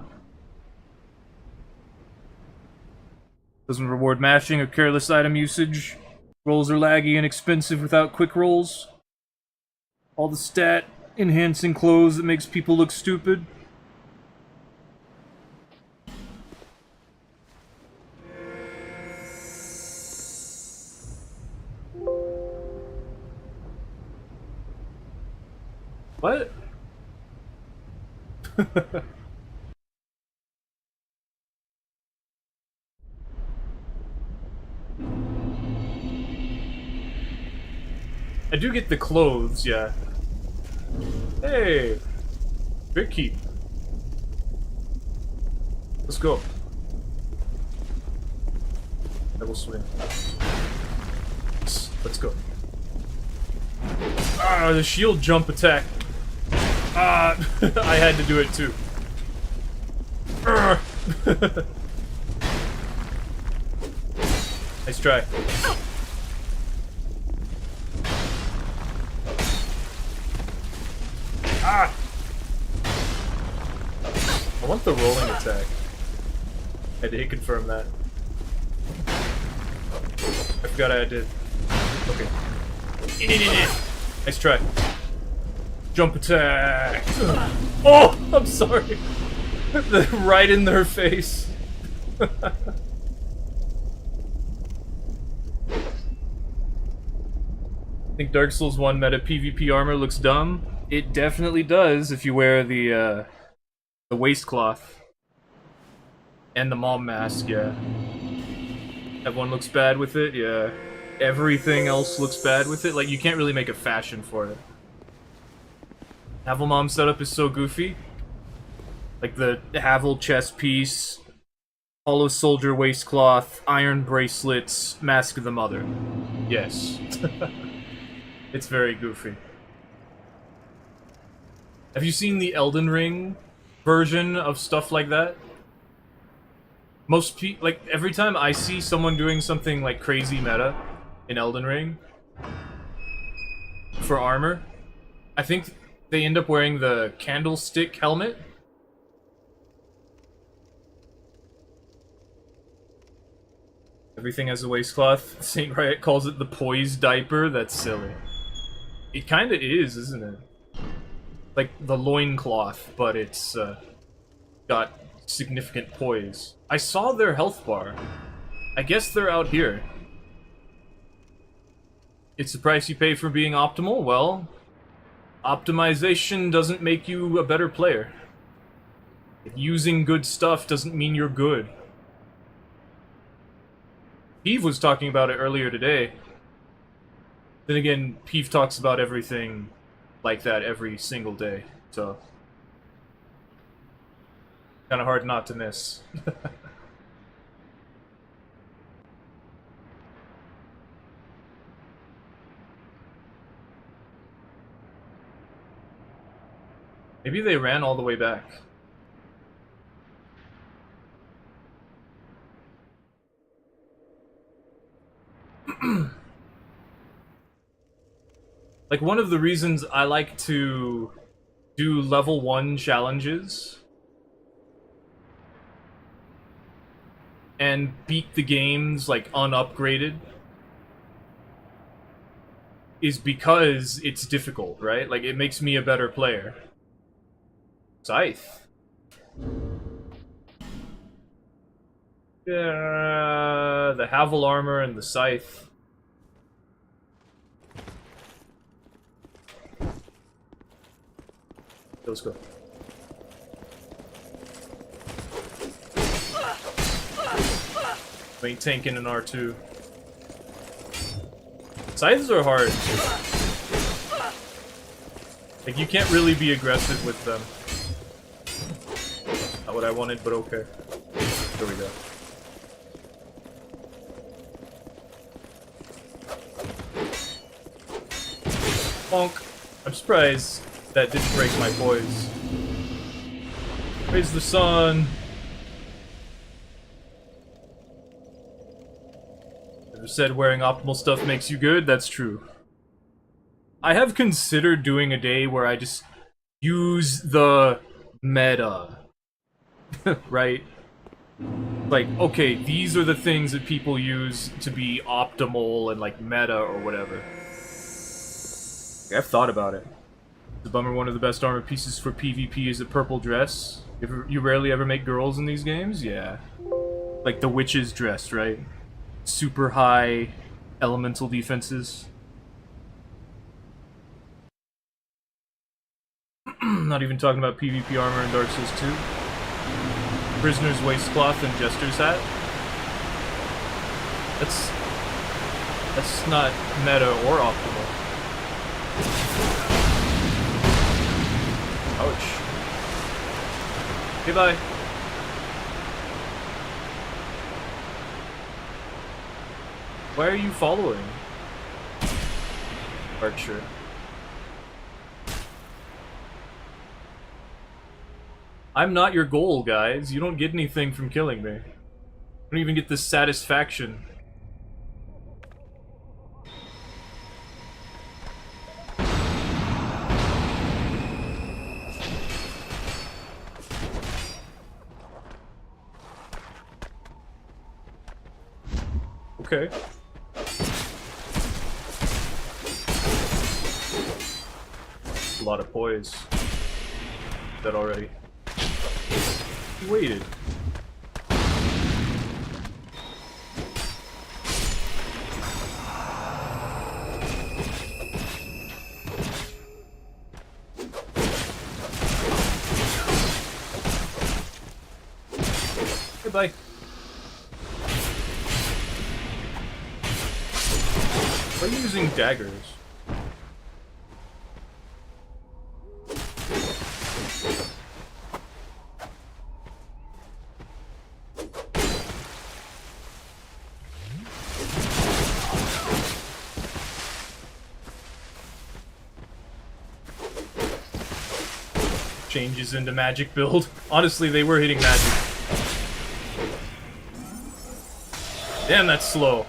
Doesn't reward mashing or careless item usage. Rolls are laggy and expensive without quick rolls. All the stat enhancing clothes that makes people look stupid. What? I do get the clothes, yeah. Hey! Big keep. Let's go. Double swing. Let's go. Ah, the shield jump attack. Ah, I had to do it too. Nice try. Ah! I want the rolling attack. I did confirm that. I forgot I did. Okay. Nice try. Jump attack! Oh! I'm sorry! Right in their face. I think Dark Souls 1 meta PvP armor looks dumb. It definitely does if you wear the waistcloth. And the mom mask, yeah. Everyone looks bad with it, yeah. Everything else looks bad with it. Like, you can't really make a fashion for it. Havel Mom setup is so goofy. Like the Havel chest piece, Hollow Soldier waistcloth, iron bracelets, Mask of the Mother. Yes. It's very goofy. Have you seen the Elden Ring version of stuff like that? Most people, like, every time I see someone doing something like crazy meta in Elden Ring for armor, I think they end up wearing the candlestick helmet. Everything has a waistcloth. Saint Riot calls it the poise diaper. That's silly. It kinda is, isn't it? Like the loincloth, but it's got significant poise. I saw their health bar. I guess they're out here. It's the price you pay for being optimal? Well, optimization doesn't make you a better player. Using good stuff doesn't mean you're good. Peeve was talking about it earlier today. Then again, Peeve talks about everything like that every single day, so... kinda hard not to miss. Maybe they ran all the way back. Like, one of the reasons I like to do level 1 challenges and beat the games, like, unupgraded is because it's difficult, right? Like, it makes me a better player. Scythe. The Havel armor and the Scythe. Let's go. Ain't tanking an R2. Scythes are hard. Like, you can't really be aggressive with them. Not what I wanted, but okay. There we go. Bonk. I'm surprised that didn't break my poise. Praise the sun. said wearing optimal stuff makes you good. That's true. I have considered doing a day where I just use the meta. Right? Like, okay, these are the things that people use to be optimal and like meta or whatever. I've thought about it. The bummer, one of the best armor pieces for PvP is a purple dress. You rarely ever make girls in these games? Yeah. Like the witch's dress, right? Super high elemental defenses. Not even talking about PvP armor in Dark Souls 2. Prisoner's waistcloth and Jester's hat. That's not meta or optimal. Ouch. Okay, bye. Why are you following? Archer. I'm not your goal, guys. You don't get anything from killing me. I don't even get this satisfaction. Okay. A lot of poise. That already. Waited. Goodbye. Why are you using daggers? Changes into magic build. Honestly, they were hitting magic. Damn, that's slow.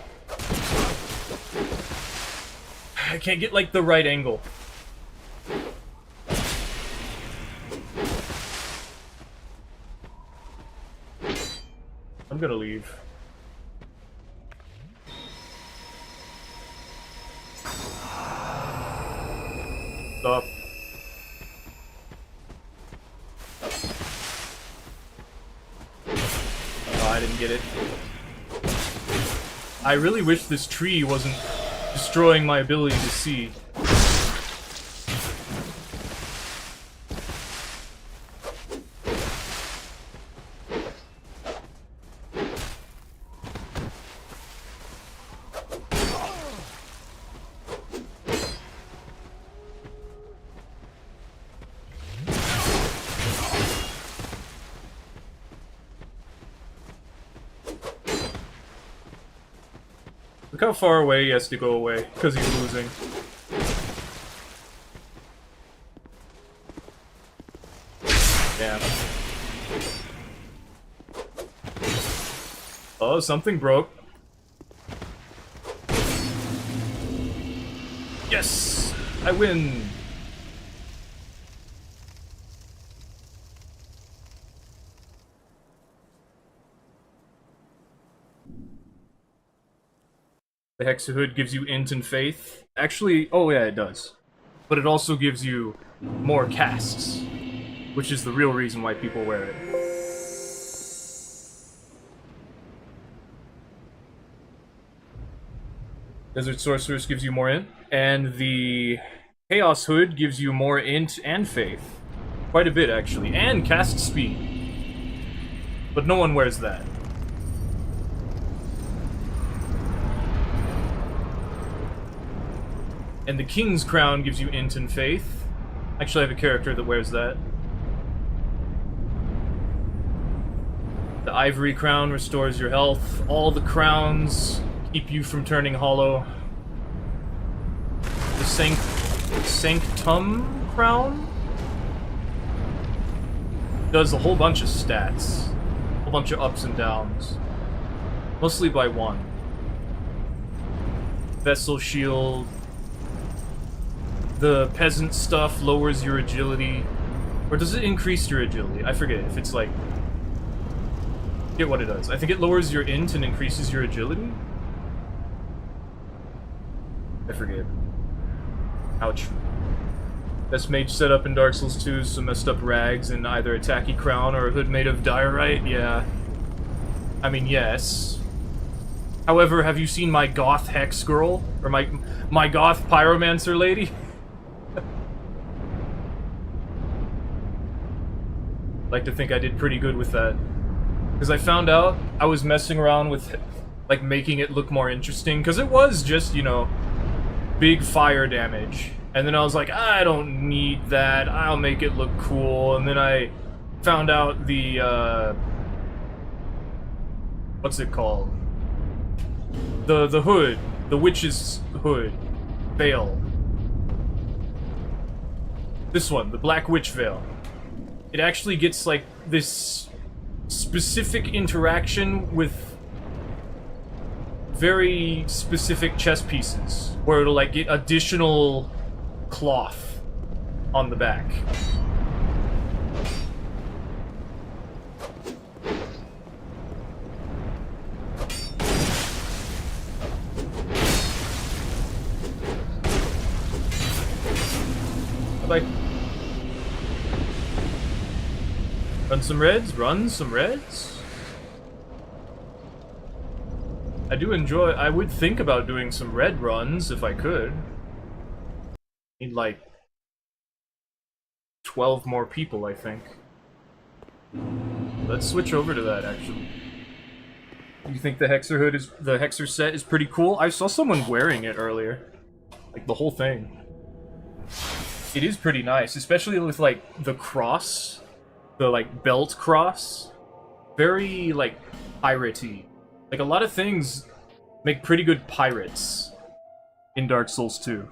I can't get, like, the right angle. I'm gonna leave. Stop. Oh, I didn't get it. I really wish this tree wasn't destroying my ability to see. Look how far away he has to go away, because he's losing. Damn. Oh, something broke. Yes! I win! The Hexahood gives you int and faith. Actually, oh yeah, it does. But it also gives you more casts, which is the real reason why people wear it. Desert Sorceress gives you more int, and the Chaos Hood gives you more int and faith. Quite a bit, actually. And cast speed. But no one wears that. And the King's Crown gives you int and faith. Actually, I have a character that wears that. The Ivory Crown restores your health. All the crowns keep you from turning hollow. The Sanctum Crown does a whole bunch of stats. A whole bunch of ups and downs. Mostly by one. Vessel shield. The peasant stuff lowers your agility. Or does it increase your agility? I forget if it's like... I forget what it does. I think it lowers your int and increases your agility? I forget. Ouch. Best mage setup in Dark Souls 2 is some messed up rags and either a tacky crown or a hood made of diorite? Yeah. I mean, yes. However, have you seen my goth hex girl? Or my goth pyromancer lady? Like to think I did pretty good with that. Because I found out I was messing around with, like, making it look more interesting. Because it was just, you know, big fire damage. And then I was like, I don't need that. I'll make it look cool. And then I found out the, what's it called? The hood. The witch's hood. Veil. This one, the Black Witch Veil. It actually gets, like, this specific interaction with very specific chess pieces, where it'll, like, get additional cloth on the back. Like, run some reds, run some reds. I do enjoy, I would think about doing some red runs if I could. Need like 12 more people, I think. Let's switch over to that, actually. You think the Hexer hood is, the Hexer set is pretty cool? I saw someone wearing it earlier. Like, the whole thing. It is pretty nice, especially with, like, the cross. The, like, belt cross. Very, like, piratey. Like, a lot of things make pretty good pirates in Dark Souls 2.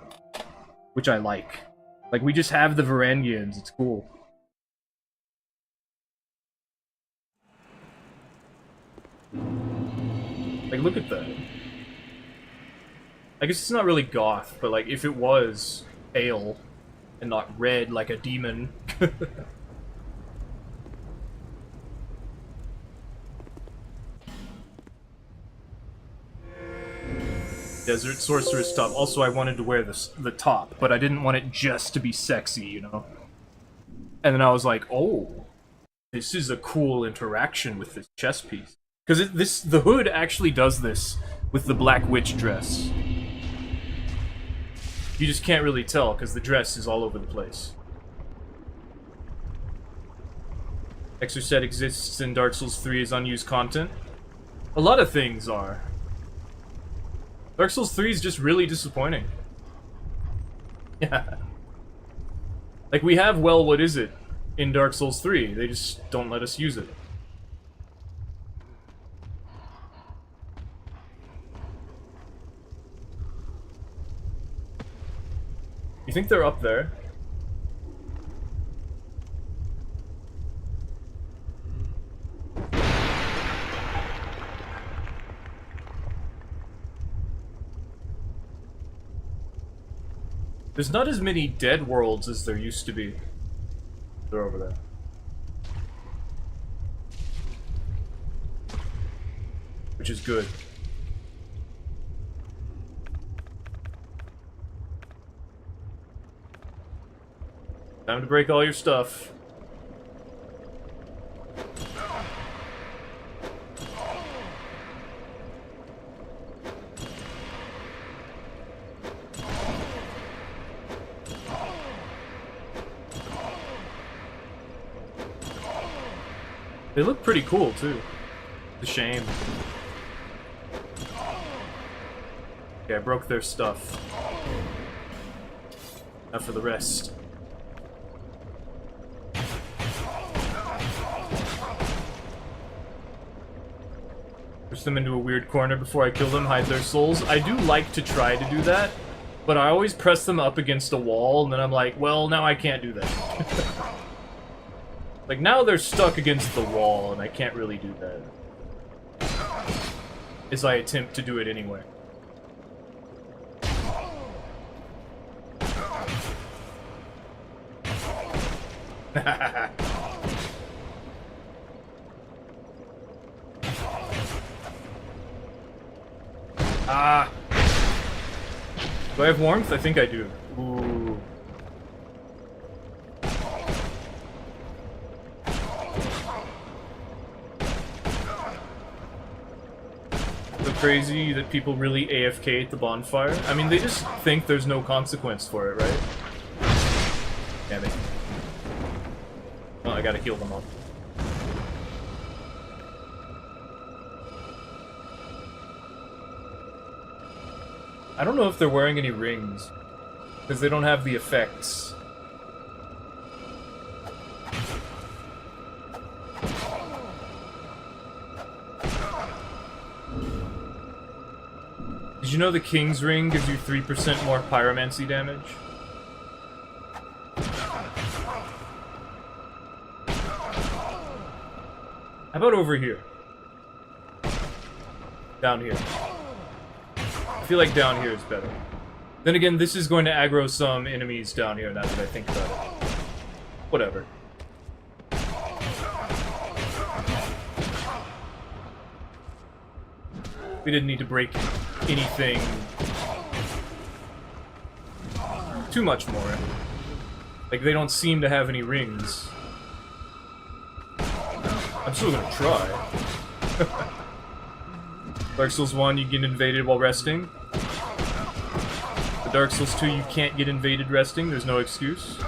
Which I like. Like, we just have the Varangians, it's cool. Like, look at that. I guess it's not really goth, but, like, if it was pale and not red like a demon. Desert Sorcerer's top. Also, I wanted to wear the top, but I didn't want it just to be sexy, you know? And then I was like, oh, this is a cool interaction with this chess piece. Because the hood actually does this with the Black Witch dress. You just can't really tell, because the dress is all over the place. Exorcet exists in Dark Souls 3 as unused content. A lot of things are. Dark Souls 3 is just really disappointing. Yeah. Like, we have, well, what is it in Dark Souls 3? They just don't let us use it. You think they're up there? There's not as many dead worlds as there used to be. They're over there. Which is good. Time to break all your stuff. They look pretty cool, too. It's a shame. Okay, I broke their stuff. Now for the rest. Push them into a weird corner before I kill them, hide their souls. I do like to try to do that, but I always press them up against a wall, and then I'm like, well, now I can't do that. Like, now they're stuck against the wall, and I can't really do that. As I attempt to do it anyway. Ah! Do I have warmth? I think I do. Ooh. So crazy that people really AFK at the bonfire. I mean, they just think there's no consequence for it, right? Damn it. Oh, I gotta heal them up. I don't know if they're wearing any rings, because they don't have the effects. Did you know the King's Ring gives you 3% more pyromancy damage? How about over here? Down here. I feel like down here is better. Then again, this is going to aggro some enemies down here, now that I think about it. Whatever. We didn't need to break anything too much more. Like, they don't seem to have any rings. I'm still gonna try. Dark Souls 1, you get invaded while resting. The Dark Souls 2, you can't get invaded resting, there's no excuse.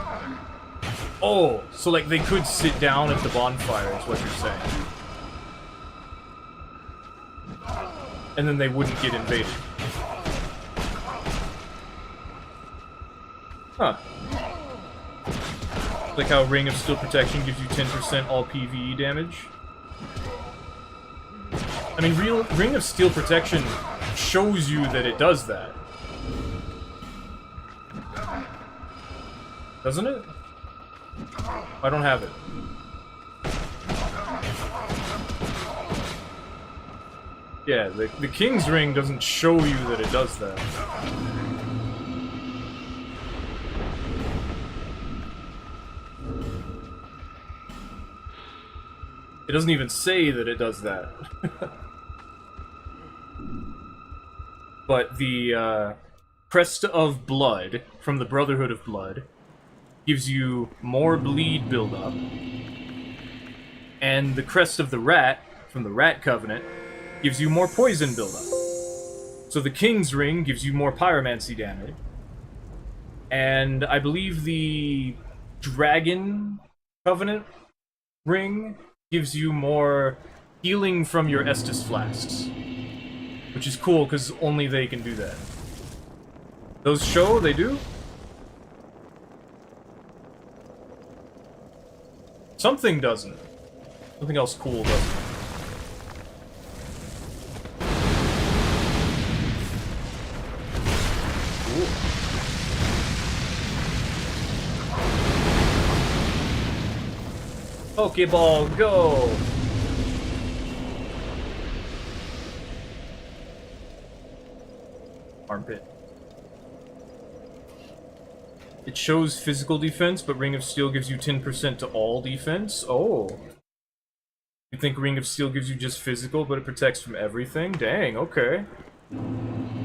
Oh, so like they could sit down at the bonfire, is what you're saying. And then they wouldn't get invaded. Huh. Like how Ring of Steel Protection gives you 10% all PvE damage. I mean, Ring of Steel Protection shows you that it does that. Doesn't it? I don't have it. Yeah, the King's Ring doesn't show you that it does that. It doesn't even say that it does that. But the Crest of Blood from the Brotherhood of Blood gives you more bleed buildup. And the Crest of the Rat from the Rat Covenant gives you more poison buildup. So the King's Ring gives you more pyromancy damage. And I believe the Dragon Covenant Ring gives you more healing from your Estus Flasks. Which is cool, because only they can do that. Those show? They do? Something doesn't. Something else cool doesn't. Ooh. Pokeball, go! Armpit. It shows physical defense, but Ring of Steel gives you 10% to all defense? Oh. You think Ring of Steel gives you just physical, but it protects from everything? Dang, okay.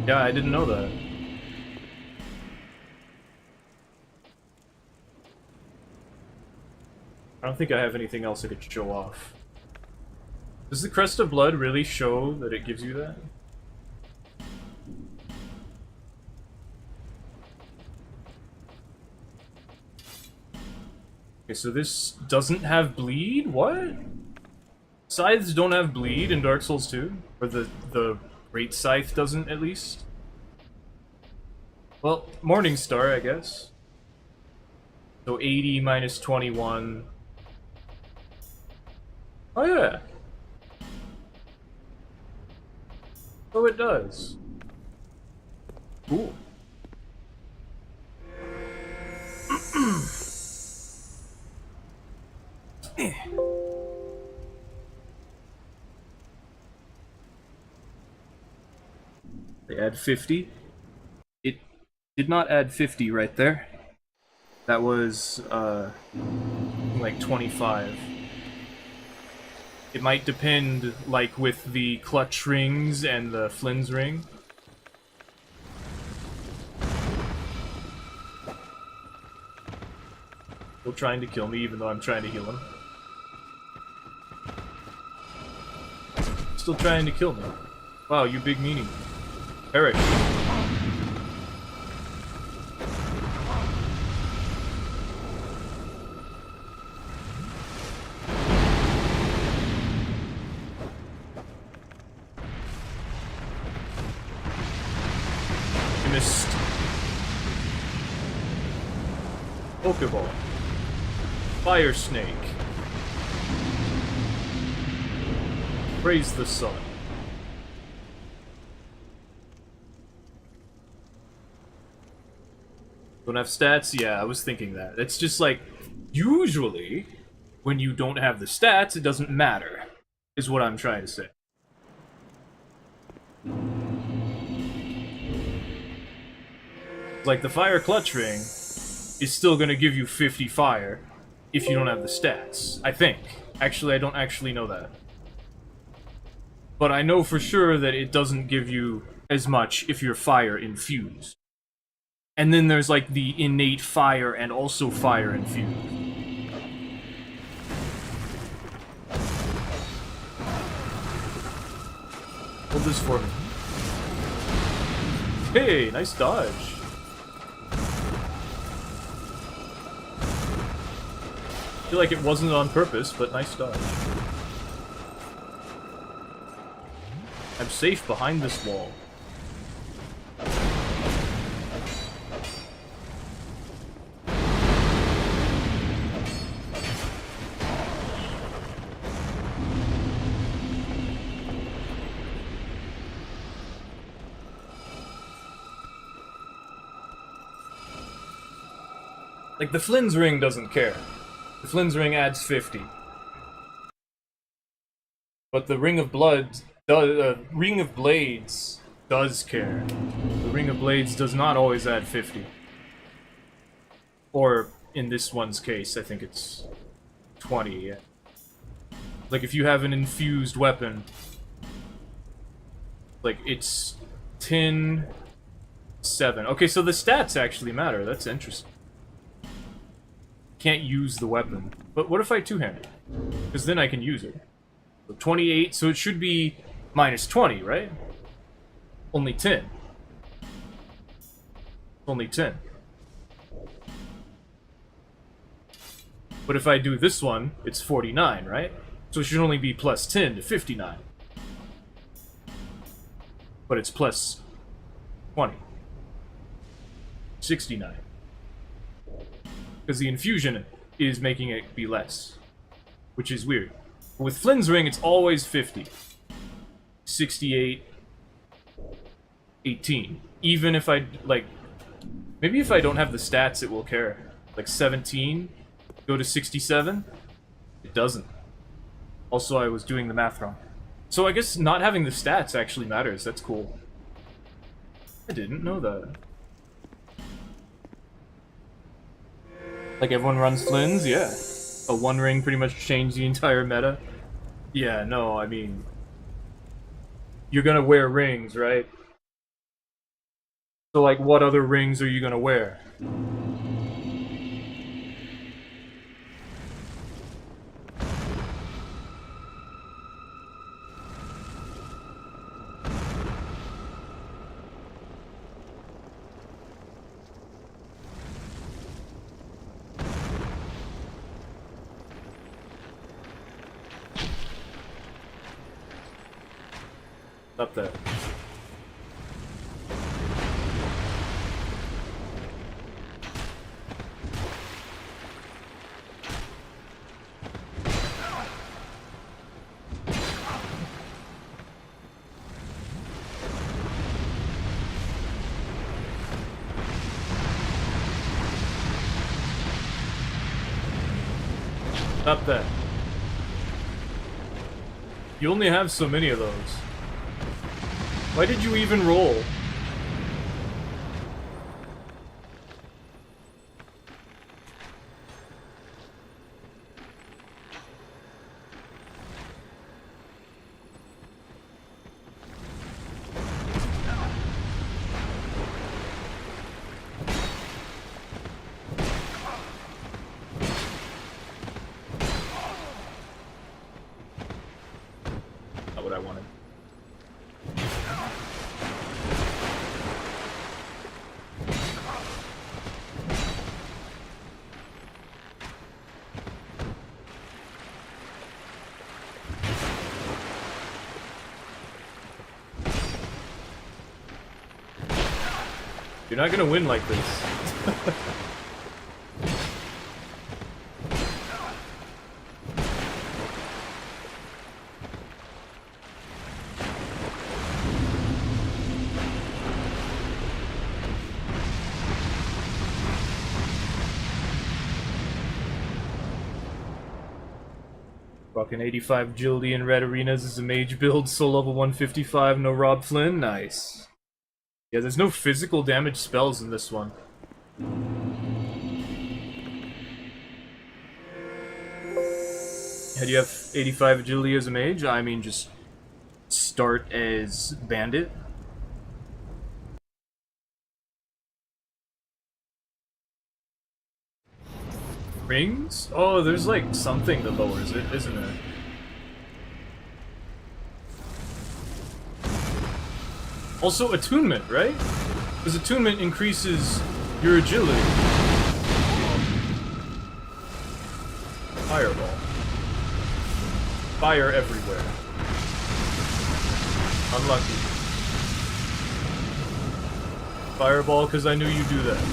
Yeah, I didn't know that. I don't think I have anything else I could show off. Does the Crest of Blood really show that it gives you that? Okay, so this doesn't have bleed? What? Scythes don't have bleed in Dark Souls 2? Or the Great Scythe doesn't, at least? Well, Morningstar, I guess. So 80 minus 21. Oh yeah! Oh, it does. Cool. They add 50. It did not add 50 right there. That was like 25. It might depend, like, with the clutch rings and the Flynn's ring. Still trying to kill me, even though I'm trying to heal him. Still trying to kill me. Wow, you big meanie. Perish. You missed. Pokeball. Fire Snake. Praise the sun. Don't have stats? Yeah, I was thinking that. It's just like, usually, when you don't have the stats, it doesn't matter, is what I'm trying to say. Like, the Fire Clutch Ring is still gonna give you 50 fire if you don't have the stats, I think. Actually, I don't actually know that. But I know for sure that it doesn't give you as much if you're fire infused. And then there's like the innate fire and also fire infused. Hold this for me. Hey, nice dodge. I feel like it wasn't on purpose, but nice dodge. I'm safe behind this wall. Like, the Flynn's ring doesn't care. The Flynn's ring adds 50. But the Ring of Blood does, Ring of Blades does care. The Ring of Blades does not always add 50. Or, in this one's case, I think it's 20, yeah. Like, if you have an infused weapon, like, it's 10, 7. Okay, so the stats actually matter. That's interesting. Can't use the weapon. But what if I two-hand it? Because then I can use it. So 28, so it should be minus 20, right? Only 10. Only 10. But if I do this one, it's 49, right? So it should only be plus 10 to 59. But it's plus 20. 69. Because the infusion is making it be less. Which is weird. With Flynn's ring, it's always 50. 68. 18. Even if I, like... Maybe if I don't have the stats, it will care. Like 17. Go to 67. It doesn't. Also, I was doing the math wrong. So I guess not having the stats actually matters. That's cool. I didn't know that. Like, everyone runs Flynn's? Yeah. A one ring pretty much changed the entire meta. Yeah, no, I mean... You're gonna wear rings, right? So, like, what other rings are you gonna wear? Up there. Up there. You only have so many of those. Why did you even roll? You're not gonna win like this. Fucking 85 agility in red arenas is a mage build, soul level 155, no Rob Flynn, nice. Yeah, there's no physical damage spells in this one. How do you have 85 agility as a mage? I mean, just start as bandit. Rings? Oh, there's like something that lowers it, isn't there? Also, attunement, right? Because attunement increases your agility. Fireball. Fire everywhere. Unlucky. Fireball, because I knew you'd do that.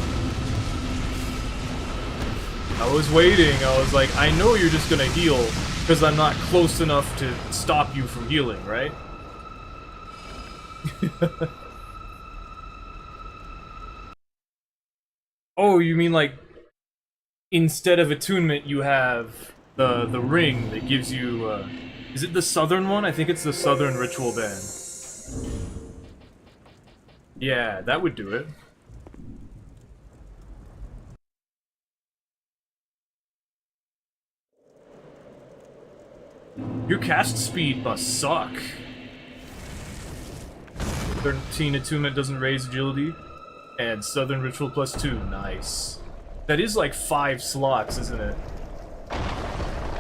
I was waiting, I was like, I know you're just gonna heal, because I'm not close enough to stop you from healing, right? Oh, you mean like, instead of attunement you have the ring that gives you, is it the southern one? I think it's the southern ritual band. Yeah, that would do it. Your cast speed must suck. 13 attunement doesn't raise agility. And Southern Ritual +2, nice. That is like 5 slots, isn't it?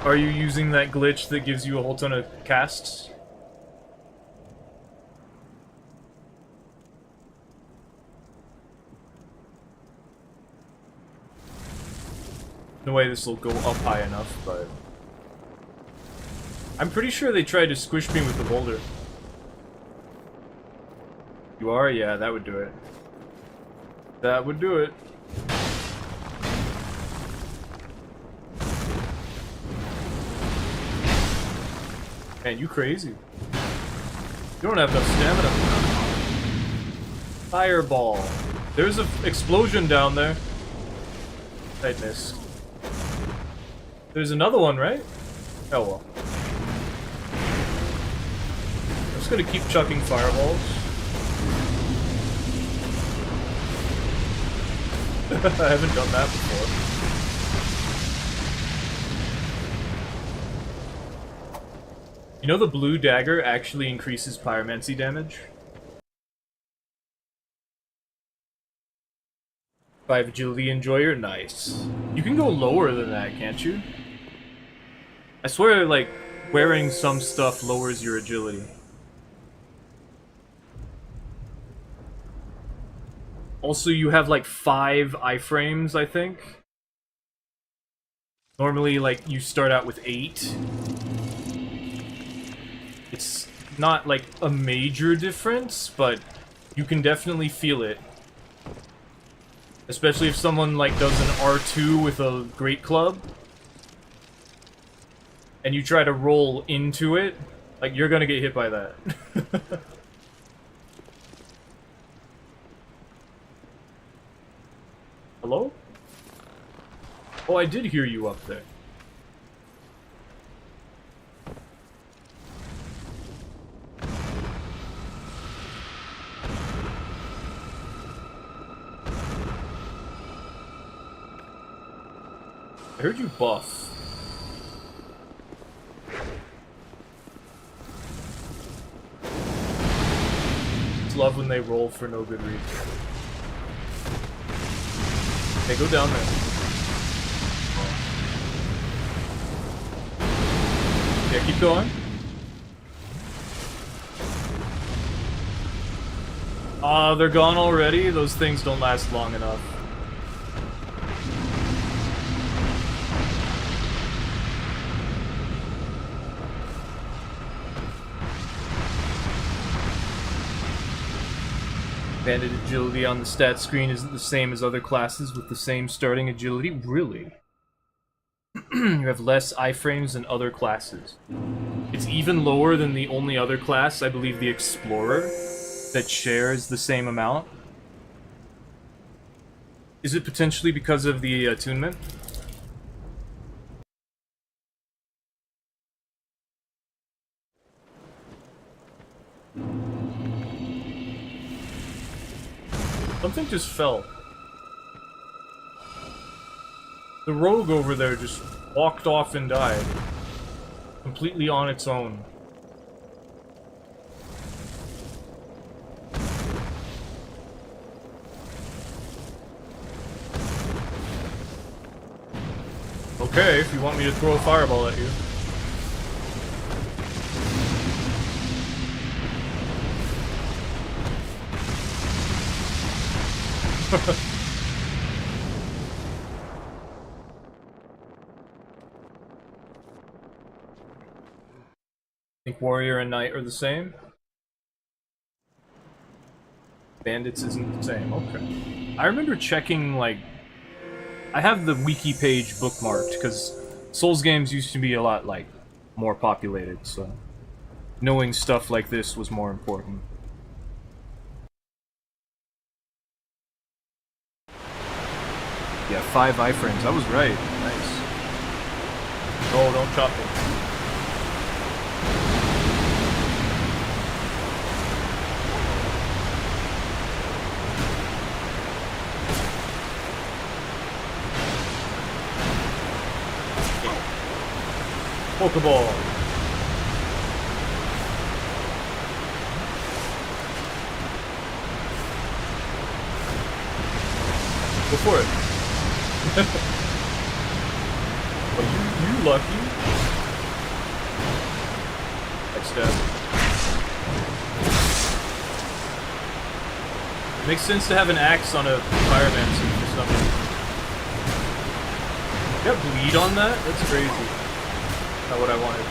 Are you using that glitch that gives you a whole ton of casts? No way this will go up high enough, but... I'm pretty sure they tried to squish me with the boulder. You are? Yeah, that would do it. That would do it. Man, you crazy. You don't have enough stamina. Fireball. There's an explosion down there. I missed. There's another one, right? Oh well. I'm just gonna keep chucking fireballs. I haven't done that before. You know the blue dagger actually increases pyromancy damage? 5 agility enjoyer, nice. You can go lower than that, can't you? I swear, like, wearing some stuff lowers your agility. Also, you have like 5 iframes, I think. Normally, like, you start out with 8. It's not like a major difference, but you can definitely feel it. Especially if someone like does an R2 with a great club. And you try to roll into it, like, you're gonna get hit by that. Hello? Oh, I did hear you up there. I heard you buff. Just love when they roll for no good reason. Okay, go down there. Yeah, keep going. They're gone already? Those things don't last long enough. Bandit agility on the stat screen isn't the same as other classes with the same starting agility? Really? You have less iframes than other classes. It's even lower than the only other class, I believe the Explorer, that shares the same amount. Is it potentially because of the attunement? Something just fell. The rogue over there just walked off and died. Completely on its own. Okay, if you want me to throw a fireball at you. Think warrior and knight are the same? Bandits isn't the same, okay. I remember checking, like... I have the wiki page bookmarked, because Souls games used to be a lot, like, more populated, so... knowing stuff like this was more important. Yeah, 5 iframes. I was right. Nice. Oh, don't chop me. Pokeball. Go for it. Oh, you lucky. Next step. Makes sense to have an axe on a fireman suit for some reason. You got bleed on that? That's crazy. Not what I wanted.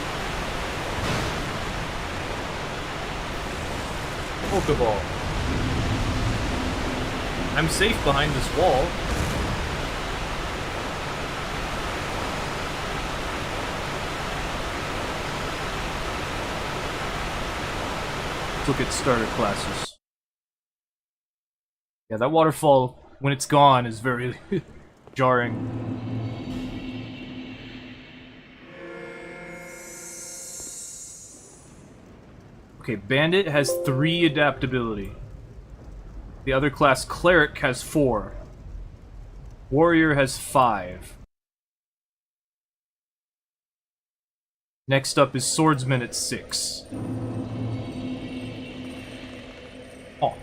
Pokeball. I'm safe behind this wall. Let's look at starter classes. Yeah, that waterfall, when it's gone, is very jarring. Okay, Bandit has 3 adaptability. The other class, Cleric, has 4. Warrior has 5. Next up is Swordsman at 6. Oh.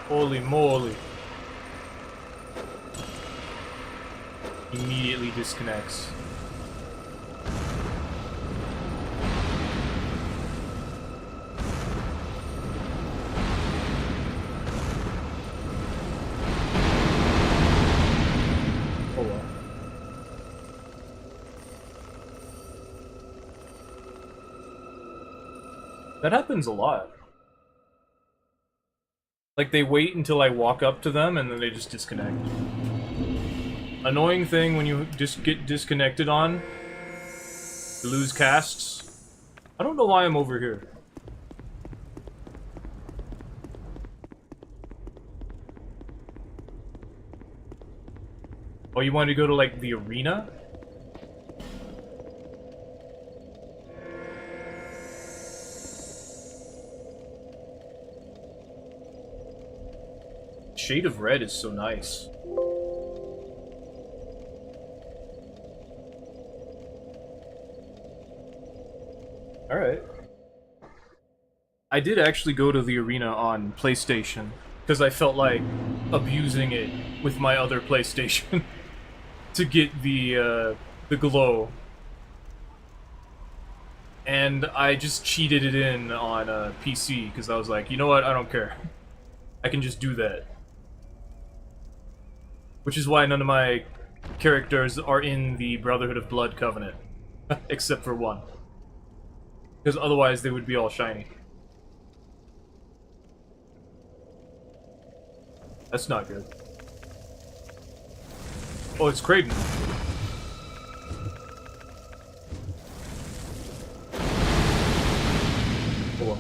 Holy moly. Immediately disconnects. Oh well. That happens a lot. Like, they wait until I walk up to them, and then they just disconnect. Annoying thing when you just get disconnected on. You lose casts. I don't know why I'm over here. Oh, you wanted to go to, like, the arena? Shade of red is so nice. Alright. I did actually go to the arena on PlayStation, because I felt like abusing it with my other PlayStation to get the glow. and I just cheated it in on a PC because I was like, you know what, I don't care. I can just do that. Which is why none of my characters are in the Brotherhood of Blood Covenant. Except for one. Because otherwise they would be all shiny. That's not good. Oh, it's Kraden. Oh well.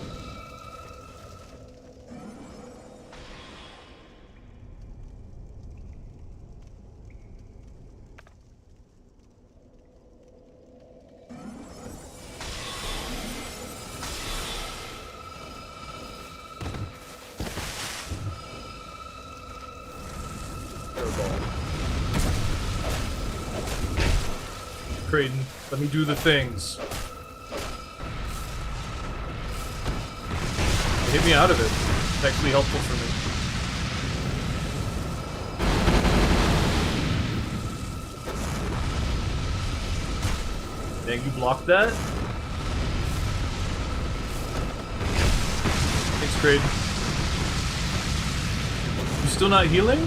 Kraden, let me do the things. Hit me out of it. It's actually helpful for me. Dang, you blocked that? Thanks, Kraden. You still not healing?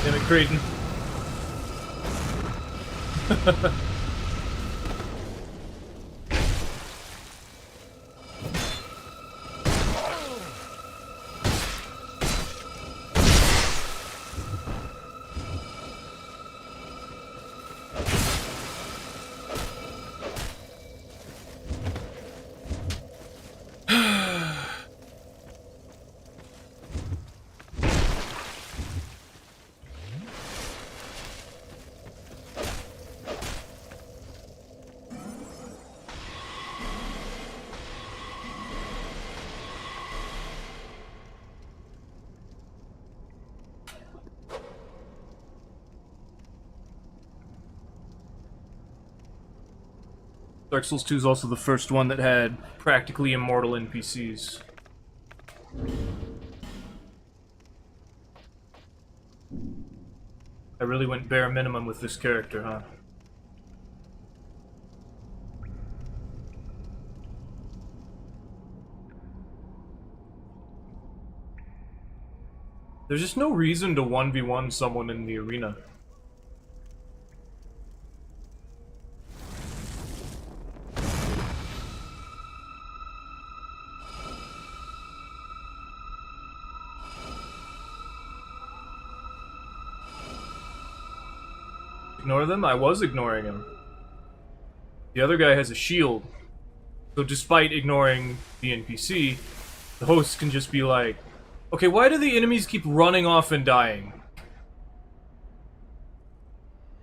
Damn it, Kraden. Dark Souls 2 is also the first one that had practically immortal NPCs. I really went bare minimum with this character, huh? There's just no reason to 1v1 someone in the arena. Ignore them? I was ignoring him. The other guy has a shield. So despite ignoring the NPC, the host can just be like, okay, why do the enemies keep running off and dying?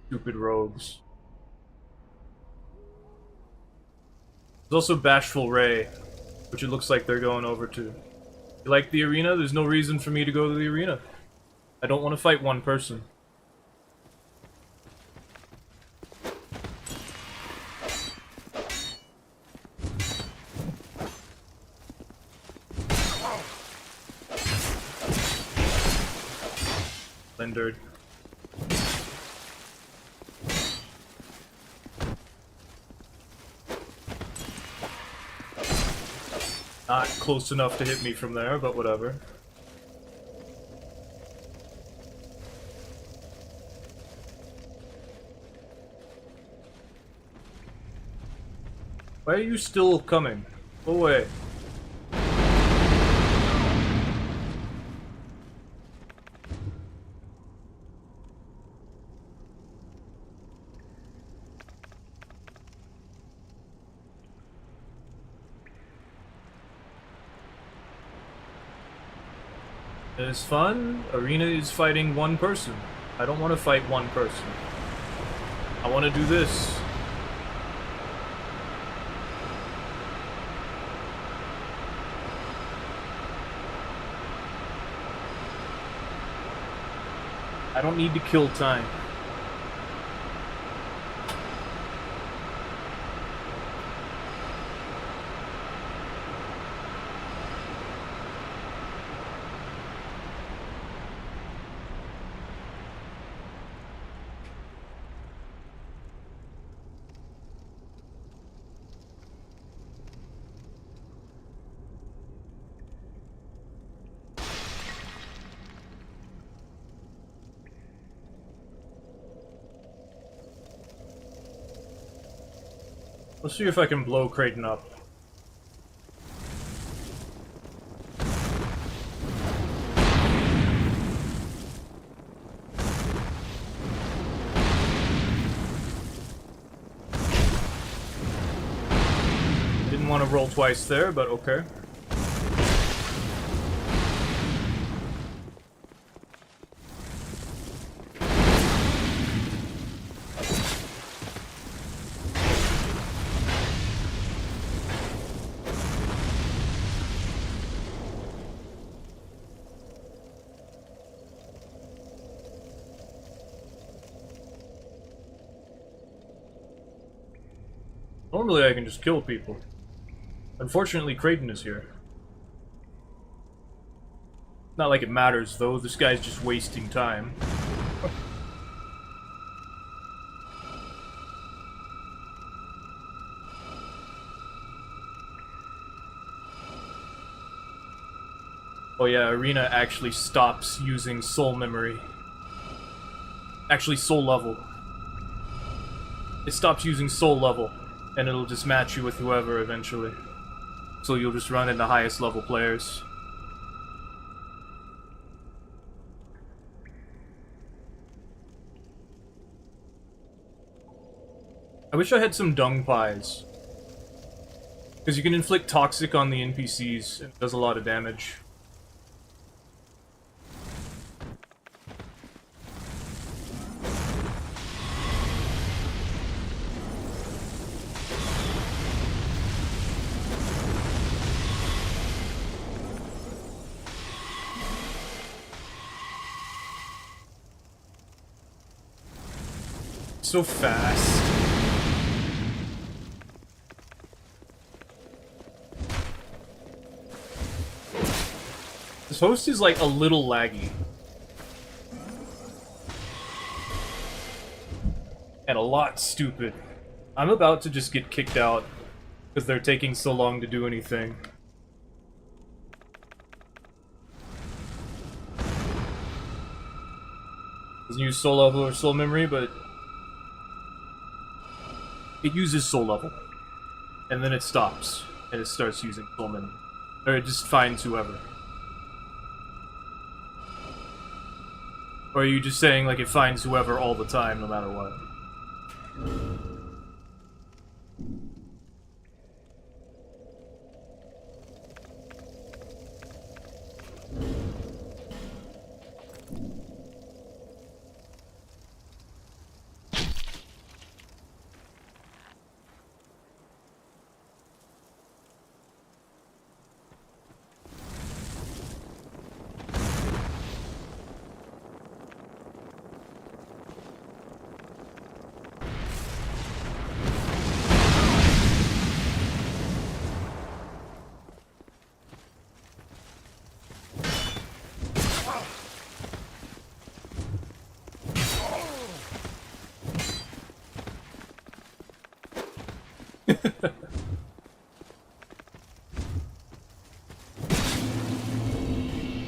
Stupid rogues. There's also Bashful Ray, which it looks like they're going over to. You like the arena? There's no reason for me to go to the arena. I don't want to fight one person. Rendered. Not close enough to hit me from there, but whatever. Why are you still coming? Go away. It is fun. Arena is fighting one person. I don't want to fight one person. I want to do this. I don't need to kill time. Let's see if I can blow Kraden up. Didn't want to roll twice there, but okay. Normally I can just kill people. Unfortunately, Kraden is here. Not like it matters, though. This guy's just wasting time. Oh yeah, Arena actually stops using soul memory. Actually, soul level. It stops using soul level, and it'll just match you with whoever eventually. So you'll just run into highest level players. I wish I had some dung pies. Because you can inflict toxic on the NPCs, and it does a lot of damage. So fast. This host is like a little laggy. And a lot stupid. I'm about to just get kicked out because they're taking so long to do anything. Doesn't use soul level or soul memory, but it uses soul level, and then it stops, and it starts using soul memory. Or it just finds whoever. Or are you just saying, like, it finds whoever all the time, no matter what?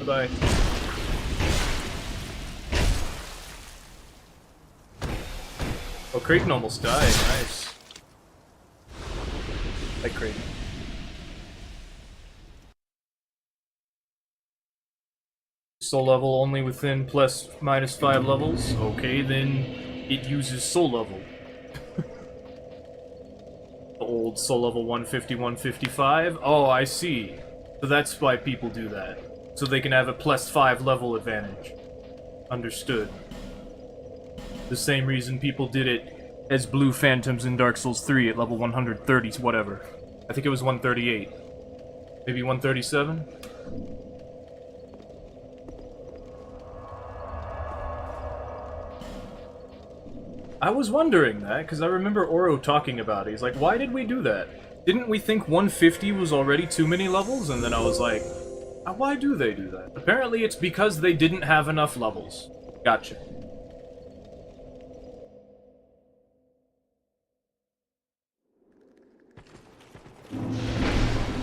Bye-bye. Oh, Kraden almost died. Nice. Hi, Kraden. Soul level only within plus minus 5 levels? Okay, then it uses soul level. The old soul level 150, 155? Oh, I see. So that's why people do that. So they can have a plus 5 level advantage. Understood. The same reason people did it as blue phantoms in Dark Souls 3 at level 130, whatever. I think it was 138. Maybe 137? I was wondering that, because I remember Oro talking about it. He's like, why did we do that? Didn't we think 150 was already too many levels? And then I was like, why do they do that? Apparently it's because they didn't have enough levels. Gotcha.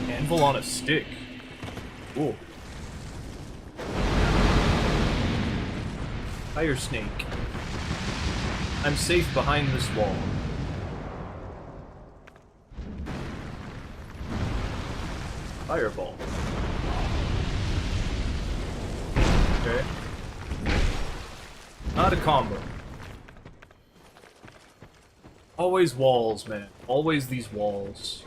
Anvil on a stick. Cool. Fire snake. I'm safe behind this wall. Fireball. Okay. Not a combo. Always walls, man. Always these walls.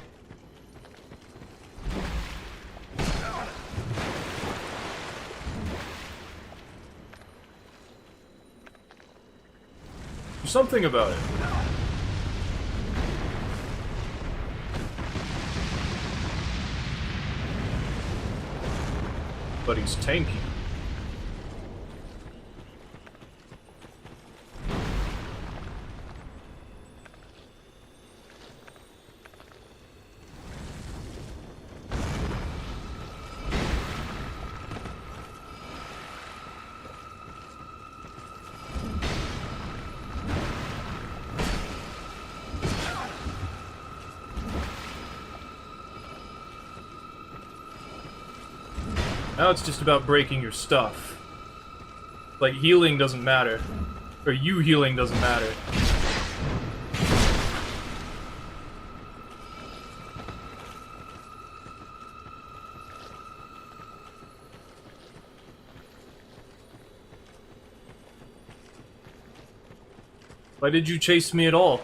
Do something about it. But he's tanky. Now it's just about breaking your stuff. Like, healing doesn't matter. Or you healing doesn't matter. Why did you chase me at all?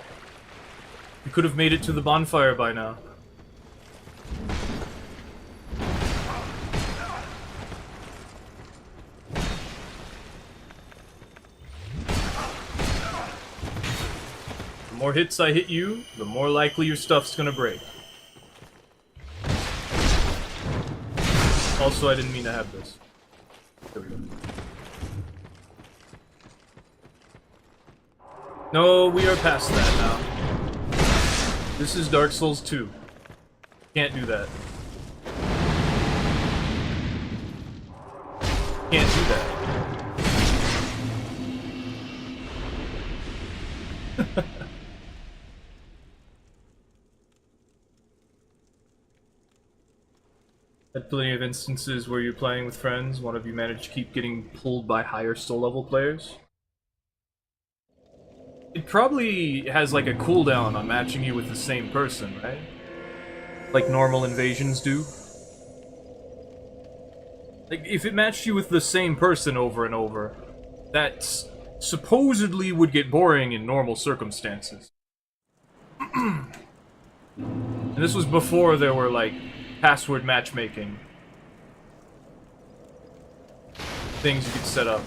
You could have made it to the bonfire by now. The more hits I hit you, the more likely your stuff's gonna break. Also, I didn't mean to have this. There we go. No, we are past that now. This is Dark Souls 2. Can't do that. Can't do that. Had plenty of instances where you're playing with friends, one of you managed to keep getting pulled by higher soul level players. It probably has like a cooldown on matching you with the same person, right? Like normal invasions do. Like, if it matched you with the same person over and over, that supposedly would get boring in normal circumstances. And this was before there were, like, password matchmaking. Things you could set up.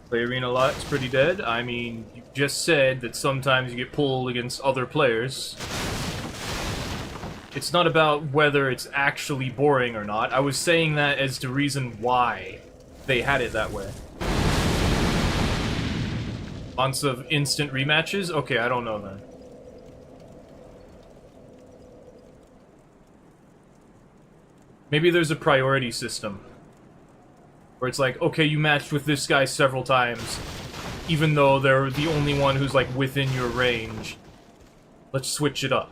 Play Arena a lot, it's pretty dead. I mean, you just said that sometimes you get pulled against other players. It's not about whether it's actually boring or not. I was saying that as the reason why they had it that way. Months of instant rematches? Okay, I don't know then. Maybe there's a priority system. Where it's like, okay, you matched with this guy several times, even though they're the only one who's, like, within your range. Let's switch it up.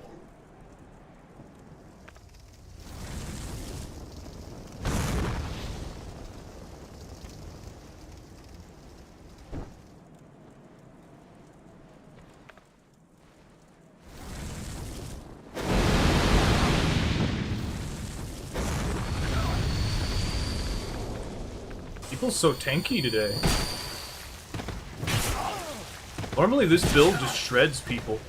People's so tanky today. Normally this build just shreds people.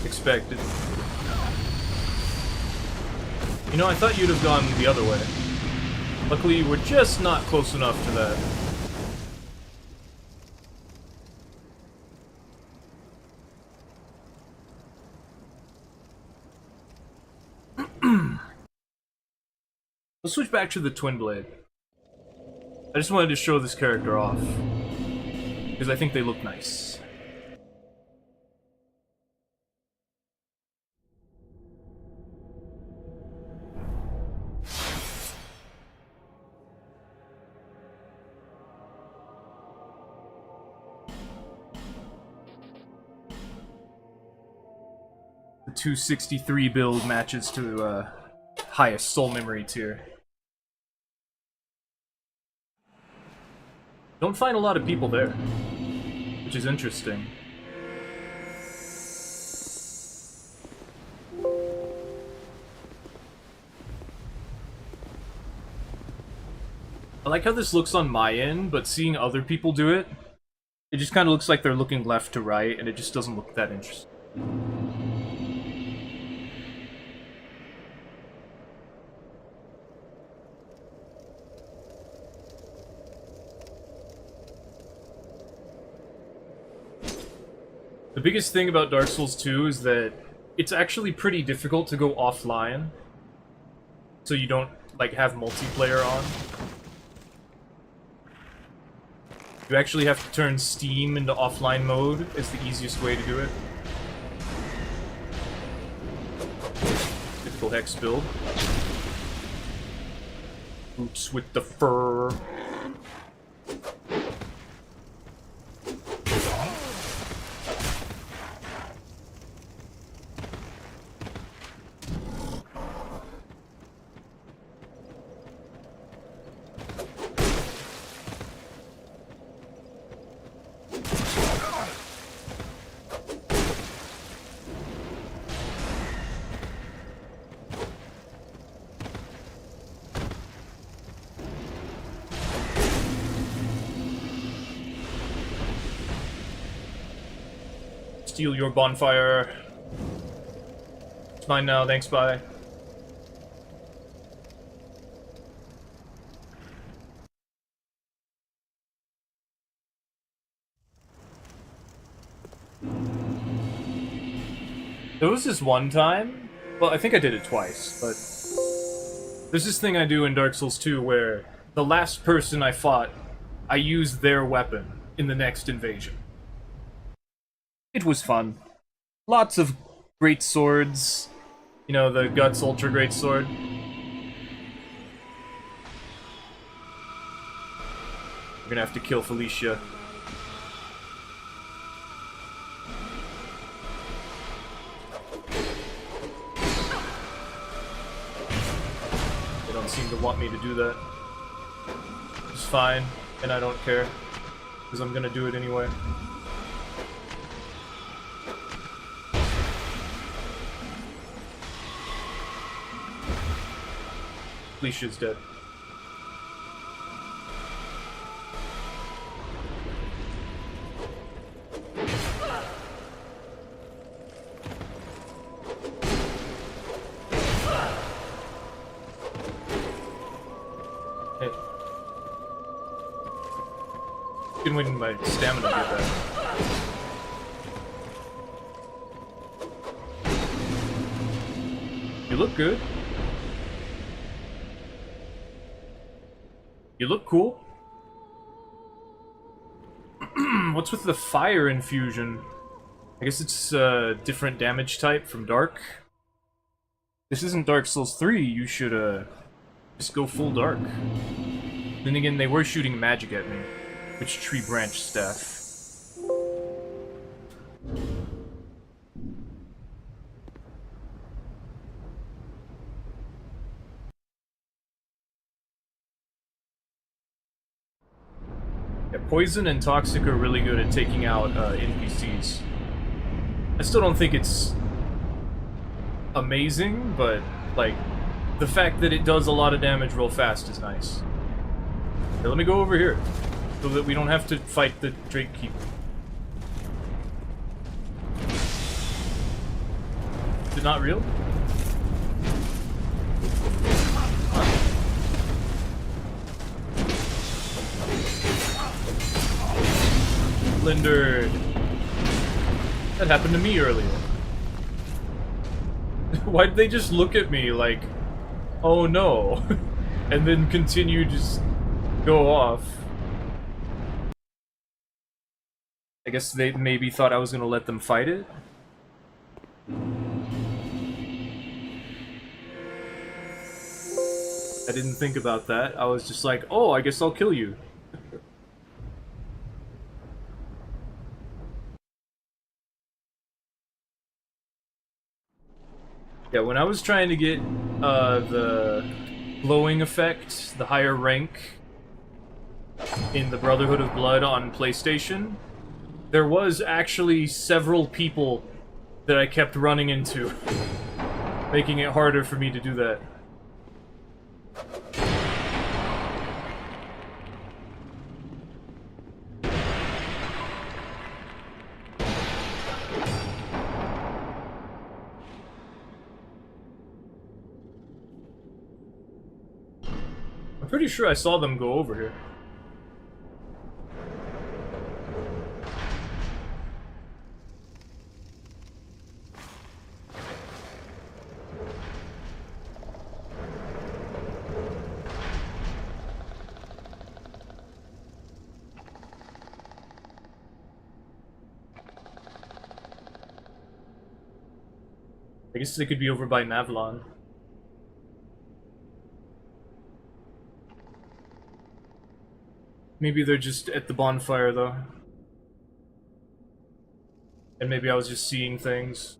Expected. You know, I thought you'd have gone the other way. Luckily, we're just not close enough to that. Let's switch back to the Twin Blade. I just wanted to show this character off. Because I think they look nice. 263 build matches to highest soul memory tier. Don't find a lot of people there, which is interesting. I like how this looks on my end, but seeing other people do it, it just kind of looks like they're looking left to right, and it just doesn't look that interesting. The biggest thing about Dark Souls 2 is that it's actually pretty difficult to go offline, so you don't, like, have multiplayer on. You actually have to turn Steam into offline mode is the easiest way to do it. Typical Hex build. Boots with the fur. Steal your bonfire. It's mine now, thanks, bye. There was this one time, well, I think I did it twice, but there's this thing I do in Dark Souls 2 where the last person I fought, I used their weapon in the next invasion. It was fun. Lots of great swords. You know, the Guts Ultra Great Sword. We're gonna have to kill Felicia. They don't seem to want me to do that. It's fine, and I don't care, because I'm gonna do it anyway. Felicia's dead. Hey. Even when my stamina get back. You look good. You look cool. What's with the fire infusion? I guess it's a different damage type from Dark. This isn't Dark Souls 3, you should just go full Dark. Then again, they were shooting magic at me. Which tree branch staff? Yeah, Poison and Toxic are really good at taking out NPCs. I still don't think it's amazing, but, like, the fact that it does a lot of damage real fast is nice. Okay, let me go over here, so that we don't have to fight the Drake Keeper. Is it not real? Lindered. That happened to me earlier. Why did they just look at me like, oh no, and then continue just go off? I guess they maybe thought I was gonna let them fight it? I didn't think about that. I was just like, oh, I guess I'll kill you. Yeah, when I was trying to get the glowing effect, the higher rank in the Brotherhood of Blood on PlayStation, there was actually several people that I kept running into, making it harder for me to do that. I'm pretty sure I saw them go over here. I guess they could be over by Navlon. Maybe they're just at the bonfire, though. And maybe I was just seeing things.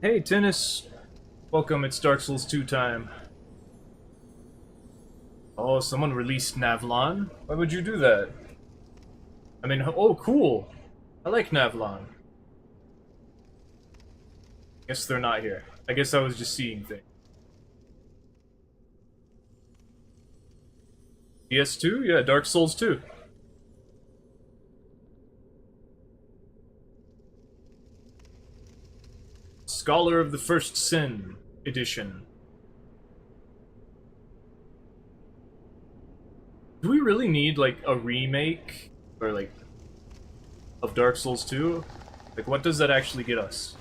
Hey, Tennis! Welcome, it's Dark Souls 2 time. Oh, someone released Navlon? Why would you do that? I mean, oh, cool! I like Navlon. Guess they're not here. I guess I was just seeing things. PS2? Yeah, Dark Souls 2. Scholar of the First Sin edition. Do we really need, like, a remake? Or, like, of Dark Souls 2? Like, what does that actually get us?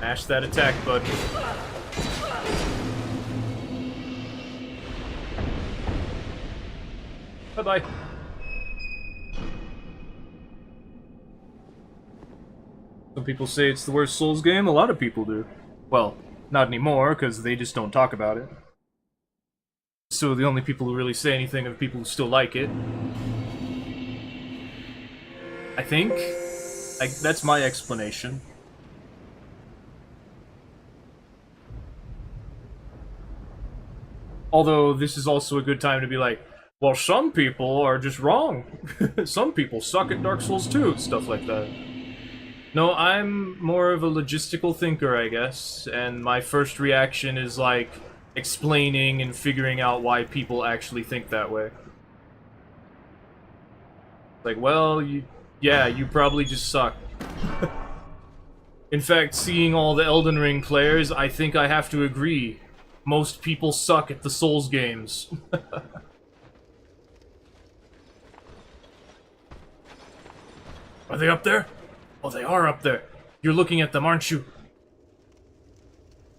Mash that attack button. Bye-bye. Some people say it's the worst Souls game, a lot of people do. Well, not anymore, because they just don't talk about it. So the only people who really say anything are the people who still like it. I think. That's my explanation. Although, this is also a good time to be like, well, some people are just wrong. Some people suck at Dark Souls 2, stuff like that. No, I'm more of a logistical thinker, I guess, and my first reaction is, like, explaining and figuring out why people actually think that way. Like, well, yeah, you probably just suck. In fact, seeing all the Elden Ring players, I think I have to agree. Most people suck at the Souls games. Are they up there? Oh, they are up there. You're looking at them, aren't you?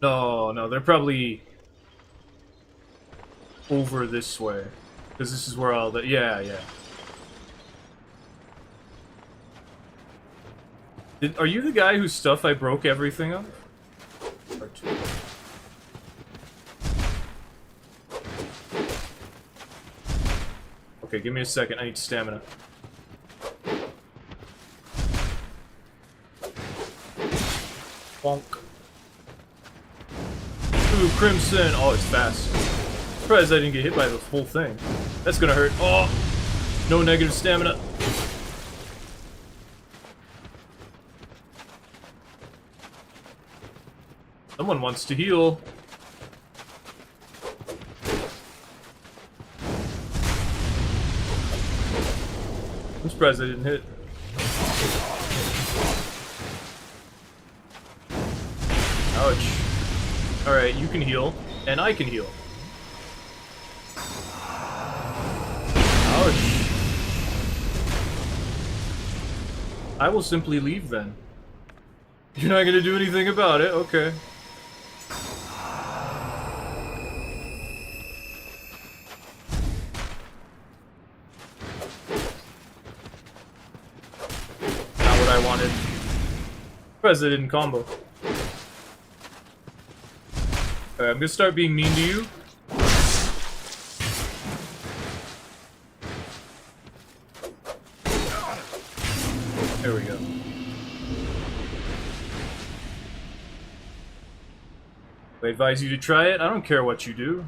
No, they're probably over this way. Because this is where all the... Yeah. Are you the guy whose stuff I broke everything of? Or two? Okay, give me a second. I need stamina. Bonk. Ooh, Crimson! Oh, it's fast. Surprised I didn't get hit by the whole thing. That's gonna hurt. Oh! No negative stamina. Someone wants to heal. I'm surprised I didn't hit. Ouch. Alright, you can heal, and I can heal. Ouch. I will simply leave then. You're not gonna do anything about it? Okay. Not what I wanted. Because I didn't combo. Alright, I'm gonna start being mean to you. There we go. I advise you to try it. I don't care what you do.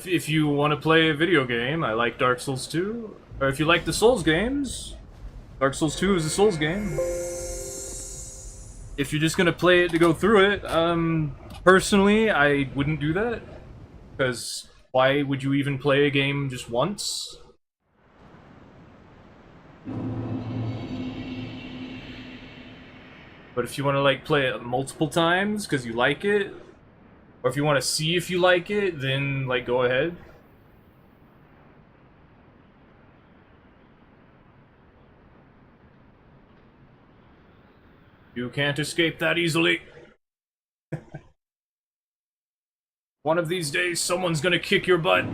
If you want to play a video game, I like Dark Souls 2. Or if you like the Souls games, Dark Souls 2 is a Souls game. If you're just gonna play it to go through it, personally, I wouldn't do that. Because why would you even play a game just once? But if you want to, like, play it multiple times because you like it, or if you want to see if you like it, then, like, go ahead. You can't escape that easily. One of these days, someone's gonna kick your butt.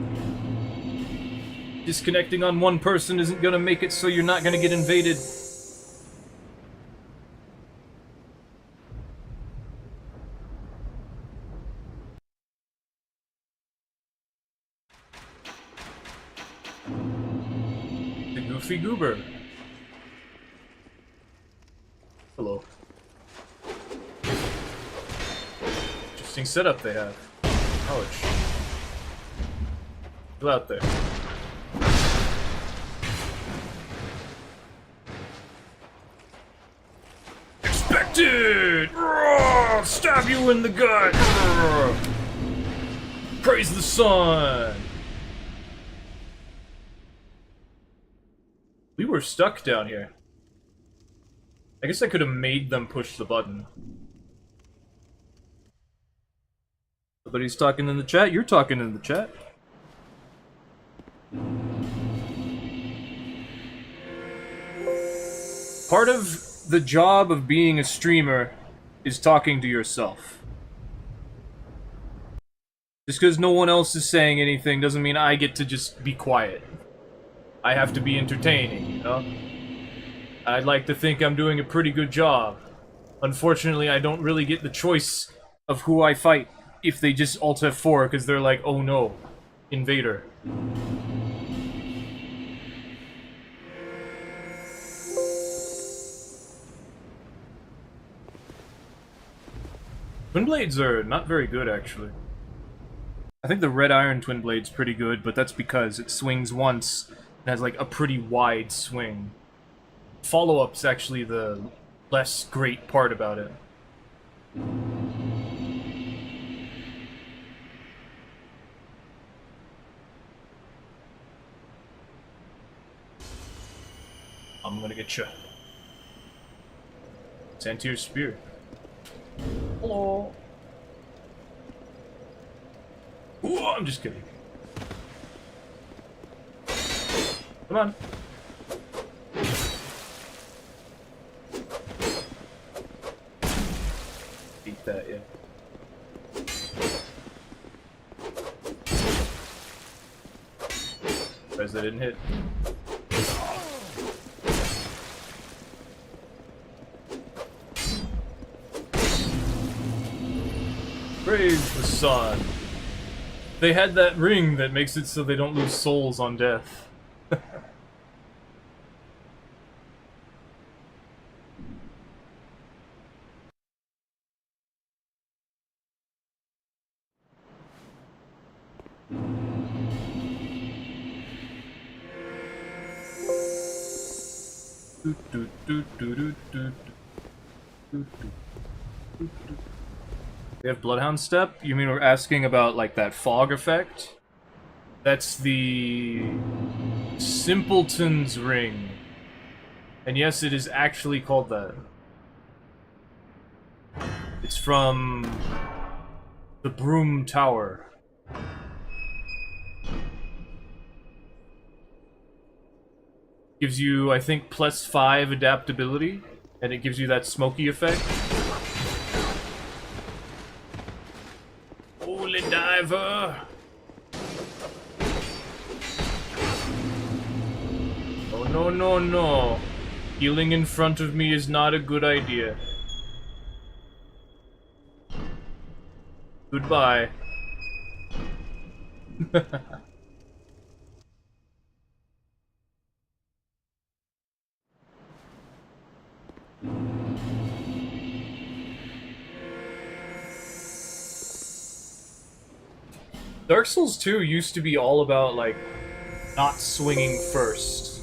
Disconnecting on one person isn't gonna make it so you're not gonna get invaded. The Goofy Goober. Hello. Interesting setup they have. Ouch. Go out there. Expected! Roar! Stab you in the gut! Roar! Praise the sun! We were stuck down here. I guess I could have made them push the button. Somebody's talking in the chat. You're talking in the chat. Part of the job of being a streamer is talking to yourself. Just because no one else is saying anything doesn't mean I get to just be quiet. I have to be entertaining, you know? I'd like to think I'm doing a pretty good job. Unfortunately, I don't really get the choice of who I fight if they just Alt F4 because they're like, oh no, invader. Twin Blades are not very good, actually. I think the Red Iron Twin Blade's pretty good, but that's because it swings once and has like a pretty wide swing. Follow-up's actually the less great part about it. I'm gonna get you. Santir Spear. Hello. Ooh, I'm just kidding. Come on. Beat that, yeah. Surprised I didn't hit. Praise the sun. They had that ring that makes it so they don't lose souls on death. We have Bloodhound Step? You mean we're asking about, like, that fog effect? That's the Simpleton's Ring. And yes, it is actually called that. It's from the Broom Tower. Gives you, I think, +5 adaptability, and it gives you that smoky effect. Holy diver! Oh no, no, no. Healing in front of me is not a good idea. Goodbye. Dark Souls 2 used to be all about, like, not swinging first.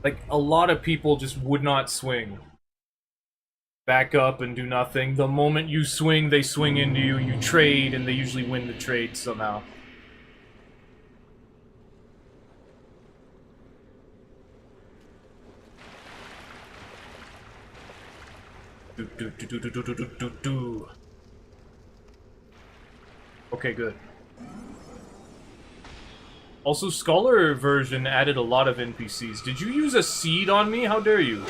Like, a lot of people just would not swing. Back up and do nothing. The moment you swing, they swing into you, you trade, and they usually win the trade somehow. Okay, good. Also, Scholar version added a lot of NPCs. Did you use a seed on me? How dare you?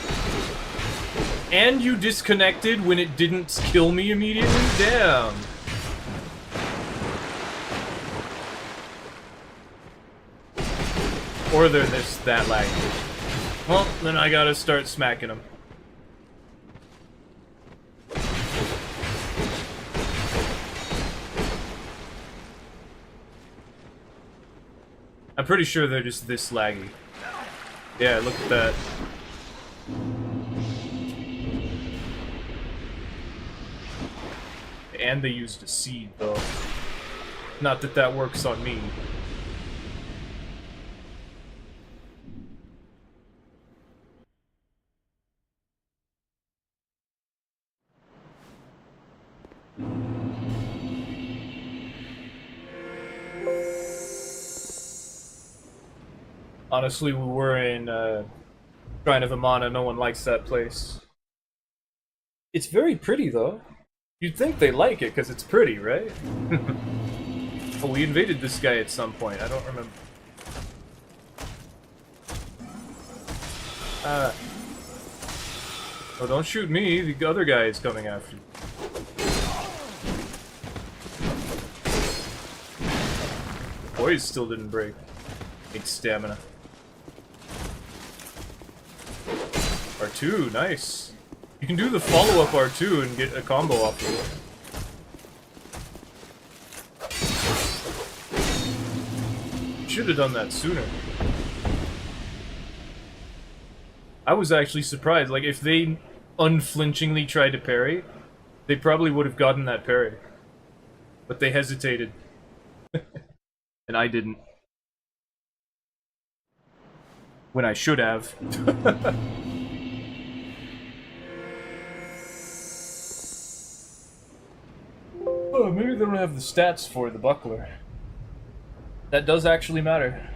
And you disconnected when it didn't kill me immediately? Damn. Or they're that laggy. Well, then I gotta start smacking them. I'm pretty sure they're just this laggy. Yeah, look at that. And they used a seed, though. Not that that works on me. Honestly, we were in Shrine of Amana. No one likes that place. It's very pretty, though. You'd think they like it because it's pretty, right? Oh, we invaded this guy at some point. I don't remember. Oh, don't shoot me. The other guy is coming after you. Boys still didn't break. Need stamina. R2, nice. You can do the follow-up R2 and get a combo off of it. Should have done that sooner. I was actually surprised. Like, if they unflinchingly tried to parry, they probably would have gotten that parry. But they hesitated. And I didn't. When I should have. Oh, maybe they don't have the stats for the buckler. That does actually matter.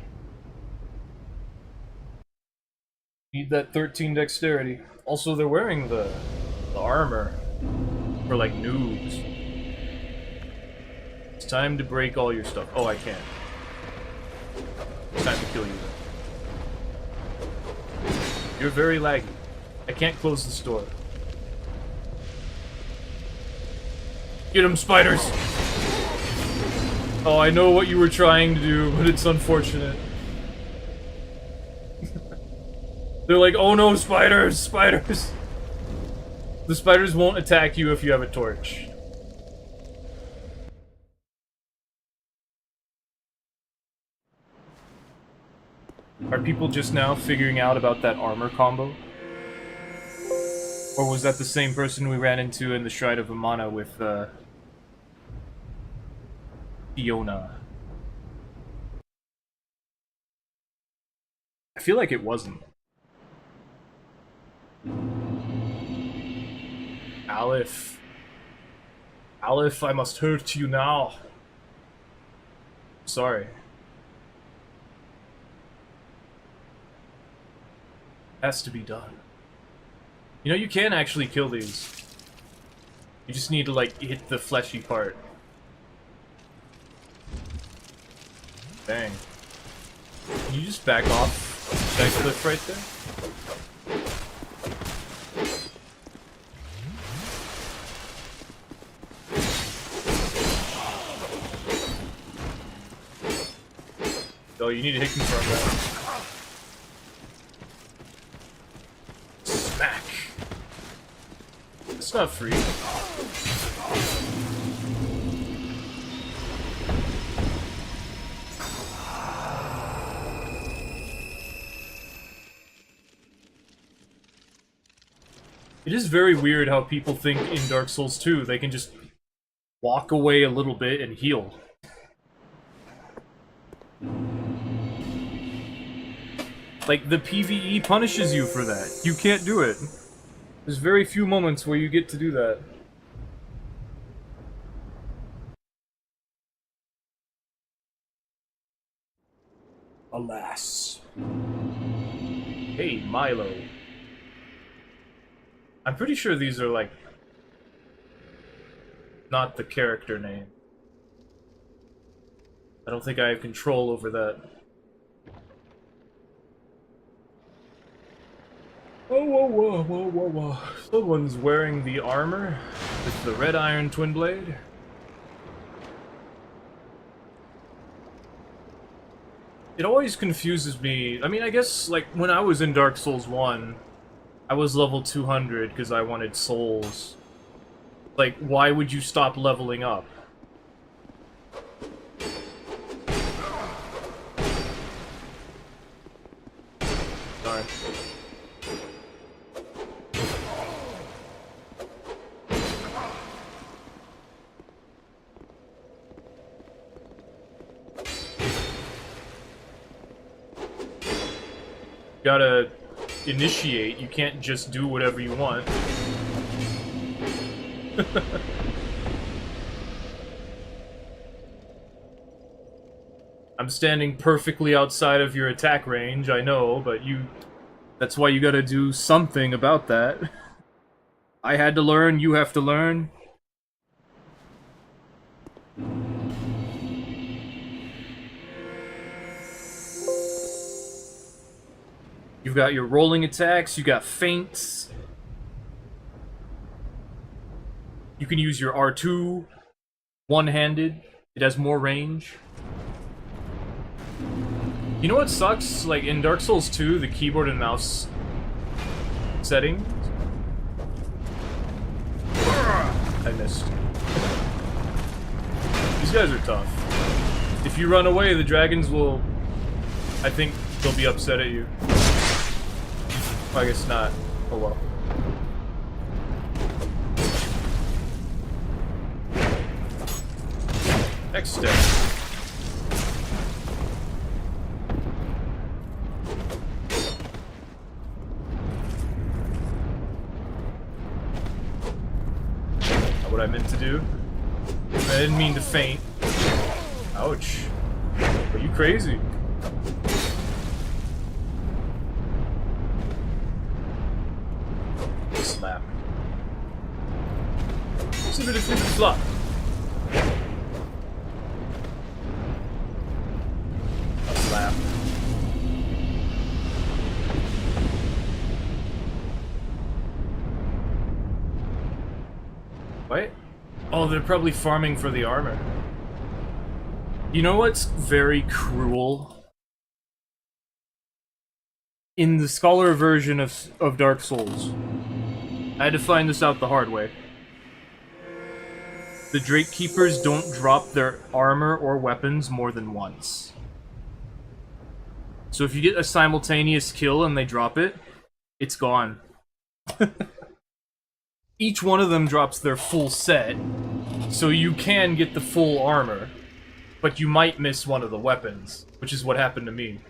Need that 13 dexterity. Also, they're wearing the armor for, like, noobs. It's time to break all your stuff. Oh, I can't. It's time to kill you. You're very laggy. I can't close the store. Get him, spiders! Oh, I know what you were trying to do, but it's unfortunate. They're like, oh no, spiders! Spiders! The spiders won't attack you if you have a torch. Are people just now figuring out about that armor combo? Or was that the same person we ran into in the Shrine of Amana with, Fiona? I feel like it wasn't. Aleph. Aleph, I must hurt you now. Sorry. Has to be done. You know, you can actually kill these. You just need to, like, hit the fleshy part. Dang. Can you just back off that cliff right there? Oh, you need to hit confirm that. Smack! It's not free. It is very weird how people think in Dark Souls 2 they can just walk away a little bit and heal. Like, the PvE punishes you for that. You can't do it. There's very few moments where you get to do that. Alas. Hey, Milo. I'm pretty sure these are, like, not the character name. I don't think I have control over that. Oh, whoa, whoa, whoa, whoa, whoa. Someone's wearing the armor with the red iron twin blade. It always confuses me. I mean, I guess, like, when I was in Dark Souls 1, I was level 200 because I wanted souls. Like, why would you stop leveling up? Darn. Gotta initiate, you can't just do whatever you want. I'm standing perfectly outside of your attack range, I know, but that's why you gotta do something about that. I had to learn, you have to learn. You've got your rolling attacks, you got feints. You can use your R2 one-handed. It has more range. You know what sucks? Like, in Dark Souls 2, the keyboard and mouse setting. I missed. These guys are tough. If you run away, the dragons will... I think they'll be upset at you. I guess not. Oh well. Next step. Not what I meant to do. I didn't mean to faint. Ouch. Are you crazy? Slap. Flippity flip flop. A slap. What? Oh, they're probably farming for the armor. You know what's very cruel? In the Scholar version of Dark Souls, I had to find this out the hard way. The Drake Keepers don't drop their armor or weapons more than once. So if you get a simultaneous kill and they drop it, it's gone. Each one of them drops their full set, so you can get the full armor, but you might miss one of the weapons, which is what happened to me.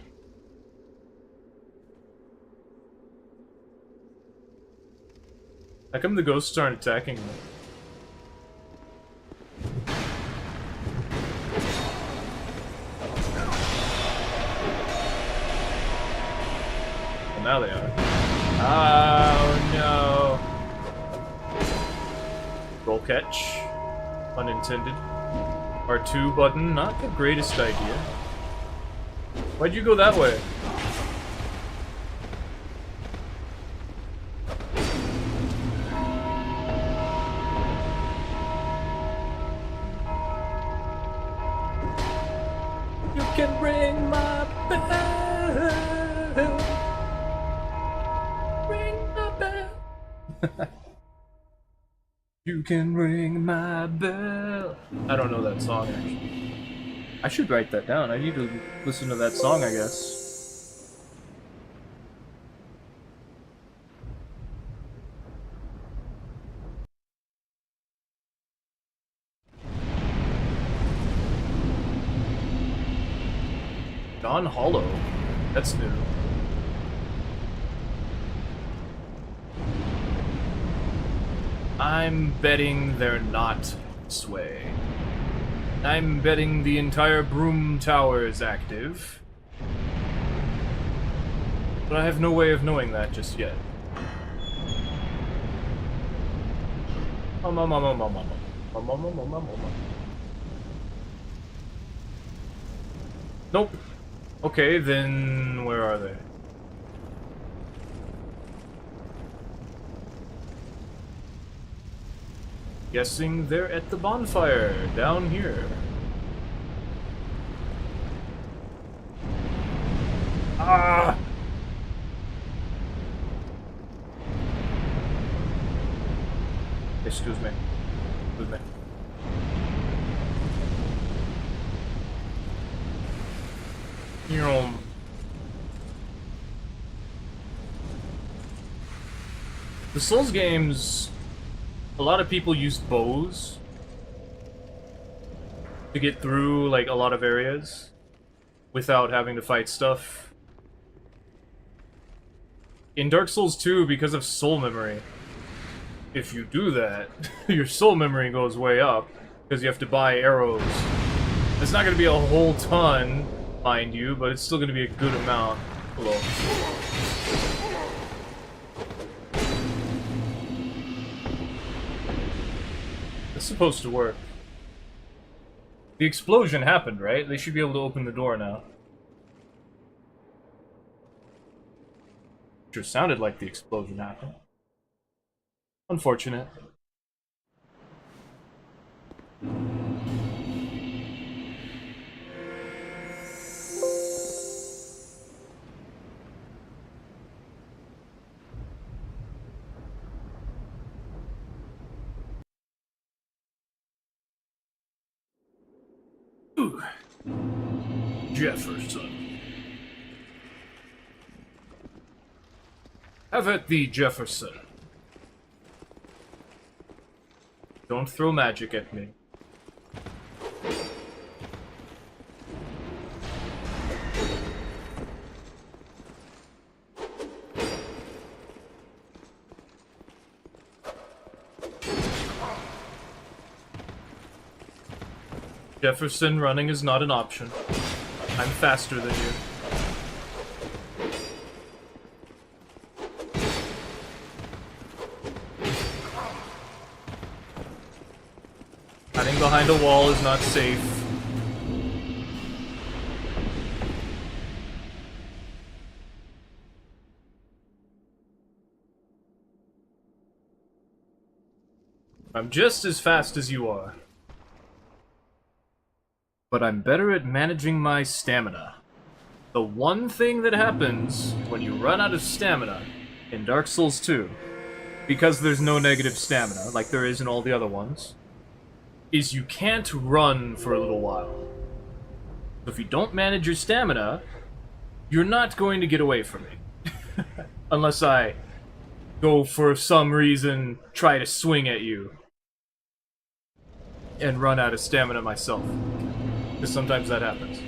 How come the ghosts aren't attacking me? now they are. Oh no. Roll catch. Unintended. R2 button, not the greatest idea. Why'd you go that way? You can ring my bell. Ring my bell. You can ring my bell. I don't know that song, actually. I should write that down. I need to listen to that song, I guess. John Hollow. That's new. I'm betting they're not this way. I'm betting the entire Broom Tower is active. But I have no way of knowing that just yet. Nope. Okay, then where are they? Guessing they're at the bonfire, down here. Ah! Excuse me. Excuse me. The Souls games, a lot of people use bows to get through, like, a lot of areas without having to fight stuff. In Dark Souls 2, because of soul memory, if you do that, your soul memory goes way up, because you have to buy arrows. It's not going to be a whole ton, mind you, but it's still going to be a good amount. Hello. It's supposed to work. The explosion happened, right? They should be able to open the door now. Sure sounded like the explosion happened. Unfortunate. Ooh. Jefferson. Have at thee, Jefferson. Don't throw magic at me. Jefferson, running is not an option. I'm faster than you. Hiding behind a wall is not safe. I'm just as fast as you are. But I'm better at managing my stamina. The one thing that happens when you run out of stamina in Dark Souls 2, because there's no negative stamina, like there is in all the other ones, is you can't run for a little while. So if you don't manage your stamina, you're not going to get away from me. Unless I go for some reason, try to swing at you, and run out of stamina myself. Because sometimes that happens.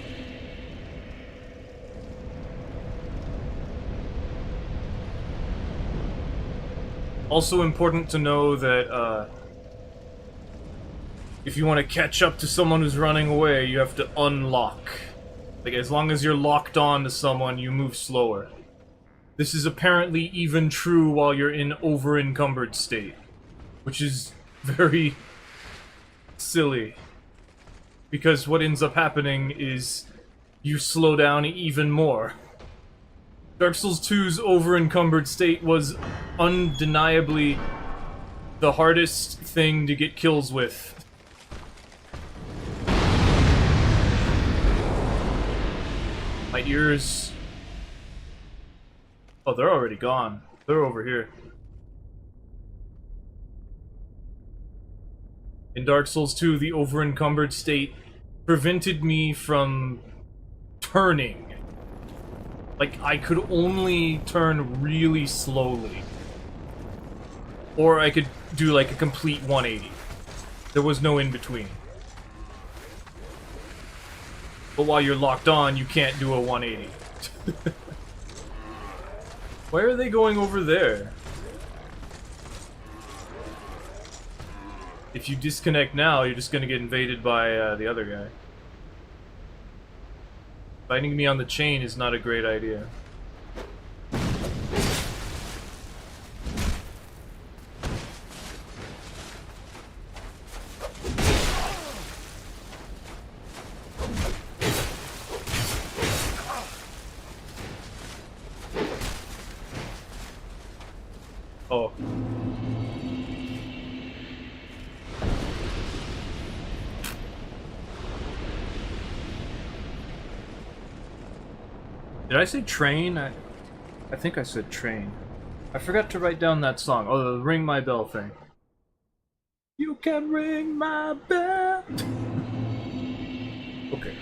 Also important to know that, if you want to catch up to someone who's running away, you have to unlock. Like, as long as you're locked on to someone, you move slower. This is apparently even true while you're in over-encumbered state, which is very silly. Because what ends up happening is you slow down even more. Dark Souls 2's over-encumbered state was undeniably the hardest thing to get kills with. My ears... Oh, they're already gone. They're over here. In Dark Souls 2, the over-encumbered state prevented me from turning. Like, I could only turn really slowly. Or I could do, like, a complete 180. There was no in-between. But while you're locked on, you can't do a 180. Why are they going over there? If you disconnect now, you're just gonna get invaded by the other guy. Fighting me on the chain is not a great idea. Oh. Did I say train? I think I said train. I forgot to write down that song. Oh, the Ring My Bell thing. You can ring my bell. Okay.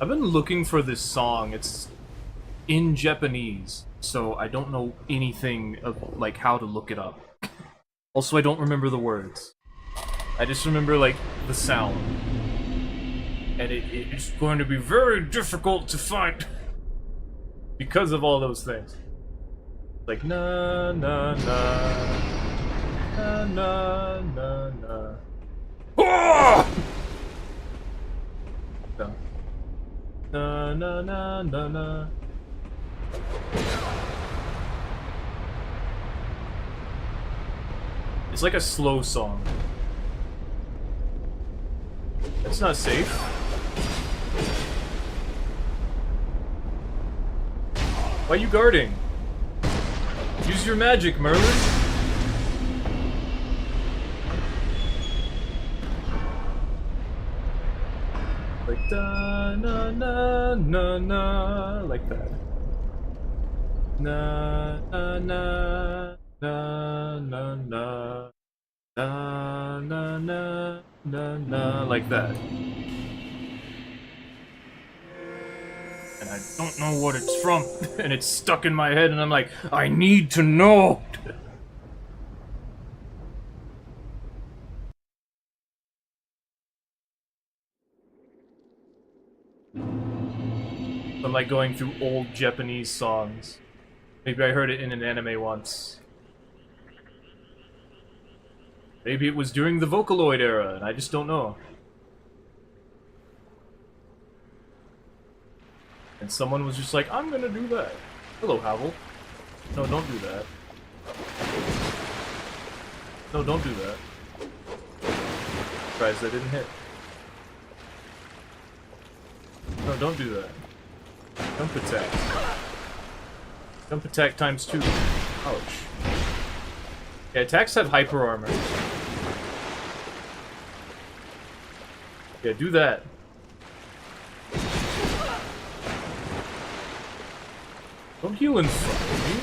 I've been looking for this song. It's in Japanese, so I don't know anything of, like, how to look it up. Also, I don't remember the words. I just remember, like, the sound. And it's going to be very difficult to find because of all those things. Like, na na na na na na na. Oh! No. Na na na na na. It's like a slow song. That's not safe. Why are you guarding? Use your magic, Merlin. Like da na na na na, like that. Na na na na na na na na na na na, like that. And I don't know what it's from, and it's stuck in my head, and I'm like, I need to know. I'm like going through old Japanese songs. Maybe I heard it in an anime once. Maybe it was during the Vocaloid era, and I just don't know. And someone was just like, I'm gonna do that. Hello, Havel. No, don't do that. No, don't do that. Surprised that didn't hit. No, don't do that. Jump attack. Jump attack times 2. Ouch. Yeah, attacks have hyper armor. Yeah, do that. Don't heal in front of me.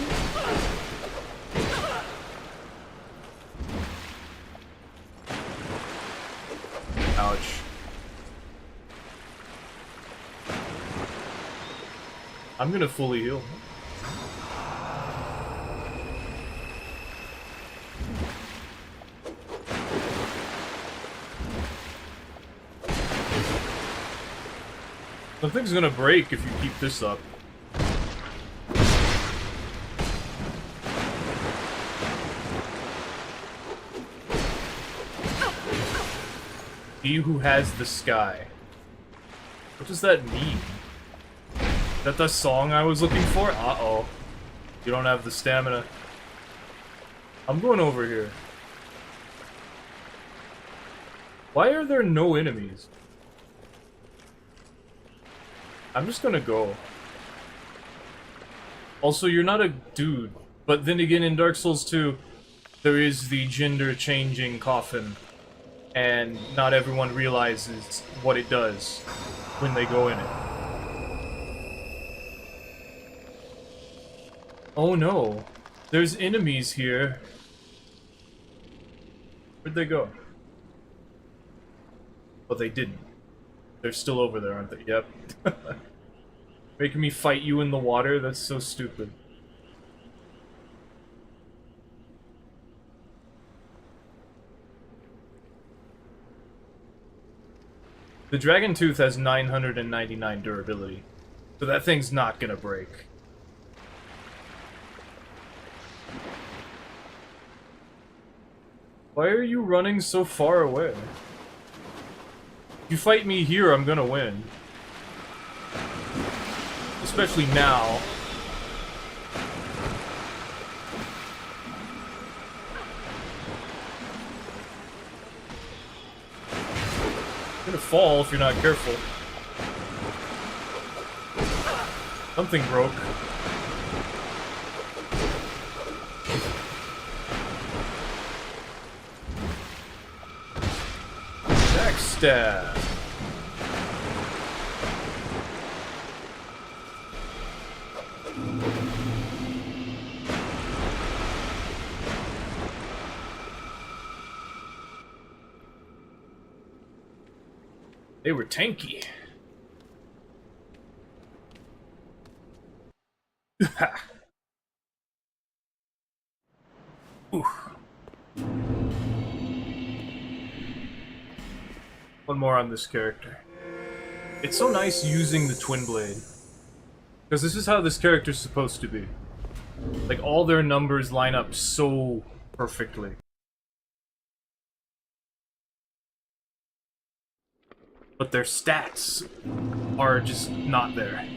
Ouch. I'm gonna fully heal. Something's gonna break if you keep this up. He who has the sky. What does that mean? Is that the song I was looking for? Uh-oh. You don't have the stamina. I'm going over here. Why are there no enemies? I'm just gonna go. Also, you're not a dude. But then again, in Dark Souls 2, there is the gender-changing coffin. And not everyone realizes what it does when they go in it. Oh no. There's enemies here. Where'd they go? Oh, they didn't. They're still over there, aren't they? Yep. Making me fight you in the water? That's so stupid. The Dragon Tooth has 999 durability. So that thing's not gonna break. Why are you running so far away? If you fight me here, I'm gonna win. Especially now. You're gonna fall if you're not careful. Something broke. Backstab. They were tanky. One more on this character. It's so nice using the Twin Blade. Because this is how this character's supposed to be. Like, all their numbers line up so perfectly. But their stats are just not there.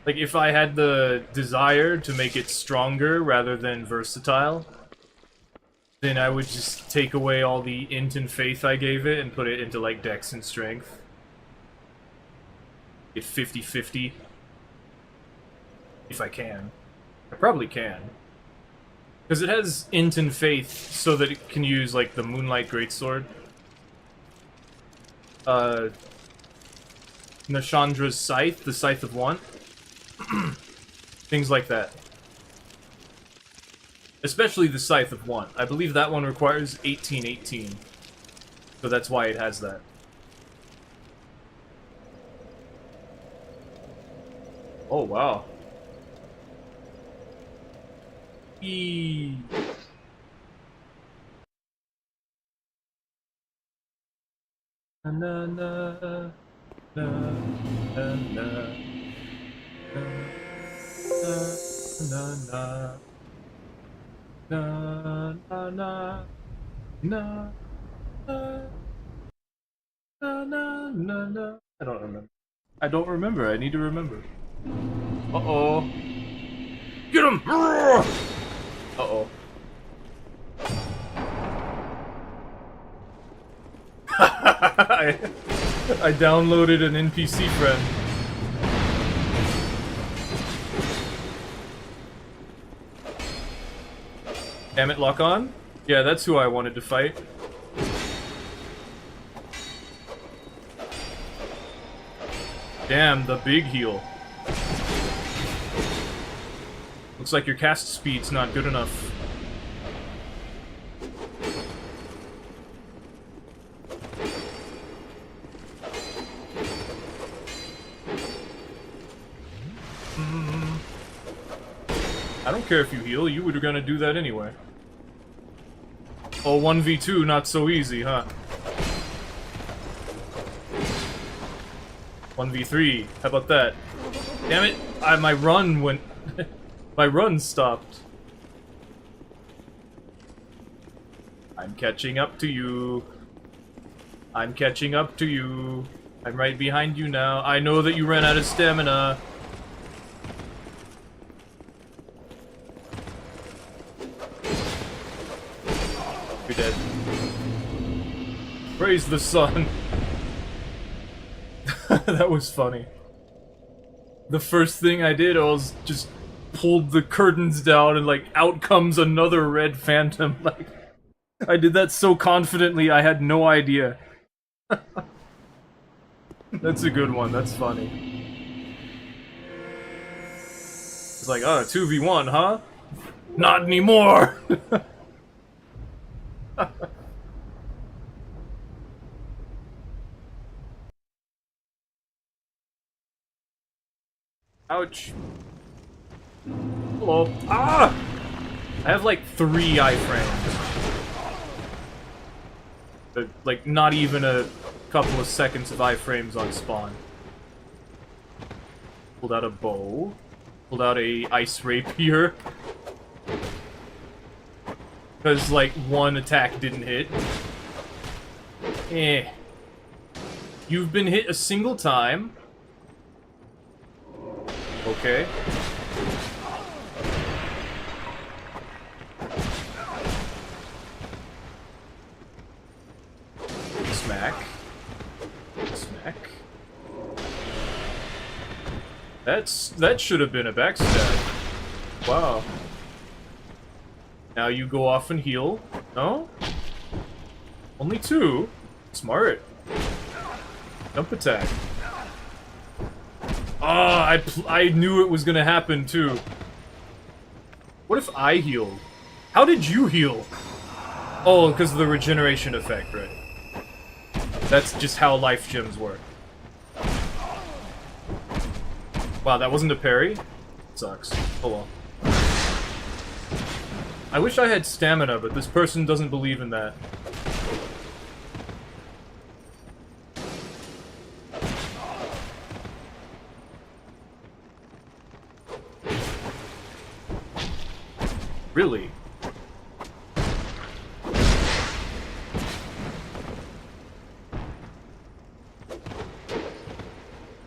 Like, if I had the desire to make it stronger rather than versatile, then I would just take away all the int and faith I gave it and put it into, like, dex and strength. Get 50-50. If I can. I probably can. Because it has int and faith so that it can use, like, the Moonlight Greatsword. Nashandra's Scythe, the Scythe of Want. Things like that. Especially the Scythe of Want. I believe that one requires 1818. So that's why it has that. Oh, wow. Eee. Na na na na na na na na na na na na na na. I don't remember. I don't remember. I need to remember. Uh-oh. Get him! Uh-oh. I downloaded an NPC friend. Damn it, lock on? Yeah, that's who I wanted to fight. Damn, the big heal. Looks like your cast speed's not good enough. I don't care if you heal, you were gonna do that anyway. Oh, 1v2, not so easy, huh? 1v3, how about that? Damn it, my run went... my run stopped. I'm catching up to you. I'm catching up to you. I'm right behind you now. I know that you ran out of stamina. You're dead. Praise the sun. That was funny. The first thing I did, I was just pulled the curtains down and like out comes another red phantom. Like I did that so confidently I had no idea. That's a good one, that's funny. It's like, oh, 2v1, huh? Not anymore! Ouch. Hello. Ah! I have like 3 iframes. But, like, not even a couple of seconds of iframes on spawn. Pulled out a bow. Pulled out a ice rapier. Because, like, 1 attack didn't hit. Eh. You've been hit a single time. Okay. Smack. Smack. That should have been a backstab. Wow. Now you go off and heal. No? Only 2? Smart. Jump attack. Ah, I knew it was gonna happen too. What if I healed? How did you heal? Oh, because of the regeneration effect, right? That's just how life gems work. Wow, that wasn't a parry? Sucks. Oh well. I wish I had stamina, but this person doesn't believe in that. Really?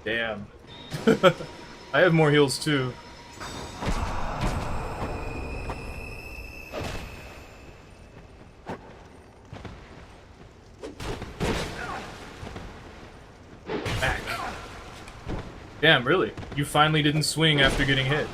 Damn. I have more heals too. Back. Damn, really? You finally didn't swing after getting hit.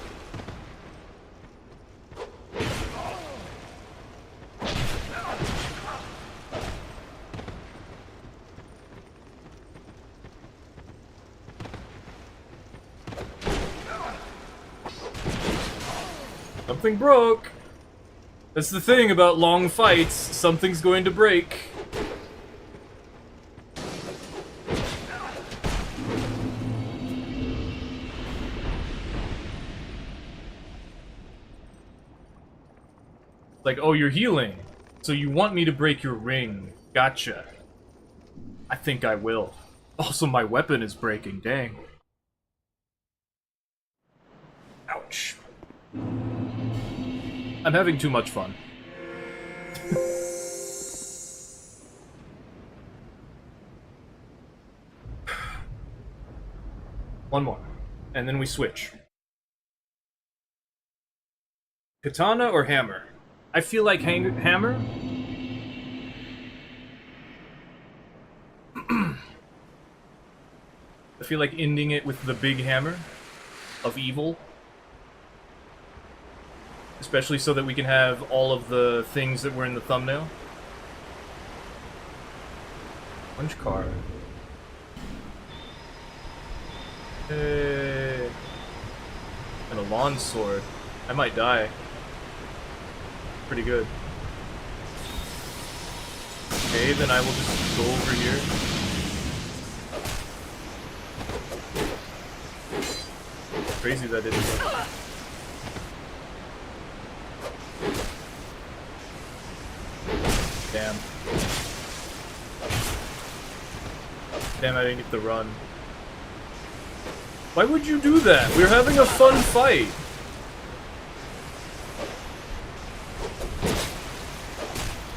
Something broke! That's the thing about long fights, something's going to break. Like, oh, you're healing, so you want me to break your ring. Gotcha. I think I will. Also, my weapon is breaking, dang. Ouch. I'm having too much fun. One more. And then we switch. Katana or hammer? I feel like hammer? I feel like ending it with the big hammer of evil. Especially so that we can have all of the things that were in the thumbnail. Punch card. Hey. And a lawn sword. I might die. Pretty good. Okay, then I will just go over here. Crazy that it is. Damn. Damn, I didn't get the run. Why would you do that? We're having a fun fight.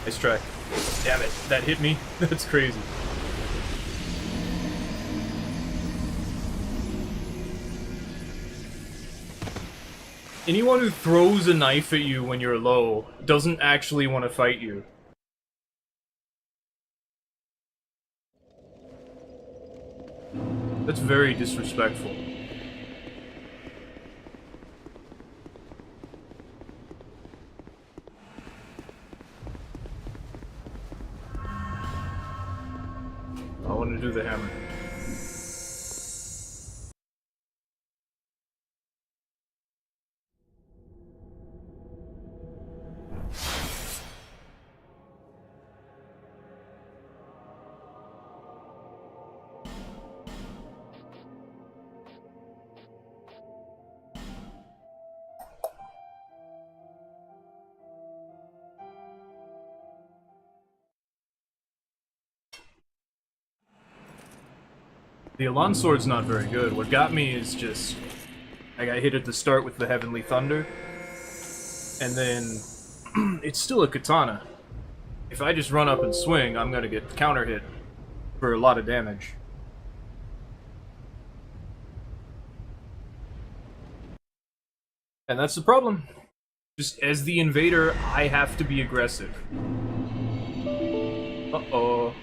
Nice try. Damn it, that hit me. That's crazy. Anyone who throws a knife at you when you're low doesn't actually want to fight you. That's very disrespectful. I want to do the hammer. The Elan Sword's not very good. What got me is just... I got hit at the start with the Heavenly Thunder. And then... it's still a katana. If I just run up and swing, I'm gonna get counter hit for a lot of damage. And that's the problem. Just as the invader, I have to be aggressive. Uh-oh.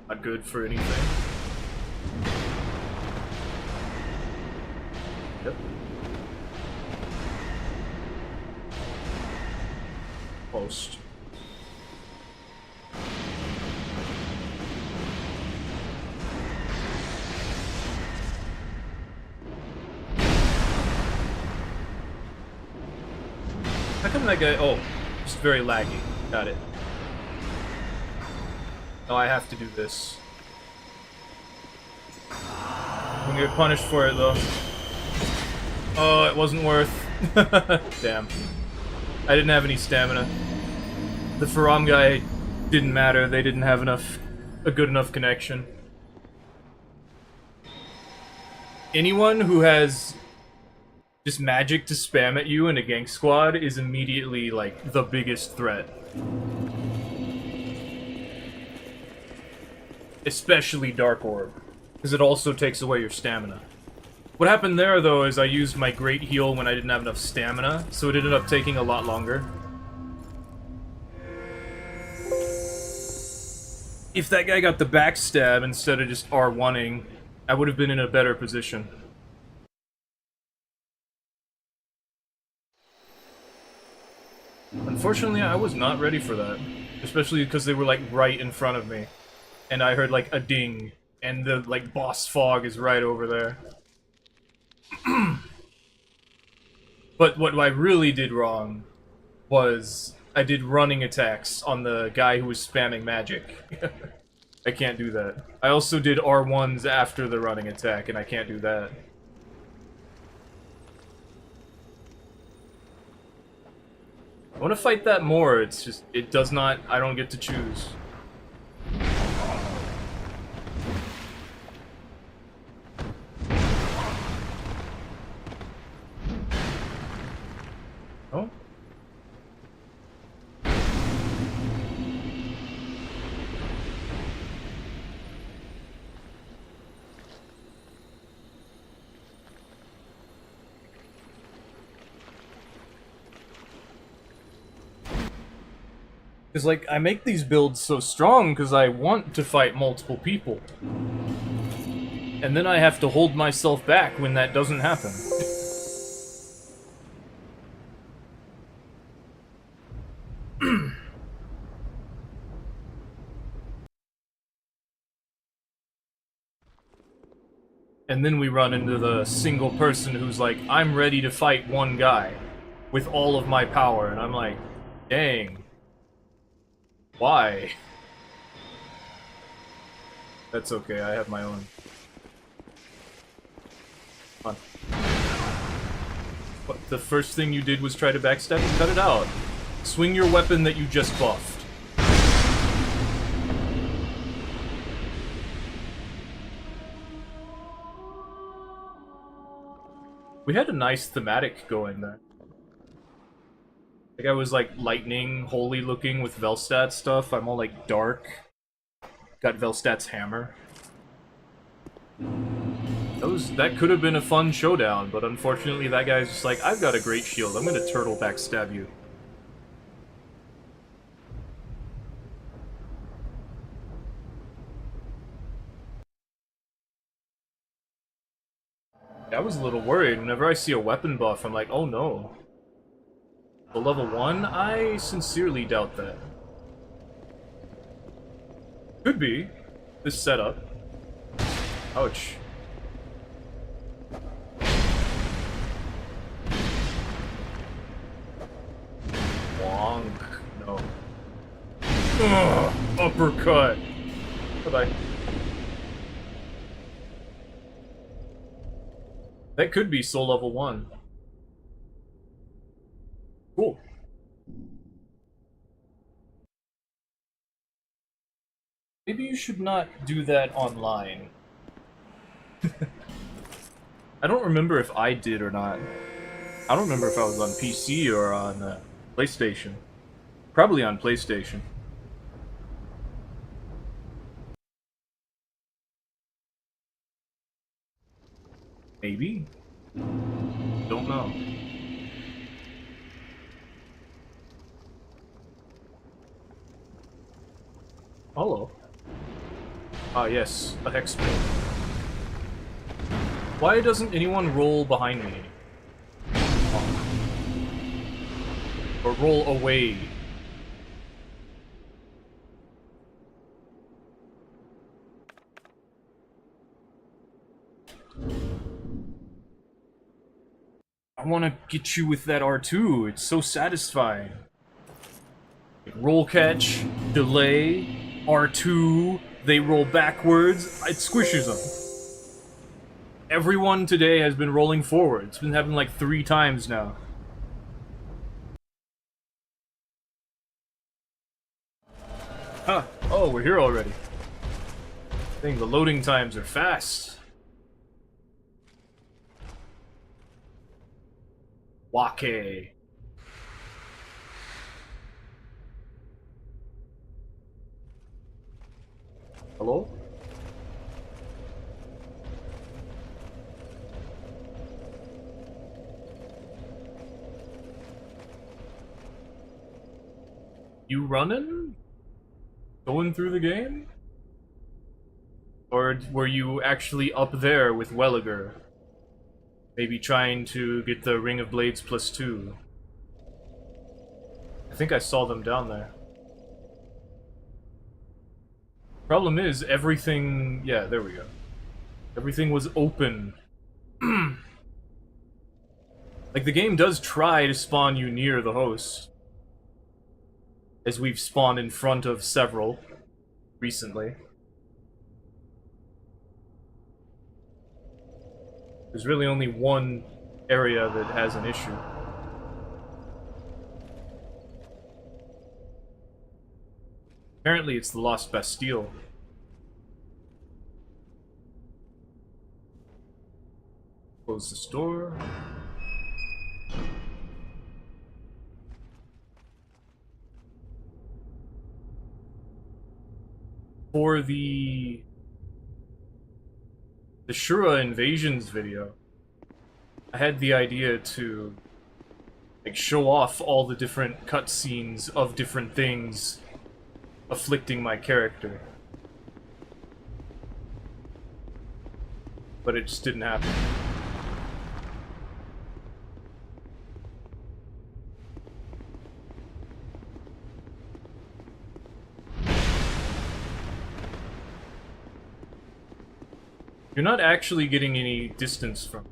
Not good for anything. Yep. Post. How come that guy... oh, just very laggy. Got it. Oh, I have to do this. I'm gonna get punished for it, though. Oh, it wasn't worth. Damn. I didn't have any stamina. The Faram guy didn't matter. They didn't have a good enough connection. Anyone who has just magic to spam at you in a gank squad is immediately, like, the biggest threat. Especially Dark Orb, because it also takes away your stamina. What happened there, though, is I used my Great Heal when I didn't have enough stamina, so it ended up taking a lot longer. If that guy got the backstab instead of just R1ing, I would have been in a better position. Unfortunately, I was not ready for that. Especially because they were, like, right in front of me. And I heard, like, a ding, and the, like, boss fog is right over there. But what I really did wrong was I did running attacks on the guy who was spamming magic. I can't do that. I also did R1s after the running attack, and I can't do that. I want to fight that more, it's just, it does not, I don't get to choose. Oh? Because, like, I make these builds so strong because I want to fight multiple people. And then I have to hold myself back when that doesn't happen. And then we run into the single person who's like, I'm ready to fight one guy with all of my power. And I'm like, dang. Why? That's okay, I have my own. Come on. What, the first thing you did was try to backstab and cut it out. Swing your weapon that you just buffed. We had a nice thematic going there. Like I was like lightning, holy looking with Velstadt stuff. I'm all like dark. Got Velstat's hammer. That could have been a fun showdown, but unfortunately that guy's just like, I've got a great shield, I'm gonna turtle backstab you. I was a little worried. Whenever I see a weapon buff, I'm like, oh no. The level 1? I sincerely doubt that. Could be. This setup. Ouch. Wonk. No. Ugh, uppercut. Bye-bye. That could be soul level 1. Cool. Maybe you should not do that online. I don't remember if I did or not. I don't remember if I was on PC or on PlayStation. Probably on PlayStation. Maybe? Don't know. Hello. Ah, yes, a hex blade. Why doesn't anyone roll behind me? Oh. Or roll away? I want to get you with that R2. It's so satisfying. Roll catch, delay, R2, they roll backwards, it squishes them. Everyone today has been rolling forward. It's been happening like 3 times now. Huh. Oh, we're here already. Dang, the loading times are fast. Wake. Hello? You running? Going through the game? Or were you actually up there with Welliger? Maybe trying to get the Ring of Blades +2. I think I saw them down there. Problem is, everything... Yeah, there we go. Everything was open. Like, the game does try to spawn you near the host. As we've spawned in front of several recently. There's really only one area that has an issue. Apparently it's the Lost Bastille. Close this door. For the Shura Invasions video, I had the idea to like show off all the different cutscenes of different things afflicting my character. But it just didn't happen. You're not actually getting any distance from it.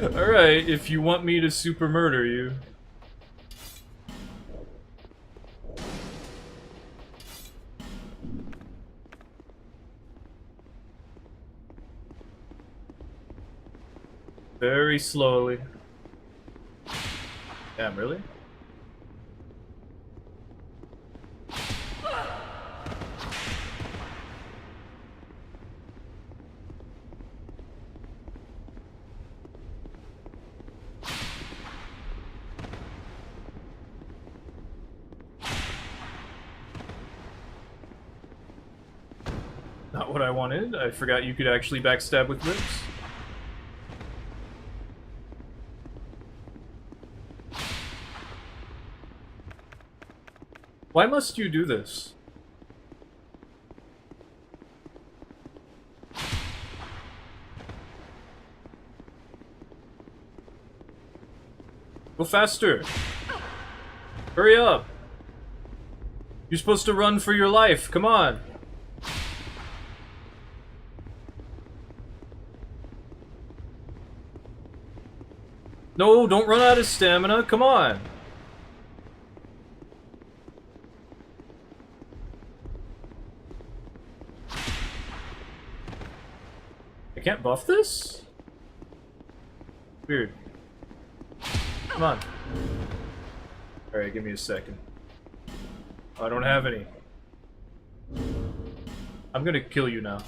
Alright, if you want me to super murder you. Very slowly. Damn, really? what I wanted. I forgot you could actually backstab with whips. Why must you do this? Go faster! Hurry up! You're supposed to run for your life, come on! No, don't run out of stamina, come on! I can't buff this? Weird. Come on. Alright, give me a second. Oh, I don't have any. I'm gonna kill you now.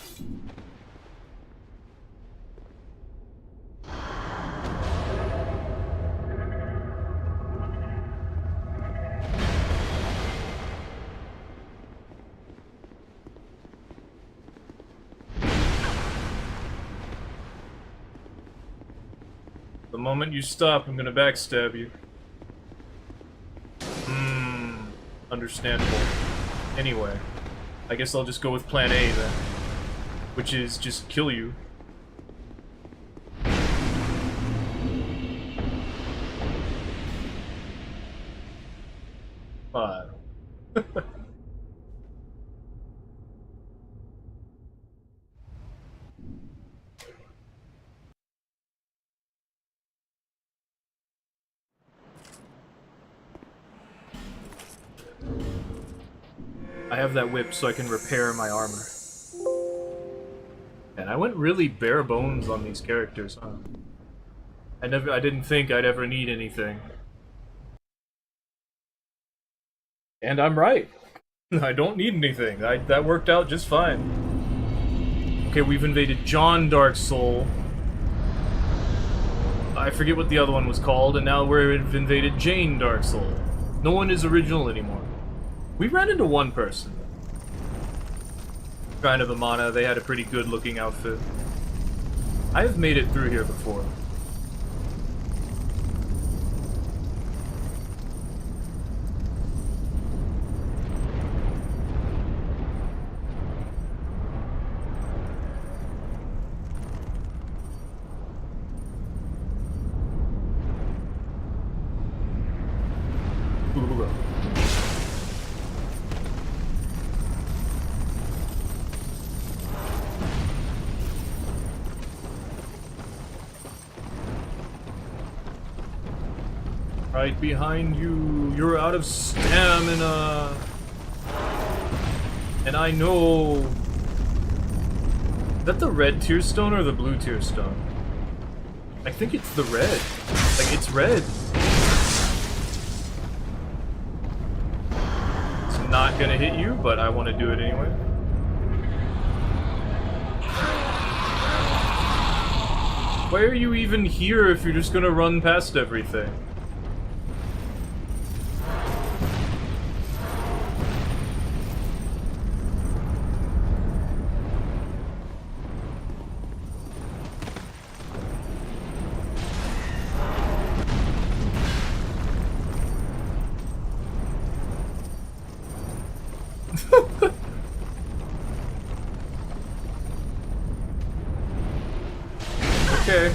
The moment you stop, I'm gonna backstab you. Understandable. Anyway, I guess I'll just go with plan A then. Which is just kill you. Fine. I have that whip so I can repair my armor. And I went really bare bones on these characters, huh? I didn't think I'd ever need anything. And I'm right. I don't need anything. That worked out just fine. Okay, we've invaded John Dark Soul. I forget what the other one was called, and now we've invaded Jane Dark Soul. No one is original anymore. We ran into one person. Shrine of Amana, they had a pretty good looking outfit. I have made it through here before. Right behind you, you're out of stamina. And I know... Is that the red tear stone or the blue tear stone? I think it's the red. Like, it's red. It's not gonna hit you, but I want to do it anyway. Why are you even here if you're just gonna run past everything? Okay.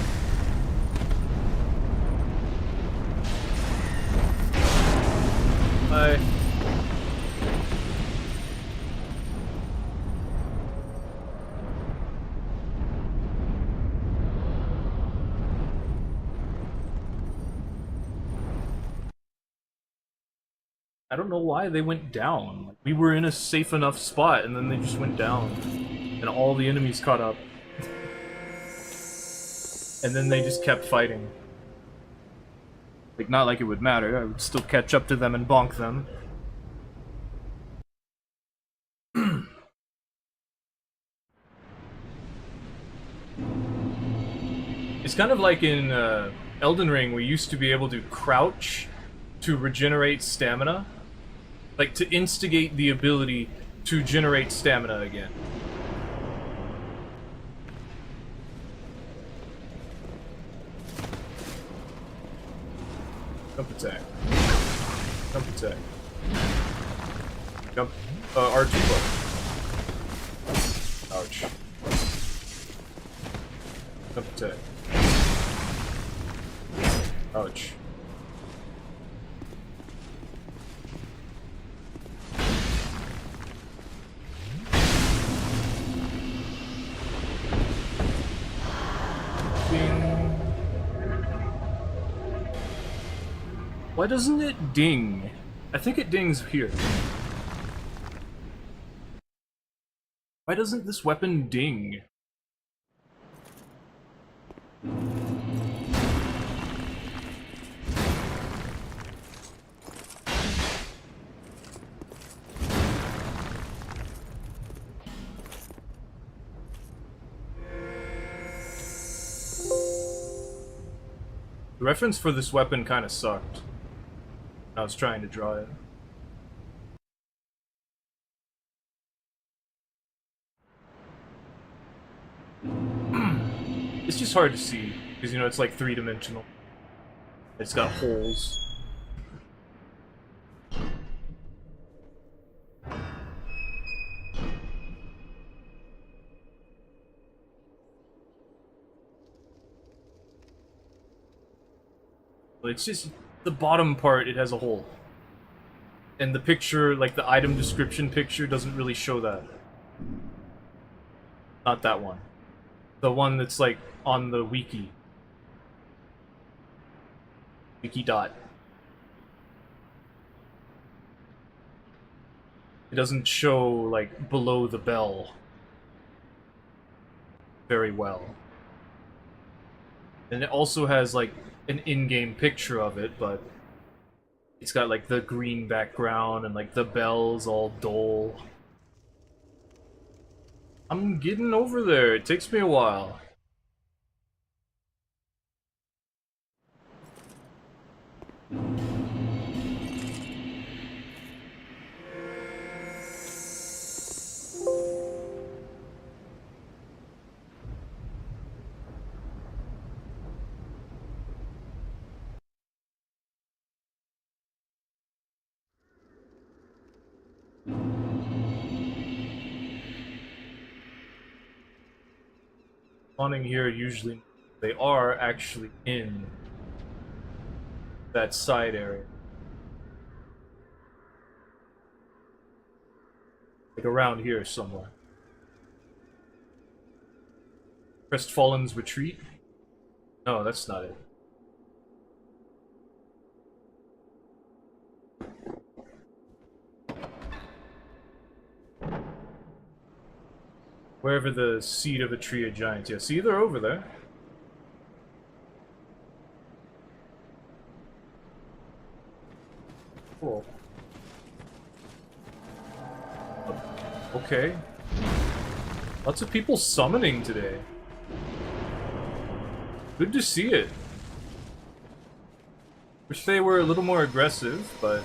Bye. I don't know why they went down. We were in a safe enough spot and then they just went down. And all the enemies caught up. And then they just kept fighting. Like, not like it would matter. I would still catch up to them and bonk them. It's kind of like in Elden Ring, we used to be able to crouch to regenerate stamina. Like, to instigate the ability to generate stamina again. Jump attack. Jump attack. Jump. R2 button. Ouch. Jump attack. Ouch. Why doesn't it ding? I think it dings here. Why doesn't this weapon ding? The reference for this weapon kind of sucked. I was trying to draw it. It's just hard to see, because, you know, it's like three-dimensional. It's got holes. But it's just the bottom part, it has a hole. And the picture, like the item description picture, doesn't really show that. Not that one. The one that's like on the wiki. Wiki dot. It doesn't show like below the bell very well. And it also has like an in-game picture of it, but it's got like the green background and like the bells all dull. I'm getting over there. It takes me a while. Spawning here usually they are actually in that side area. Like around here somewhere. Crestfallen's Retreat? No, that's not it. Wherever the seed of a tree of giants. Yeah, see, they're over there. Cool. Okay. Lots of people summoning today. Good to see it. Wish they were a little more aggressive, but...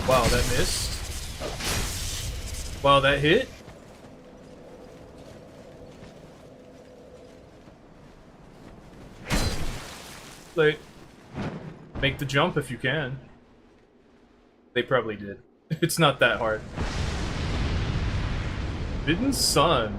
Wow, that missed. Wow, that hit. Like, make the jump if you can. They probably did. It's not that hard. Forbidden Sun.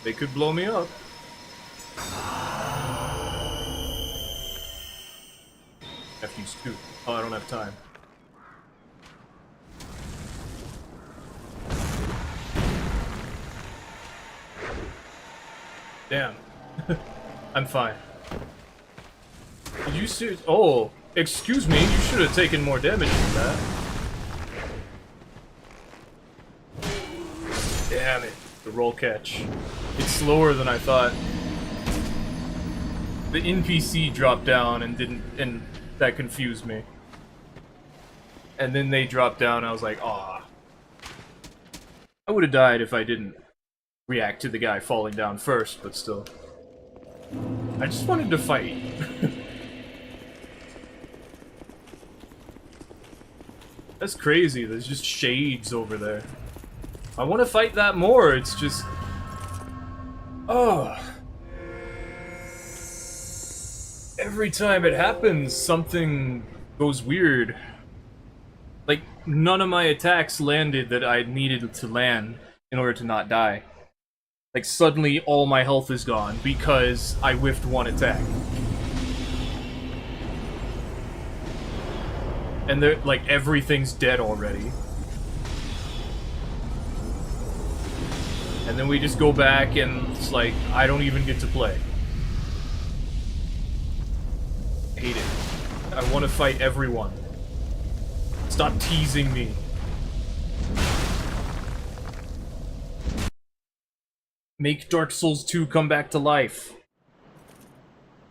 They could blow me up. Fuse 2. Oh, I don't have time. Damn. I'm fine. Did you see? Oh, excuse me, you should have taken more damage than that. Damn it. The roll catch. It's slower than I thought. The NPC dropped down and didn't, and that confused me. And then they dropped down, and I was like, aw. I would have died if I didn't react to the guy falling down first, but still. I just wanted to fight. That's crazy, there's just shades over there. I want to fight that more, it's just... Oh. Every time it happens, something goes weird. Like, none of my attacks landed that I needed to land in order to not die. Like, suddenly all my health is gone because I whiffed one attack. And they're, like, everything's dead already. And then we just go back and it's like, I don't even get to play. I hate it. I want to fight everyone. Stop teasing me. Make Dark Souls 2 come back to life.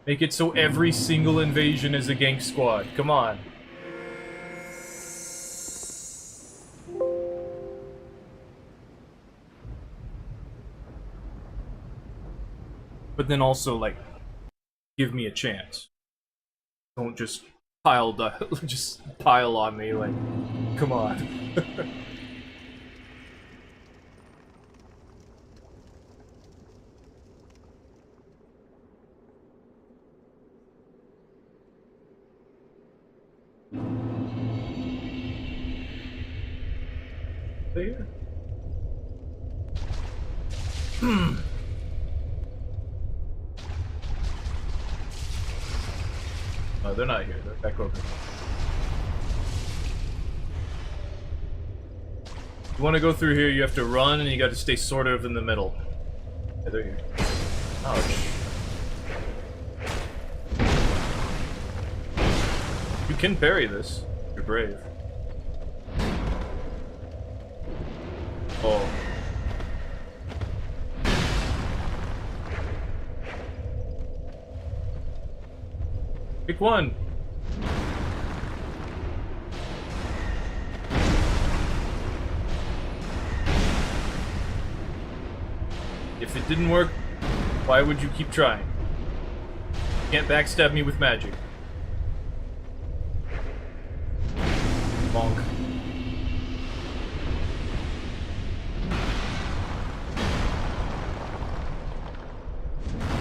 Make it so every single invasion is a gank squad. Come on. But then also, like, give me a chance. Don't just just pile on me, like, come on. There. Oh, they're not here. They're back over. You want to go through here, you have to run, and you got to stay sort of in the middle. Yeah, they're here. Ouch. You can parry this. You're brave. Oh. Pick one. If it didn't work, why would you keep trying? You can't backstab me with magic. Bonk.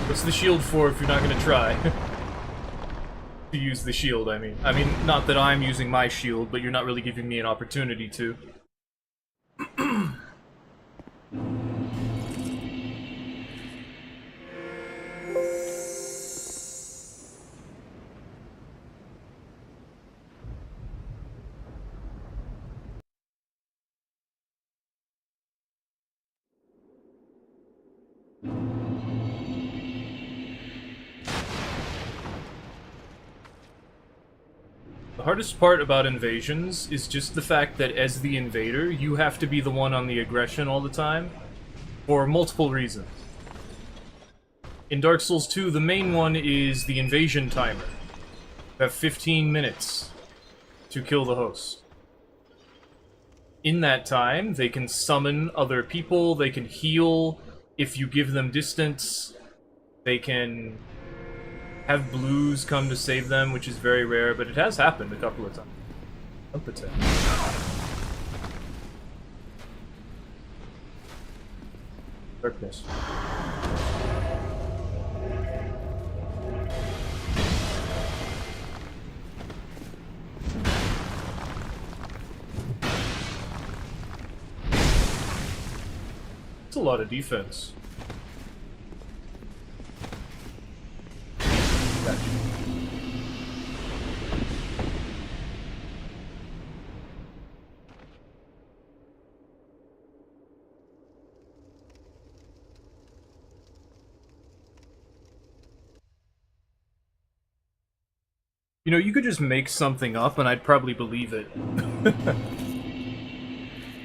What's the shield for if you're not gonna try? To use the shield, I mean. Not that I'm using my shield, but you're not really giving me an opportunity to. The hardest part about invasions is just the fact that as the invader, you have to be the one on the aggression all the time, for multiple reasons. In Dark Souls 2, the main one is the invasion timer. You have 15 minutes to kill the host. In that time, they can summon other people, they can heal if you give them distance, they can have blues come to save them, which is very rare, but it has happened a couple of times. Up attack. Darkness. It's a lot of defense. Gotcha. You know, you could just make something up and I'd probably believe it.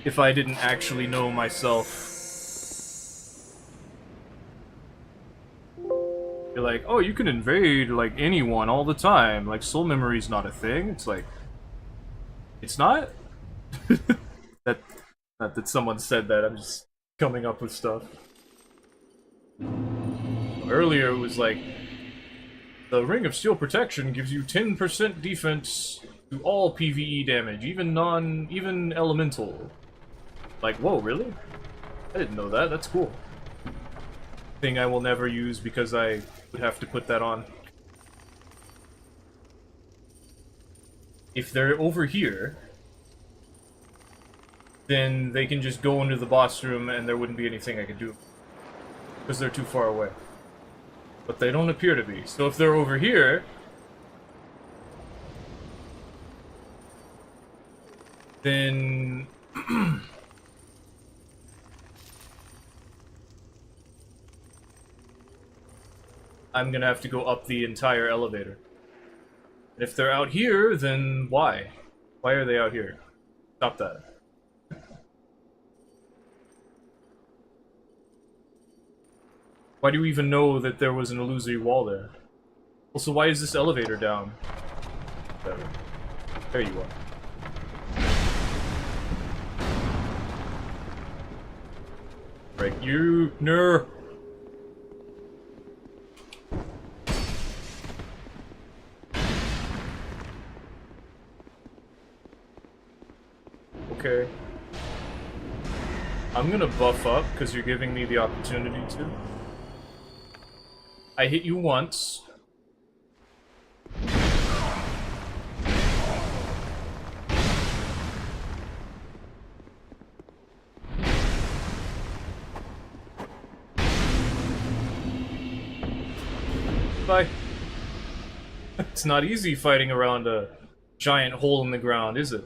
If I didn't actually know myself. You're like, oh, you can invade, like, anyone all the time. Like, soul memory's not a thing. It's like... It's not? that... Not that someone said that, I'm just coming up with stuff. Earlier it was like... The Ring of Steel Protection gives you 10% defense to all PvE damage, even elemental. Like, whoa, really? I didn't know that, that's cool. Thing I will never use because I would have to put that on. If they're over here, then they can just go into the boss room and there wouldn't be anything I could do. Because they're too far away. But they don't appear to be. So if they're over here, then... I'm gonna have to go up the entire elevator. And if they're out here, then why? Why are they out here? Stop that. Why do you even know that there was an illusory wall there? Also, why is this elevator down? There you are. Break you, no. Okay. I'm gonna buff up because you're giving me the opportunity to. I hit you once. Bye. It's not easy fighting around a giant hole in the ground, is it?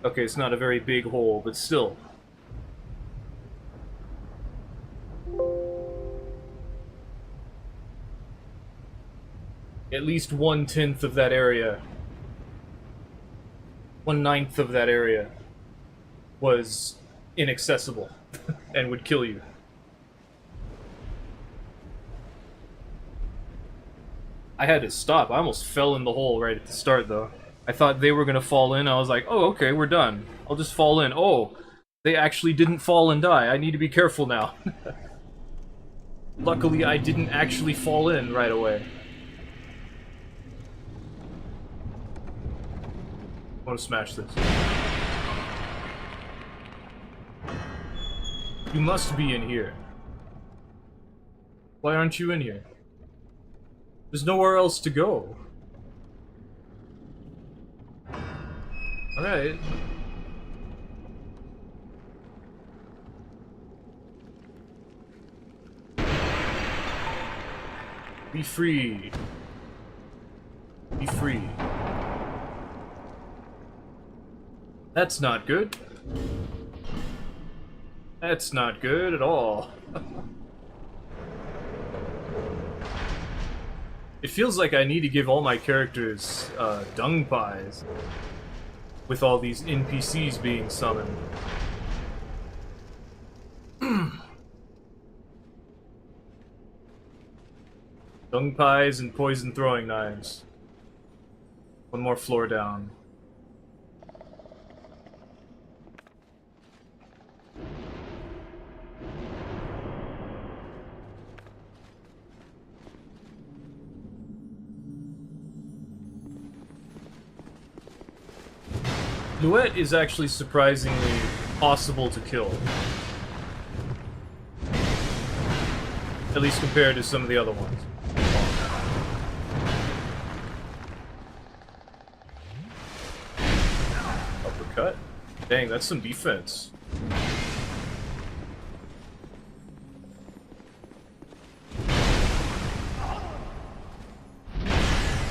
Okay, it's not a very big hole, but still. At least 1/10 of that area, 1/9 of that area was inaccessible and would kill you. I had to stop. I almost fell in the hole right at the start, though. I thought they were gonna fall in. I was like, oh, okay, we're done. I'll just fall in. Oh, they actually didn't fall and die. I need to be careful now. Luckily, I didn't actually fall in right away. I want to smash this. You must be in here. Why aren't you in here? There's nowhere else to go. Alright. Be free. Be free. That's not good. That's not good at all. It feels like I need to give all my characters dung pies with all these NPCs being summoned. Dung pies and poison throwing knives. One more floor down. Luette is actually surprisingly possible to kill. At least compared to some of the other ones. Uppercut? Dang, that's some defense.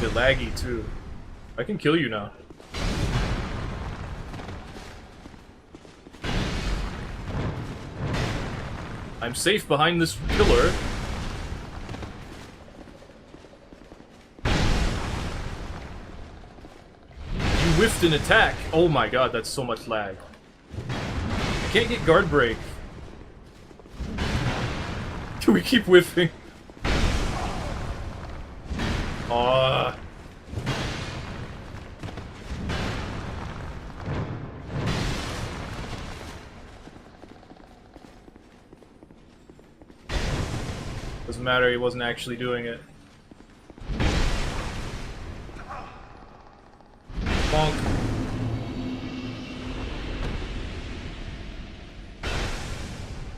Bit laggy too. I can kill you now. I'm safe behind this pillar. You whiffed an attack. Oh my god, that's so much lag. I can't get guard break. Do we keep whiffing? Aww. Doesn't matter, he wasn't actually doing it. Bonk.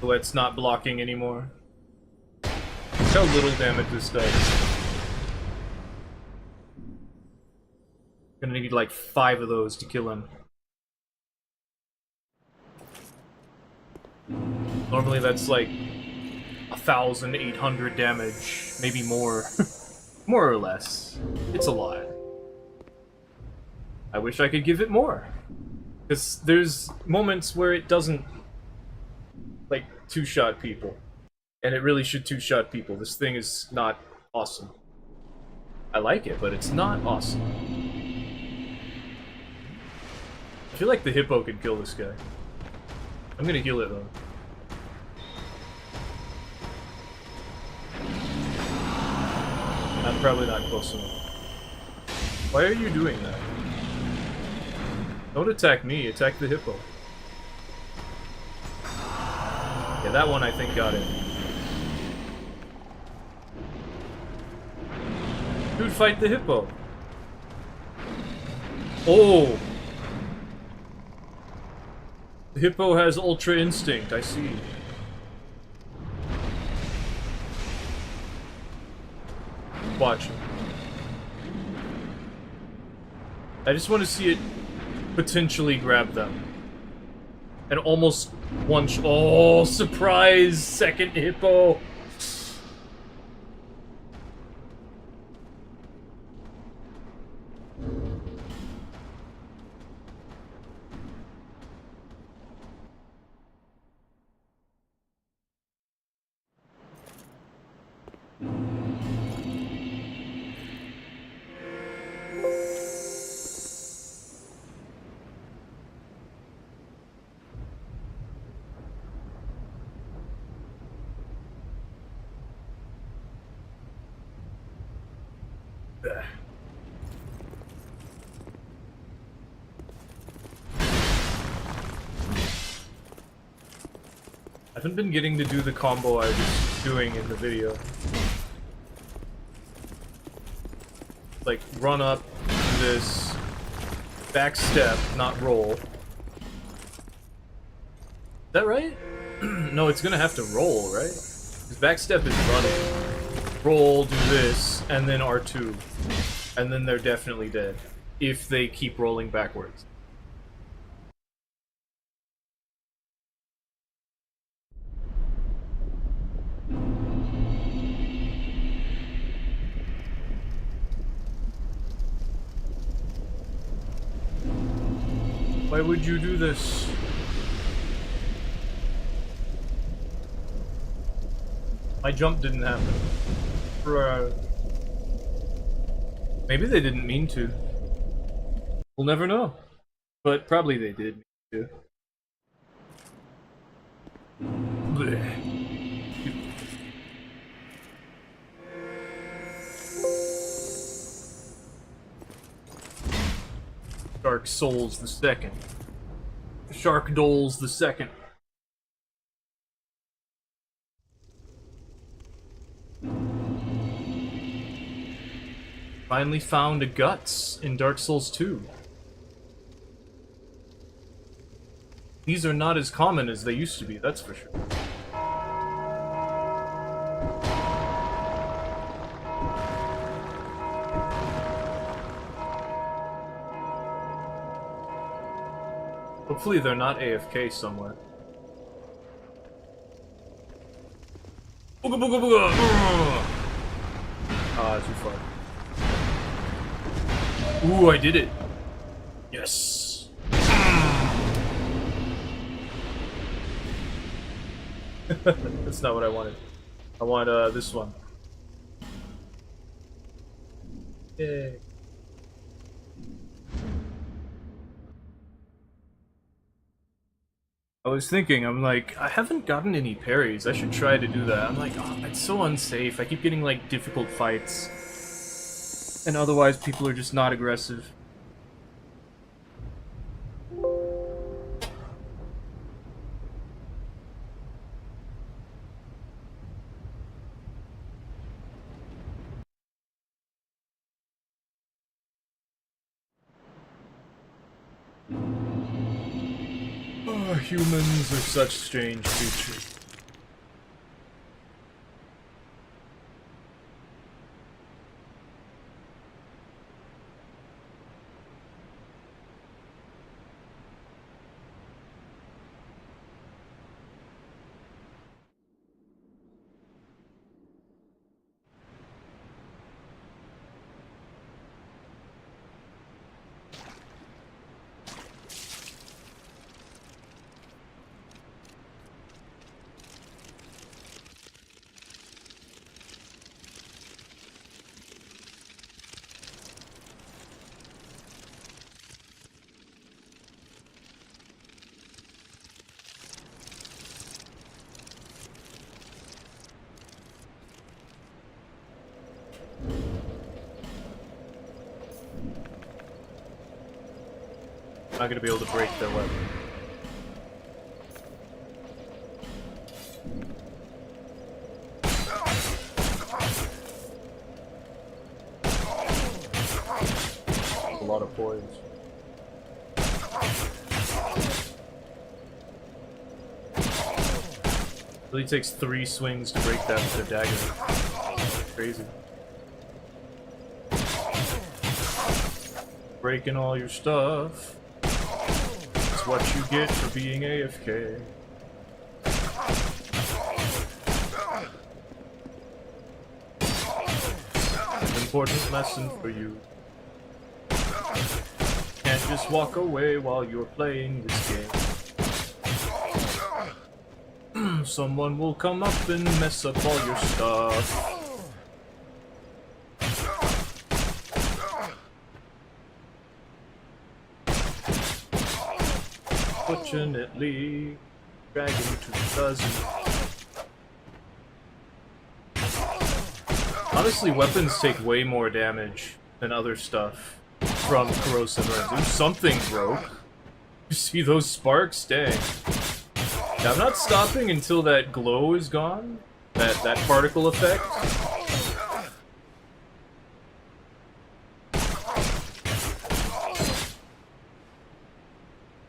Let's not blocking anymore. Look how little damage this does. Gonna need like 5 of those to kill him. Normally that's like 1,800 damage, maybe more. More or less. It's a lot. I wish I could give it more. Because there's moments where it doesn't, like, two-shot people. And it really should two-shot people. This thing is not awesome. I like it, but it's not awesome. I feel like the hippo could kill this guy. I'm gonna heal it, though. I'm probably not close enough. Why are you doing that? Don't attack me, attack the hippo. Yeah, that one I think got it. Dude, fight the hippo. Oh! The hippo has Ultra Instinct, I see. Watch. I just want to see it potentially grab them. And almost one oh, surprise! Second hippo! I haven't been getting to do the combo I was doing in the video. Like, run up, do this, back step, not roll. Is that right? No, it's gonna have to roll, right? Because back step is running. Roll, do this, and then R2. And then they're definitely dead. If they keep rolling backwards. Why would you do this? My jump didn't happen. Maybe they didn't mean to. We'll never know. But probably they did mean to. Blech. Dark Souls the Second. Shark Doles the Second. Finally found a Guts in Dark Souls 2. These are not as common as they used to be, that's for sure. Hopefully they're not AFK somewhere. Booga booga booga! Ah, too far. Ooh, I did it. Yes. That's not what I wanted. I want this one. Yay. I was thinking, I'm like, I haven't gotten any parries. I should try to do that. I'm like, oh, it's so unsafe. I keep getting like difficult fights. And otherwise people are just not aggressive. Oh, humans are such strange creatures. I'm not gonna be able to break their weapon. A lot of poise. Really takes 3 swings to break that with a dagger. Crazy. Breaking all your stuff. That's what you get for being AFK. An important lesson for you. Can't just walk away while you're playing this game. Someone will come up and mess up all your stuff. Fortunately, Dragon 2 doesn't. Honestly, weapons take way more damage than other stuff from corrosive urns. Ooh, something broke. You see those sparks? Dang. Now, I'm not stopping until that glow is gone. That particle effect.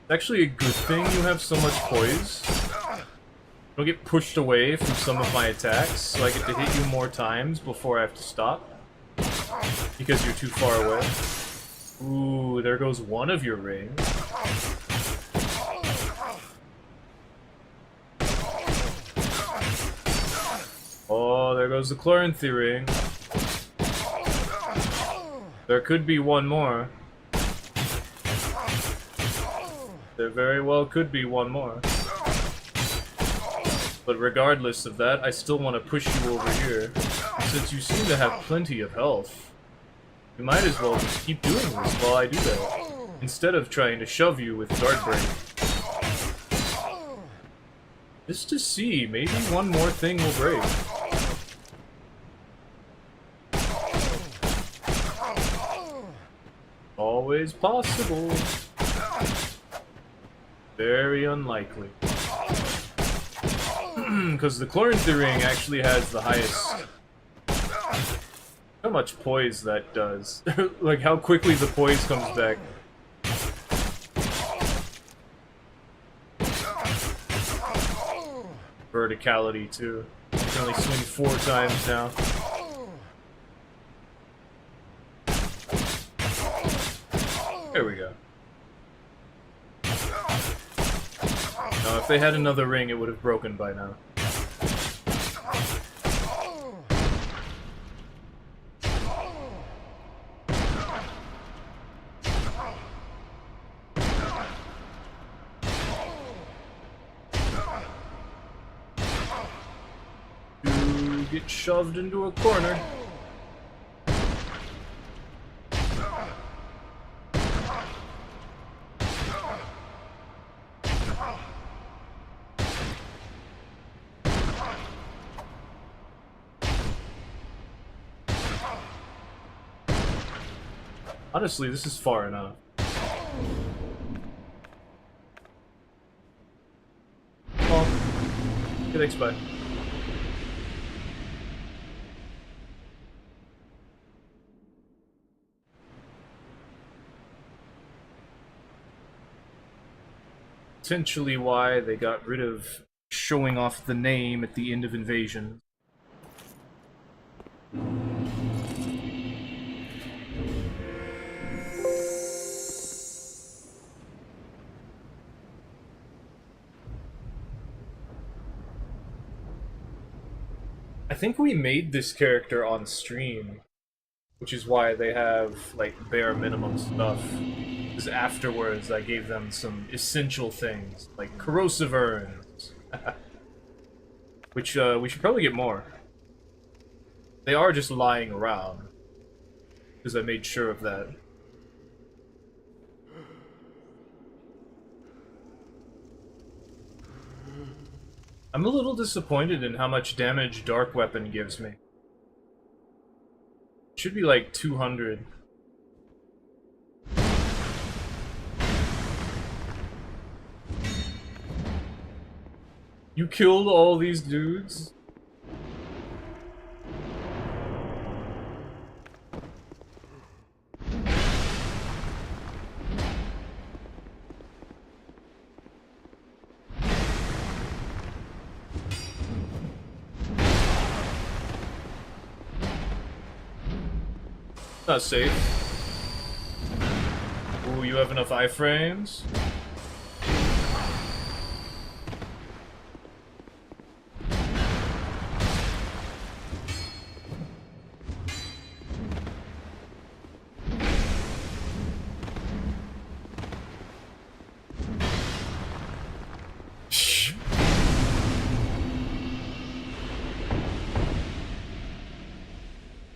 It's actually a good thing you have so much poise. Don't get pushed away from some of my attacks, so I get to hit you more times before I have to stop. Because you're too far away. Ooh, there goes one of your rings. Oh, there goes the Chloranthy ring. There could be one more. There very well could be one more. But regardless of that, I still want to push you over here. And since you seem to have plenty of health, you might as well just keep doing this while I do that. Instead of trying to shove you with Dart Break. Just to see, maybe one more thing will break. Always possible. Very unlikely. Because the Chloranthy ring actually has the highest... How much poise that does. Like how quickly the poise comes back. Verticality too. You can only swing 4 times now. There we go. Now, if they had another ring, it would have broken by now. get shoved into a corner. Honestly, this is far enough. Oh. Good XP. Potentially why they got rid of showing off the name at the end of Invasion. I think we made this character on stream, which is why they have, like, bare minimum stuff. Because afterwards I gave them some essential things, like corrosive urns. Which, we should probably get more. They are just lying around. Because I made sure of that. I'm a little disappointed in how much damage Dark Weapon gives me. It should be like 200. You killed all these dudes? Not safe. Ooh, you have enough iframes?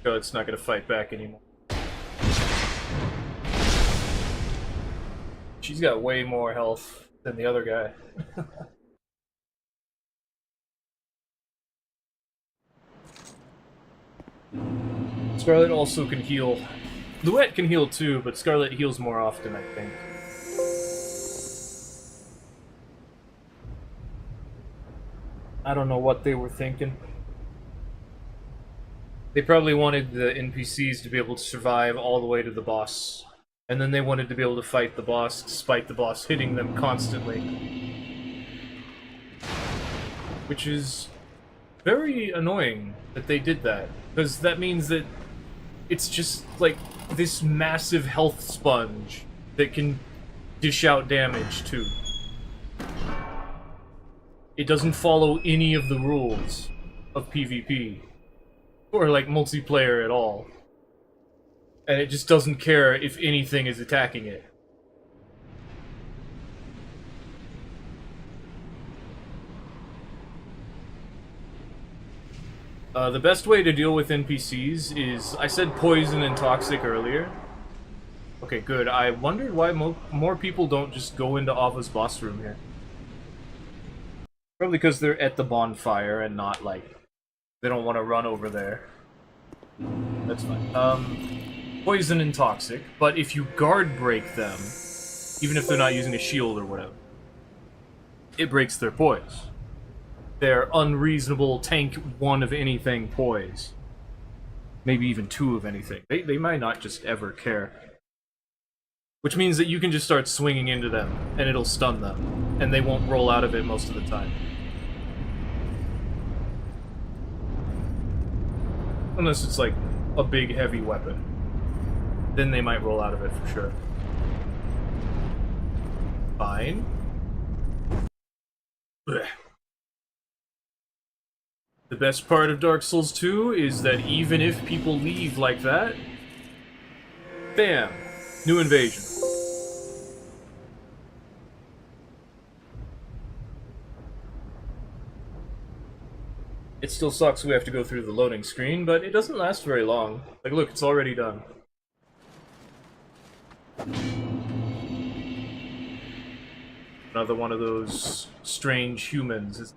Oh, it's not gonna fight back anymore. She's got way more health than the other guy. Scarlet also can heal. Luette can heal too, but Scarlet heals more often, I think. I don't know what they were thinking. They probably wanted the NPCs to be able to survive all the way to the boss. And then they wanted to be able to fight the boss, despite the boss hitting them constantly. Which is very annoying that they did that. Because that means that it's just, like, this massive health sponge that can dish out damage, too. It doesn't follow any of the rules of PvP. Or, like, multiplayer at all. And it just doesn't care if anything is attacking it. The best way to deal with NPCs is... I said poison and toxic earlier. Okay, good. I wondered why more people don't just go into Ava's boss room here. Probably because they're at the bonfire and not, like... They don't want to run over there. That's fine. Poison and toxic, but if you guard break them, even if they're not using a shield or whatever, it breaks their poise. Their unreasonable tank 1 of anything poise. Maybe even 2 of anything. They might not just ever care. Which means that you can just start swinging into them, and it'll stun them, and they won't roll out of it most of the time. Unless it's like a big heavy weapon. Then they might roll out of it for sure. Fine. Blech. The best part of Dark Souls 2 is that even if people leave like that, bam! New invasion. It still sucks we have to go through the loading screen, but it doesn't last very long. Like, look, it's already done. Another one of those strange humans.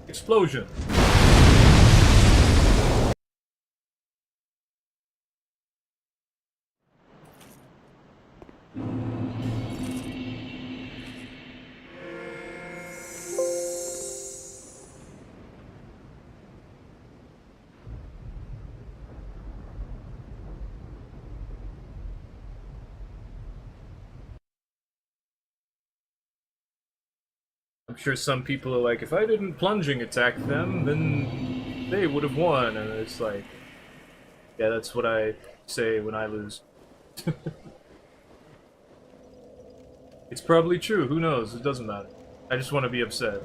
Explosion. I'm sure some people are like, if I didn't plunging attack them, then they would have won. And it's like, yeah, that's what I say when I lose. It's probably true, who knows, it doesn't matter. I just want to be upset.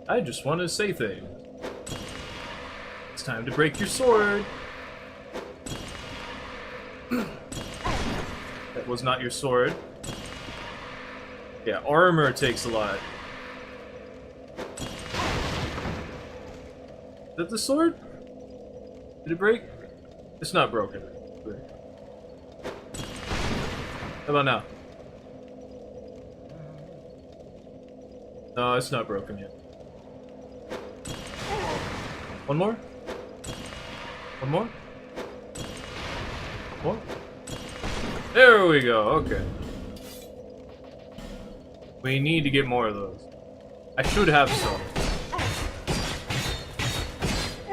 I just want to say things. It's time to break your sword! That was not your sword. Yeah, armor takes a lot. Is that the sword? Did it break? It's not broken. How about now? No, it's not broken yet. One more? One more? More? There we go, okay. We need to get more of those. I should have some.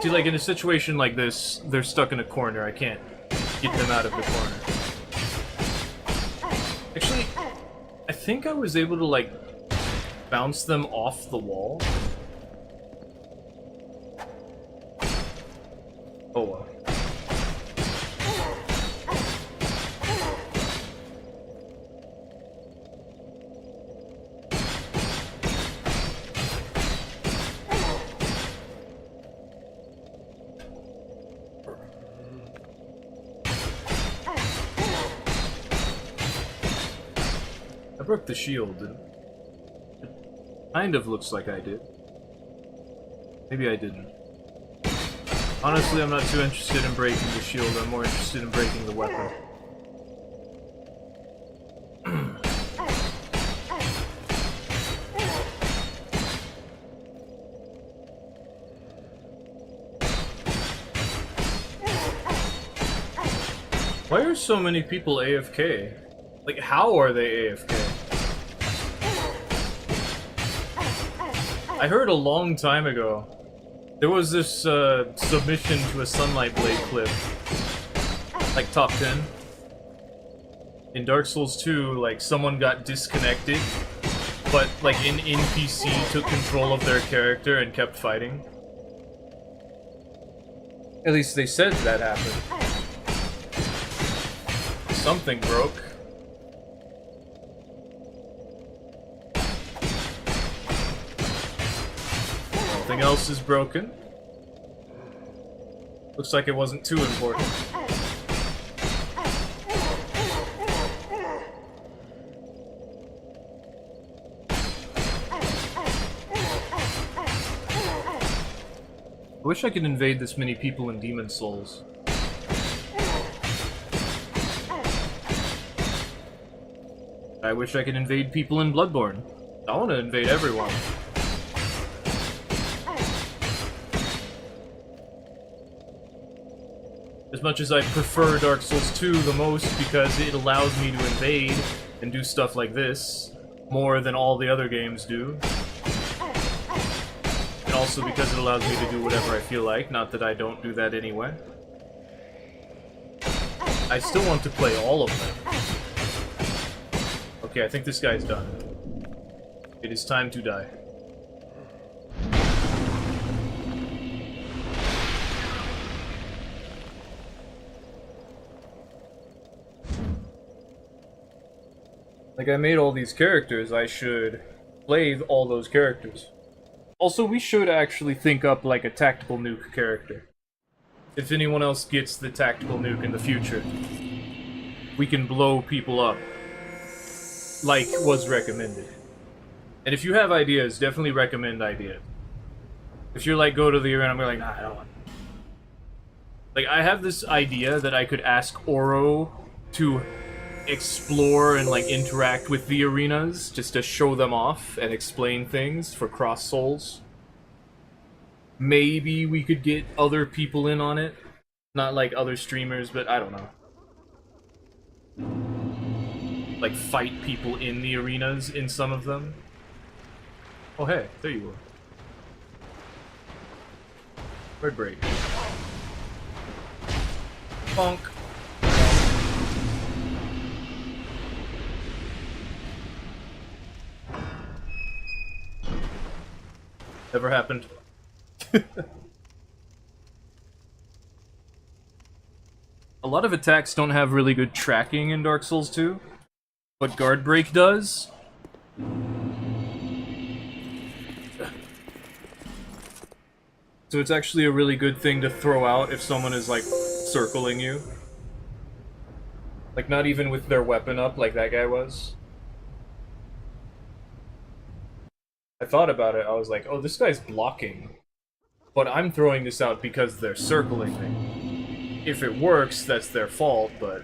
See, like, in a situation like this, they're stuck in a corner. I can't get them out of the corner. Actually, I think I was able to, like, bounce them off the wall. Oh well. I broke the shield, didn't I? It kind of looks like I did. Maybe I didn't. Honestly, I'm not too interested in breaking the shield, I'm more interested in breaking the weapon. Why are so many people AFK? Like, how are they AFK? I heard a long time ago, there was this submission to a Sunlight Blade clip, like top 10. In Dark Souls 2, like, someone got disconnected, but like an NPC took control of their character and kept fighting. At least they said that happened. Something broke. Something else is broken. Looks like it wasn't too important. I wish I could invade this many people in Demon Souls. I wish I could invade people in Bloodborne. I want to invade everyone. As much as I prefer Dark Souls 2 the most because it allows me to invade and do stuff like this more than all the other games do. And also because it allows me to do whatever I feel like, not that I don't do that anyway. I still want to play all of them. Okay, I think this guy's done. It is time to die. Like, I made all these characters, I should play all those characters. Also, we should actually think up, like, a tactical nuke character. If anyone else gets the tactical nuke in the future, we can blow people up. Like was recommended. And if you have ideas, definitely recommend ideas. If you're like, go to the arena, I'm like, nah, I don't want it. Like, I have this idea that I could ask Oro to explore and, like, interact with the arenas, just to show them off and explain things for Cross Souls. Maybe we could get other people in on it. Not like other streamers, but I don't know. Like, fight people in the arenas in some of them. Oh, hey, there you are. Red break. Bonk. Never happened. A lot of attacks don't have really good tracking in Dark Souls 2, but Guard Break does. So it's actually a really good thing to throw out if someone is, like, circling you. Like, not even with their weapon up like that guy was. I thought about it, I was like, oh, this guy's blocking. But I'm throwing this out because they're circling me. If it works, that's their fault, but...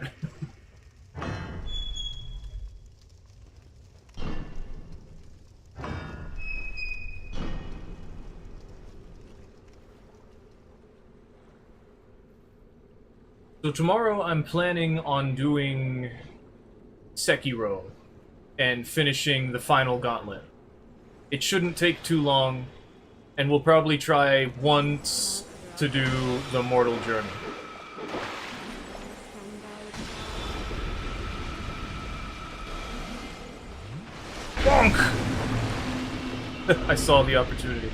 So tomorrow I'm planning on doing Sekiro and finishing the final gauntlet. It shouldn't take too long, and we'll probably try once to do the Mortal Journey. Bonk! I saw the opportunity.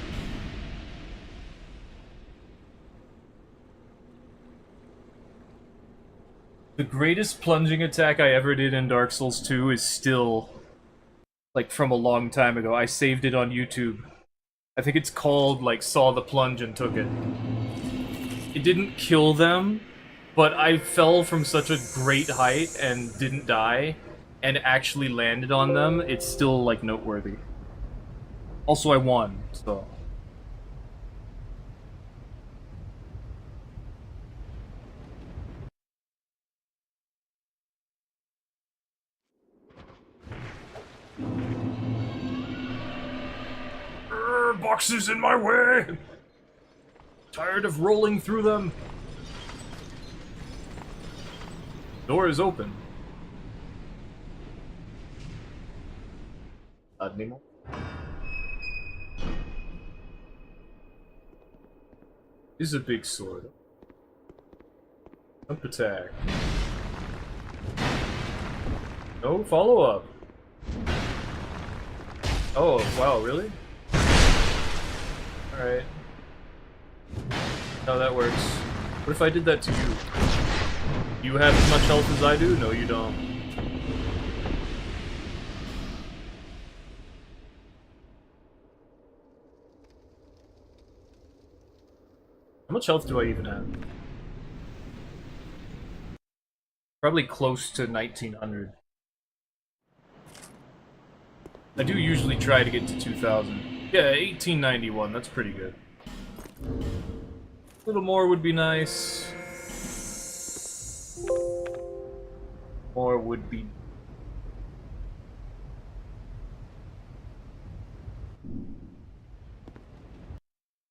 The greatest plunging attack I ever did in Dark Souls 2 is still, like, from a long time ago. I saved it on YouTube. I think it's called, like, Saw the Plunge and Took It. It didn't kill them, but I fell from such a great height and didn't die, and actually landed on them. It's still, like, noteworthy. Also, I won, so... Boxes in my way! Tired of rolling through them. Door is open. Not anymore. This is a big sword. Jump attack. No follow-up. Oh, wow, really? Alright. How that works. What if I did that to you? You have as much health as I do? No, you don't. How much health do I even have? Probably close to 1900. I do usually try to get to 2000. Yeah, 1891, that's pretty good. A little more would be nice. More would be...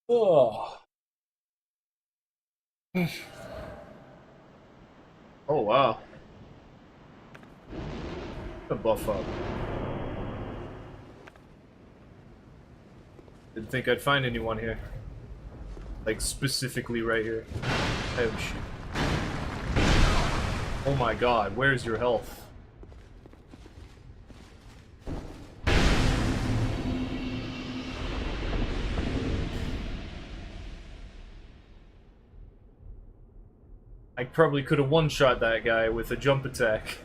Oh. Oh wow. A buff up. Didn't think I'd find anyone here. Like, specifically right here. Oh, shoot. Oh my god, where's your health? I probably could have one-shot that guy with a jump attack.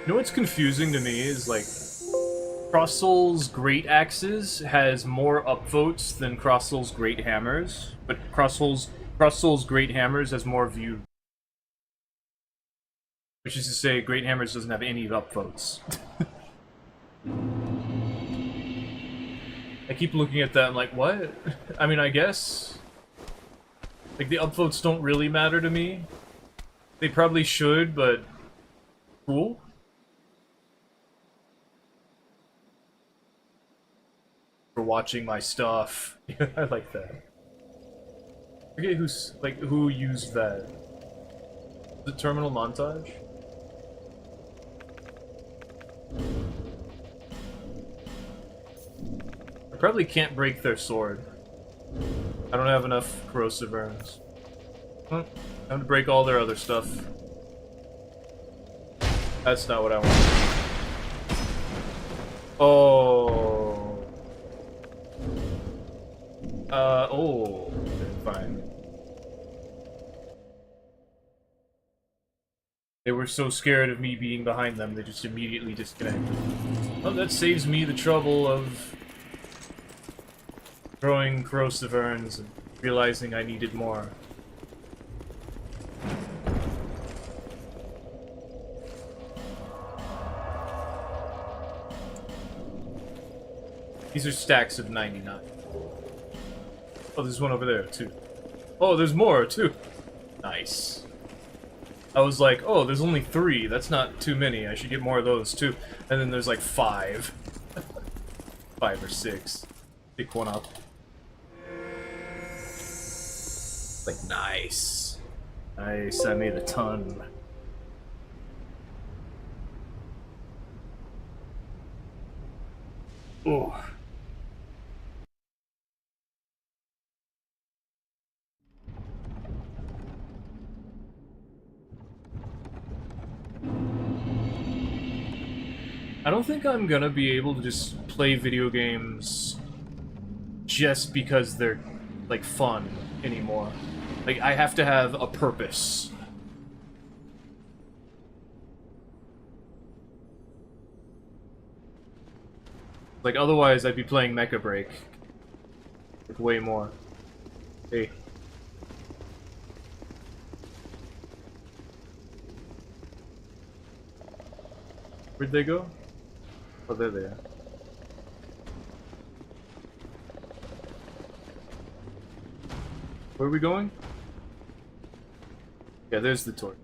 You know what's confusing to me is, like, Cross Soul's Great Axes has more upvotes than Cross Soul's Great Hammers, but Cross Soul's Great Hammers has more views. Which is to say, Great Hammers doesn't have any upvotes. I keep looking at that, I'm like, what? I mean, I guess... Like, the upvotes don't really matter to me. They probably should, but... Cool. For watching my stuff. I like that. I forget who's, like, who used that. The terminal montage? I probably can't break their sword. I don't have enough corrosive urns. I have to break all their other stuff. That's not what I want. Oh. Oh. Fine. They were so scared of me being behind them, they just immediately disconnected. Well, that saves me the trouble of throwing corrosive urns and realizing I needed more. These are stacks of 99. Oh, there's one over there, too. Oh, there's more, too. Nice. I was like, oh, there's only 3. That's not too many. I should get more of those, too. And then there's like 5. 5 or 6. Pick one up. Like, nice. Nice, I made a ton. Oh. I don't think I'm gonna be able to just play video games just because they're, like, fun anymore. Like, I have to have a purpose. Like, otherwise I'd be playing Mecha Break. Like, way more. Hey. Where'd they go? Oh, there they are. Where are we going? Yeah, there's the torch.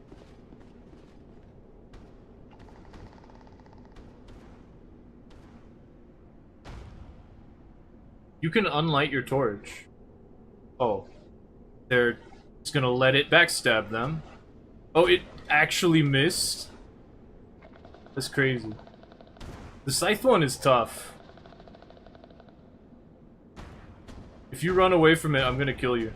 You can unlight your torch. Oh. They're just gonna let it backstab them. Oh, it actually missed? That's crazy. The scythe one is tough. If you run away from it, I'm gonna kill you.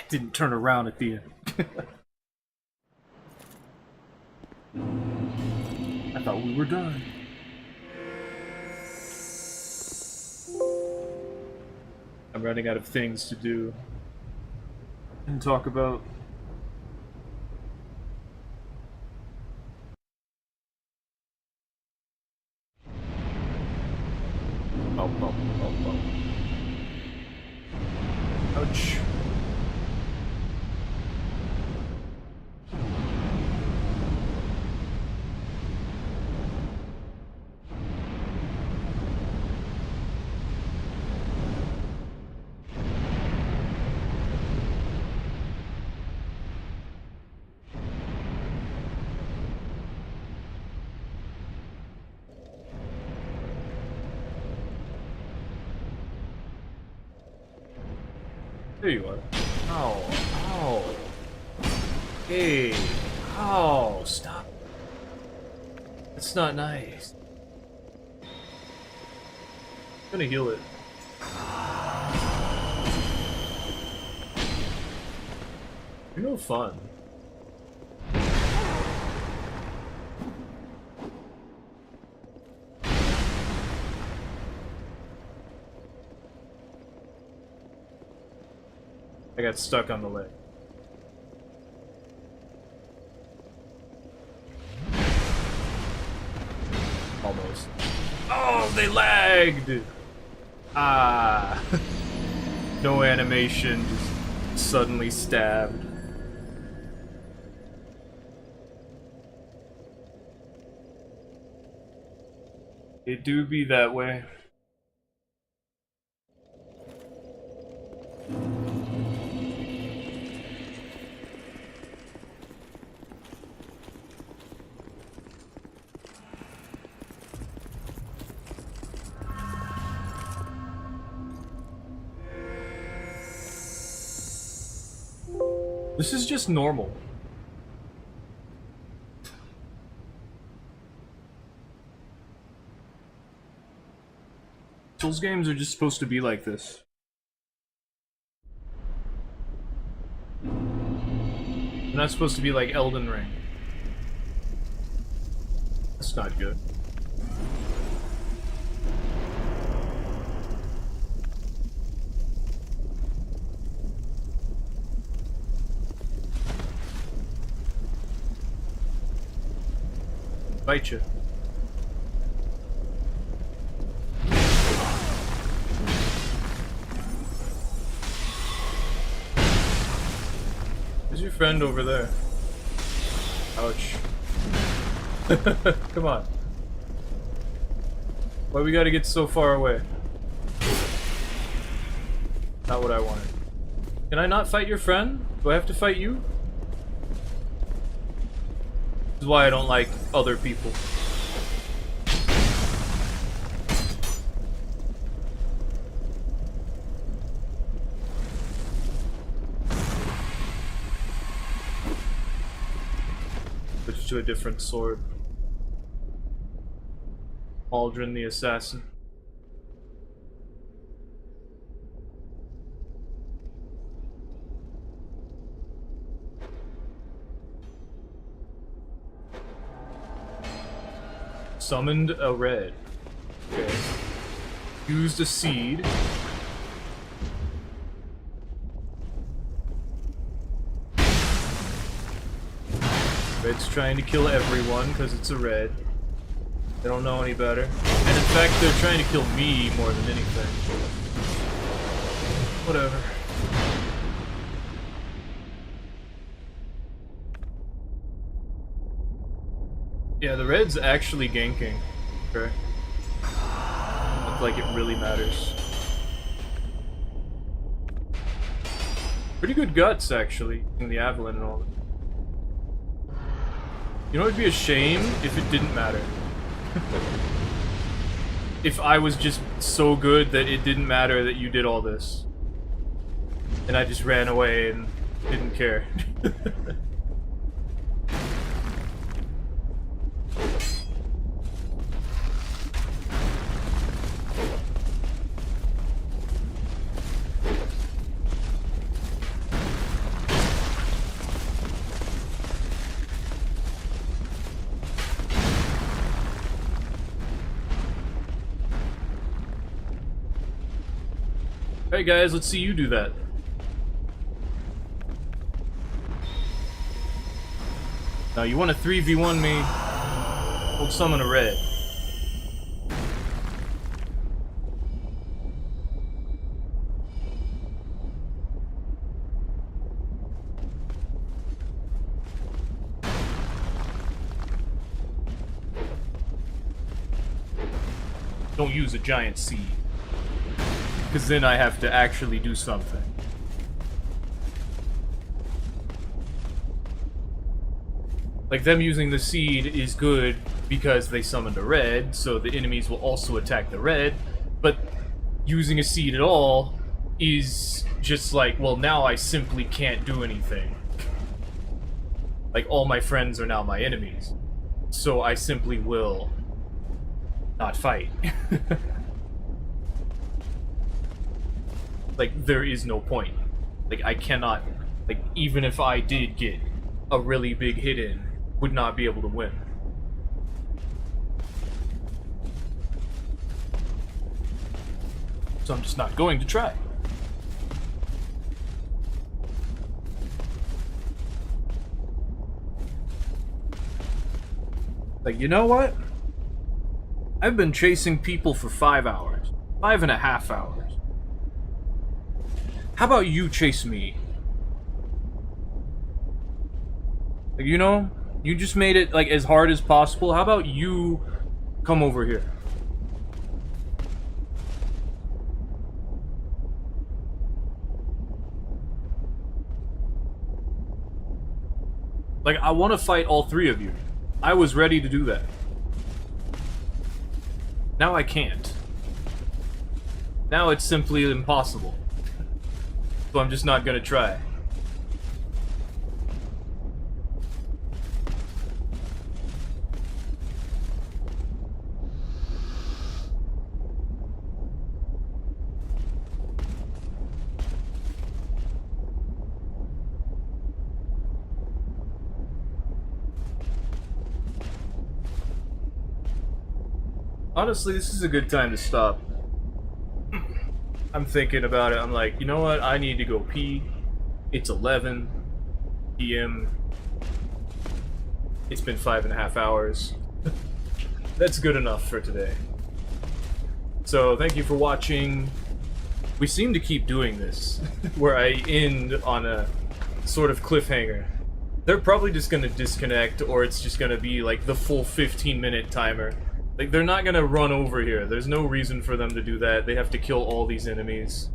Didn't turn around at the end. I thought we were done. I'm running out of things to do and talk about. Oh, oh, oh, oh. Ouch. There you are. Ow. Ow. Hey. Ow. Stop. That's not nice. I'm gonna heal it. You're no fun. I got stuck on the leg. Almost. Oh, they lagged! Ah. No animation, just suddenly stabbed. It do be that way. This is just normal. Souls games are just supposed to be like this. They're not supposed to be like Elden Ring. That's not good. Bite you. Who's your friend over there? Ouch. Come on. Why we gotta get so far away? Not what I wanted. Can I not fight your friend? Do I have to fight you? This is why I don't like other people. Switch to a different sword. Aldrin the Assassin. Summoned a red. Okay. Used a seed. Red's trying to kill everyone because it's a red. They don't know any better. And in fact, they're trying to kill me more than anything. Whatever. Yeah, the red's actually ganking. Okay. Look like it really matters. Pretty good guts, actually, in the Avalon and all that. You know, it'd be a shame if it didn't matter. If I was just so good that it didn't matter that you did all this. And I just ran away and didn't care. Alright guys, let's see you do that. Now you want to 3v1 me, we'll summon a red. Don't use a giant seed. Because then I have to actually do something. Like, them using the seed is good because they summoned a red, so the enemies will also attack the red, but using a seed at all is just like, well, now I simply can't do anything. Like, all my friends are now my enemies. So I simply will not fight. Like, there is no point. Like, I cannot, like, even if I did get a really big hit in, would not be able to win. So I'm just not going to try. Like, you know what? I've been chasing people for 5 hours. 5.5 hours. How about you chase me? Like, you know, you just made it, like, as hard as possible. How about you come over here? Like, I want to fight all three of you. I was ready to do that. Now I can't. Now it's simply impossible. So I'm just not gonna try. Honestly, this is a good time to stop. I'm thinking about it. I'm like, you know what? I need to go pee. It's 11 p.m. It's been 5.5 hours. That's good enough for today. So, thank you for watching. We seem to keep doing this, where I end on a sort of cliffhanger. They're probably just gonna disconnect, or it's just gonna be like the full 15-minute timer. Like, they're not gonna run over here. There's no reason for them to do that. They have to kill all these enemies.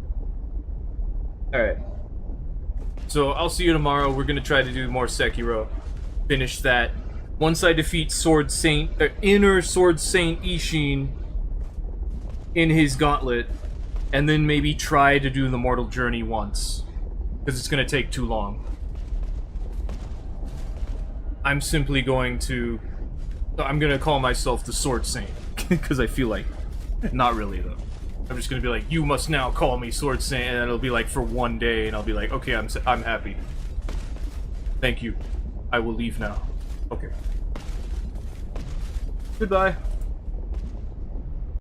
Alright. So, I'll see you tomorrow. We're gonna try to do more Sekiro. Finish that. Once I defeat Inner Sword Saint Ishin in his gauntlet, and then maybe try to do the Mortal Journey once. Because it's gonna take too long. I'm simply going to... I'm gonna call myself the Sword Saint, because I feel like, not really though. I'm just gonna be like, you must now call me Sword Saint, and it'll be like for one day, and I'll be like, okay, I'm happy. Thank you. I will leave now. Okay. Goodbye.